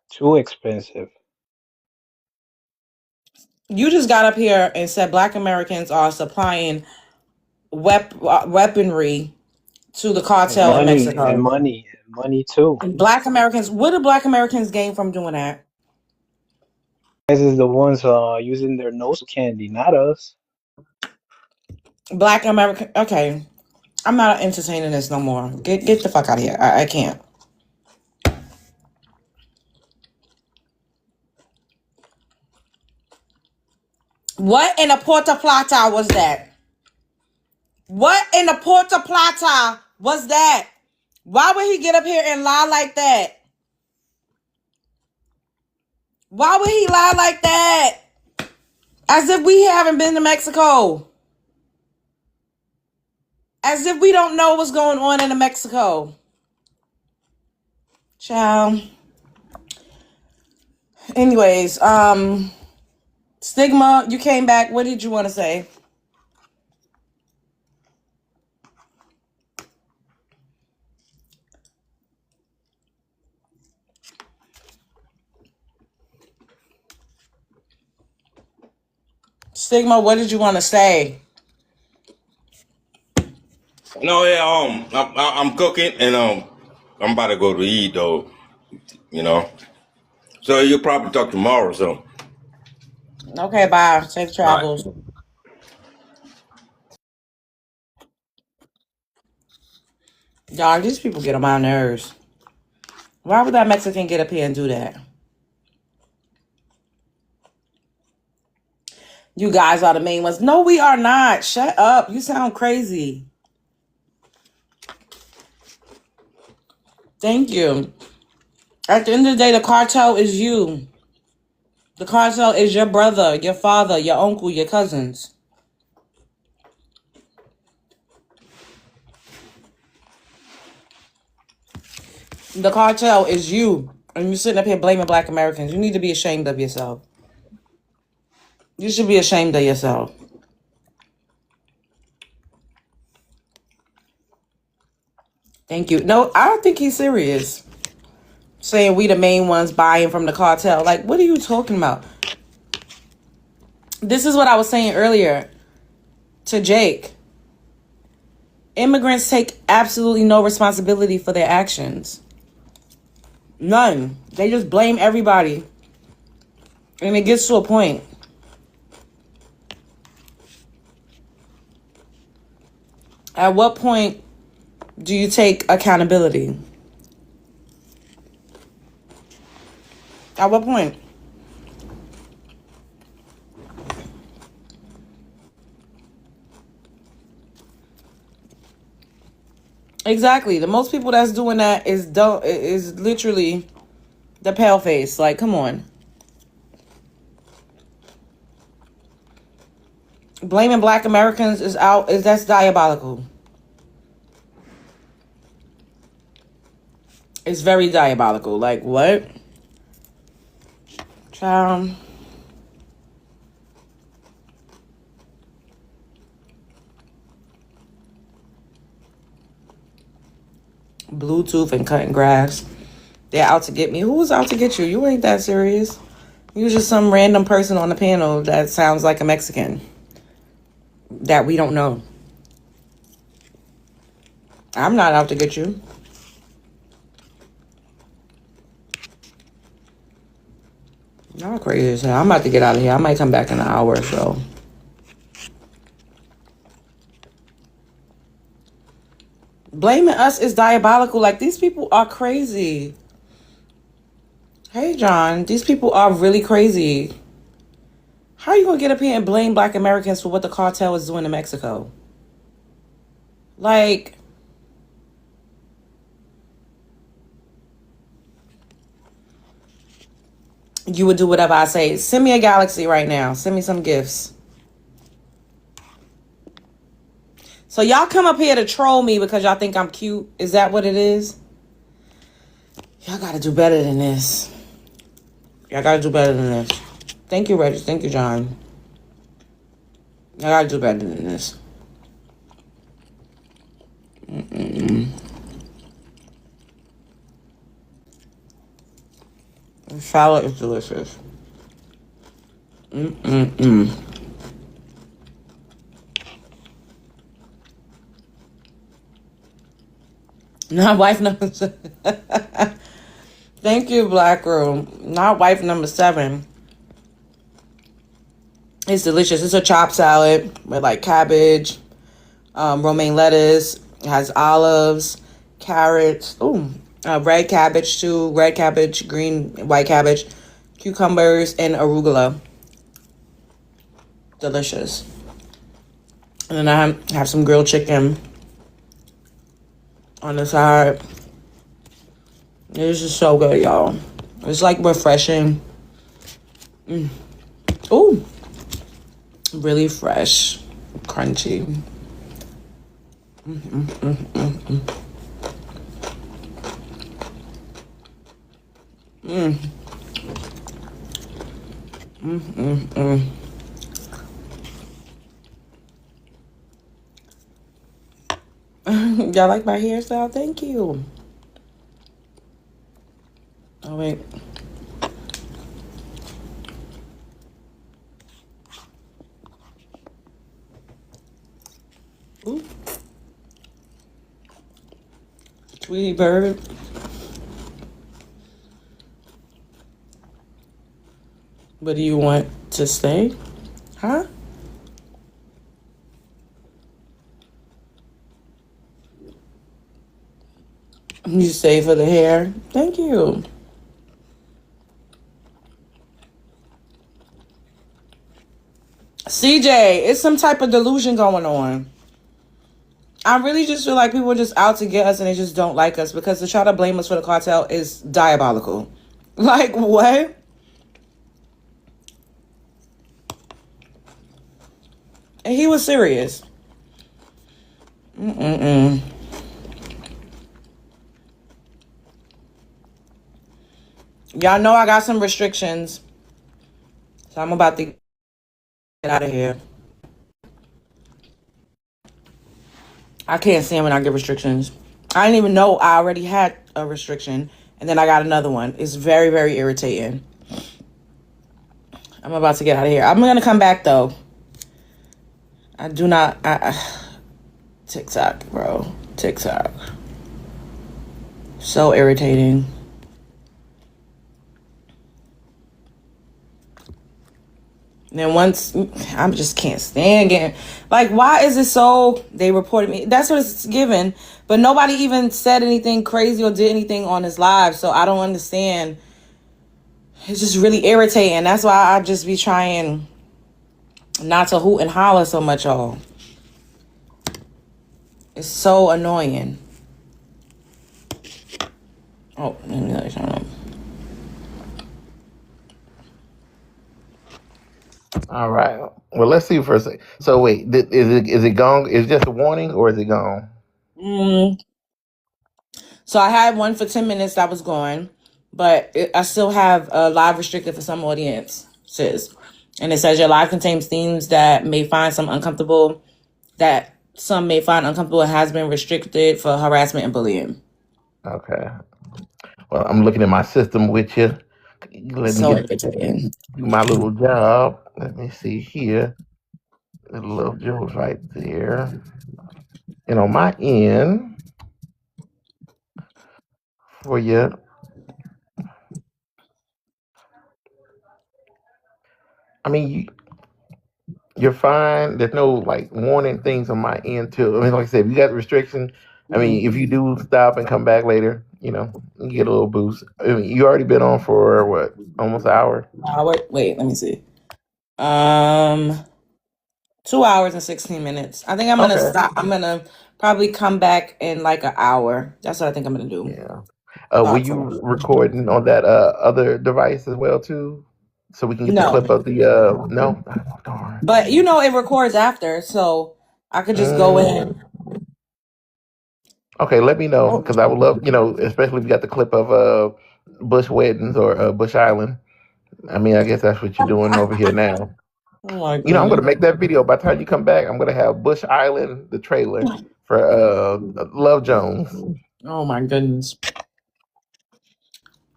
Too expensive. You just got up here and said Black Americans are supplying weaponry to the And cartel in Mexico. money too. And Black Americans, what do Black Americans gain from doing that? Guys is the ones using their nose candy, not us. Black American. Okay, I'm not entertaining this no more. Get the fuck out of here. I can't. What in the Puerto Plata was that? What in the Puerto Plata was that? Why would he get up here and lie like that? Why would he lie like that? As if we haven't been to Mexico. As if we don't know what's going on in Mexico. Child. Anyways, Stigma, you came back. What did you want to say? Stigma, what did you want to say? No, yeah, I'm cooking and I'm about to go to eat though, you know. So you'll probably talk tomorrow. So, Okay, bye. Safe all right. travels. Y'all, these people get on my nerves. Why would that Mexican get up here and do that? You guys are the main ones. No, we are not. Shut up. You sound crazy. Thank you. At the end of the day, the cartel is you. The cartel is your brother, your father, your uncle, your cousins. The cartel is you. And you're sitting up here blaming Black Americans. You need to be ashamed of yourself. You should be ashamed of yourself. Thank you. No, I don't think he's serious. Saying we the main ones buying from the cartel. Like, what are you talking about? This is what I was saying earlier to Jake. Immigrants take absolutely no responsibility for their actions. None. They just blame everybody. And it gets to a point. At what point do you take accountability? At what point? Exactly. The most people that's doing that is literally the pale face. Like, come on. Blaming Black Americans that's diabolical. It's very diabolical. Like, what? Child. Bluetooth and cutting grass. They're out to get me. Who was out to get you? You ain't that serious. You just some random person on the panel that sounds like a Mexican that we don't know. I'm not out to get you. Y'all crazy as hell. I'm about to get out of here. I might come back in an hour or so. Blaming us is diabolical. Like, these people are crazy. Hey, John. These people are really crazy. How are you going to get up here and blame Black Americans for what the cartel is doing in Mexico? Like, you would do whatever I say. Send me a galaxy right now. Send me some gifts. So y'all come up here to troll me because y'all think I'm cute. Is that what it is? Y'all got to do better than this. Y'all got to do better than this. Thank you, Reggie. Thank you, John. Y'all got to do better than this. The salad is delicious. Not wife number 7. Thank you, Black Room. Not wife number 7. It's delicious. It's a chopped salad with like cabbage, romaine lettuce. It has olives, carrots. Red cabbage too. Red cabbage, green, white cabbage, cucumbers, and arugula. Delicious. And then I have some grilled chicken on the side. It's just so good, y'all. It's like refreshing. Ooh. Really fresh. Crunchy. Y'all like my hairstyle? Thank you. Oh, wait. Ooh. Tweety bird. What do you want to stay? Huh? You say for the hair. Thank you. CJ, it's some type of delusion going on. I really just feel like people are just out to get us and they just don't like us, because to try to blame us for the cartel is diabolical. Like, what? And he was serious. Mm-mm-mm. Y'all know I got some restrictions, so I'm about to get out of here. I can't stand when I get restrictions. I didn't even know I already had a restriction, and then I got another one. It's very, very irritating. I'm about to get out of here. I'm gonna come back though. I do not. TikTok, bro. TikTok. So irritating. And then once, I just can't stand getting, like, why is it so, they reported me, that's what it's given, but nobody even said anything crazy or did anything on his live, so I don't understand. It's just really irritating. That's why I just be trying not to hoot and holler so much, y'all. It's so annoying. Oh, let me let you know. All right. Well, let's see for a second. So wait, is it gone? Is it just a warning or is it gone? So I had one for 10 minutes that was gone, but I still have a live restricted for some audiences. And it says your live contains themes that some may find uncomfortable and has been restricted for harassment and bullying. Okay. Well, I'm looking at my system with you. Let me So get irritating. do my little job. Let me see here. The little Joe's right there. And on my end, for you, I mean, you're fine. There's no like warning things on my end too. I mean, like I said, if you got restriction, I mean, if you do stop and come back later, you get a little boost. I mean, you already been on for what, almost an hour? Wait, let me see. 2 hours and 16 minutes. I think I'm gonna Okay. stop. I'm gonna probably come back in like an hour. That's what I think I'm gonna do. Yeah. Were Thought you so. recording on that other device as well too, so we can get the No, clip of the no? Oh, darn. but it records after, so I could just go in. Okay, let me know Oh, because I would love, especially if you got the clip of Bush weddings or Bush Island. I mean, I guess that's what you're doing over here now. oh my I'm goodness. gonna make that video. By the time you come back, I'm gonna have Bush Island, the trailer for Love Jones. Oh my goodness.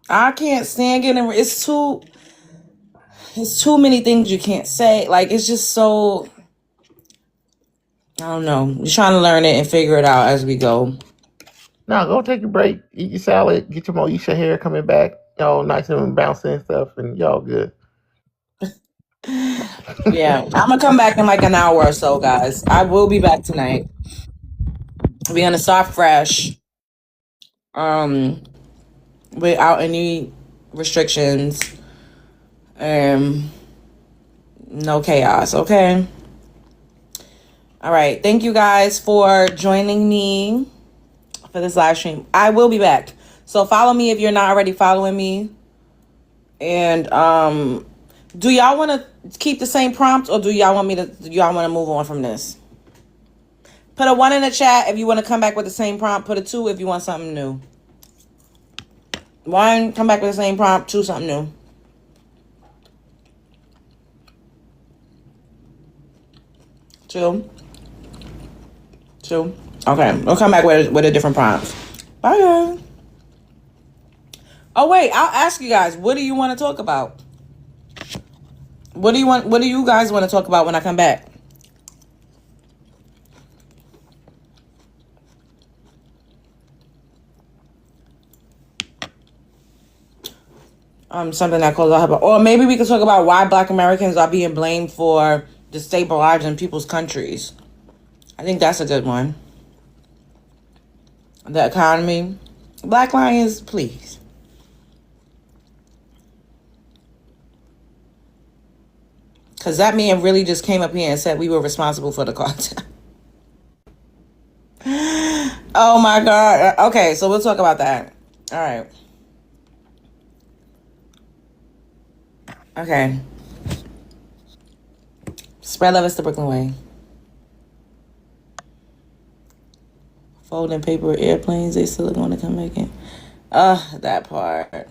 I can't stand getting. It's too many things you can't say. Like, it's just so. I don't know. You're trying to learn it and figure it out as we go. Now go take a break, eat your salad, get your Moesha hair coming back, y'all nice and bouncing and stuff, and y'all good. Yeah, I'm gonna come back in like an hour or so, guys. I will be back tonight. We're gonna start fresh, without any restrictions, and no chaos. Okay. All right. Thank you guys for joining me for this live stream. I will be back. So follow me if you're not already following me. And do y'all want to keep the same prompt, or do y'all want to move on from this? Put a 1 in the chat if you want to come back with the same prompt. Put a 2 if you want something new. 1, come back with the same prompt. 2, something new. 2. Okay, we'll come back with a different prompt. Bye. Oh wait, I'll ask you guys. What do you want to talk about? What do you guys want to talk about when I come back? Something that calls out, or maybe we could talk about why Black Americans are being blamed for destabilizing people's countries. I think that's a good one. The economy, Black Lions, please. Because that man really just came up here and said we were responsible for the cartel. Oh my God. Okay, so we'll talk about that. All right. Okay. Spread love is the Brooklyn way. Folding paper airplanes, they still want to come back in. That part.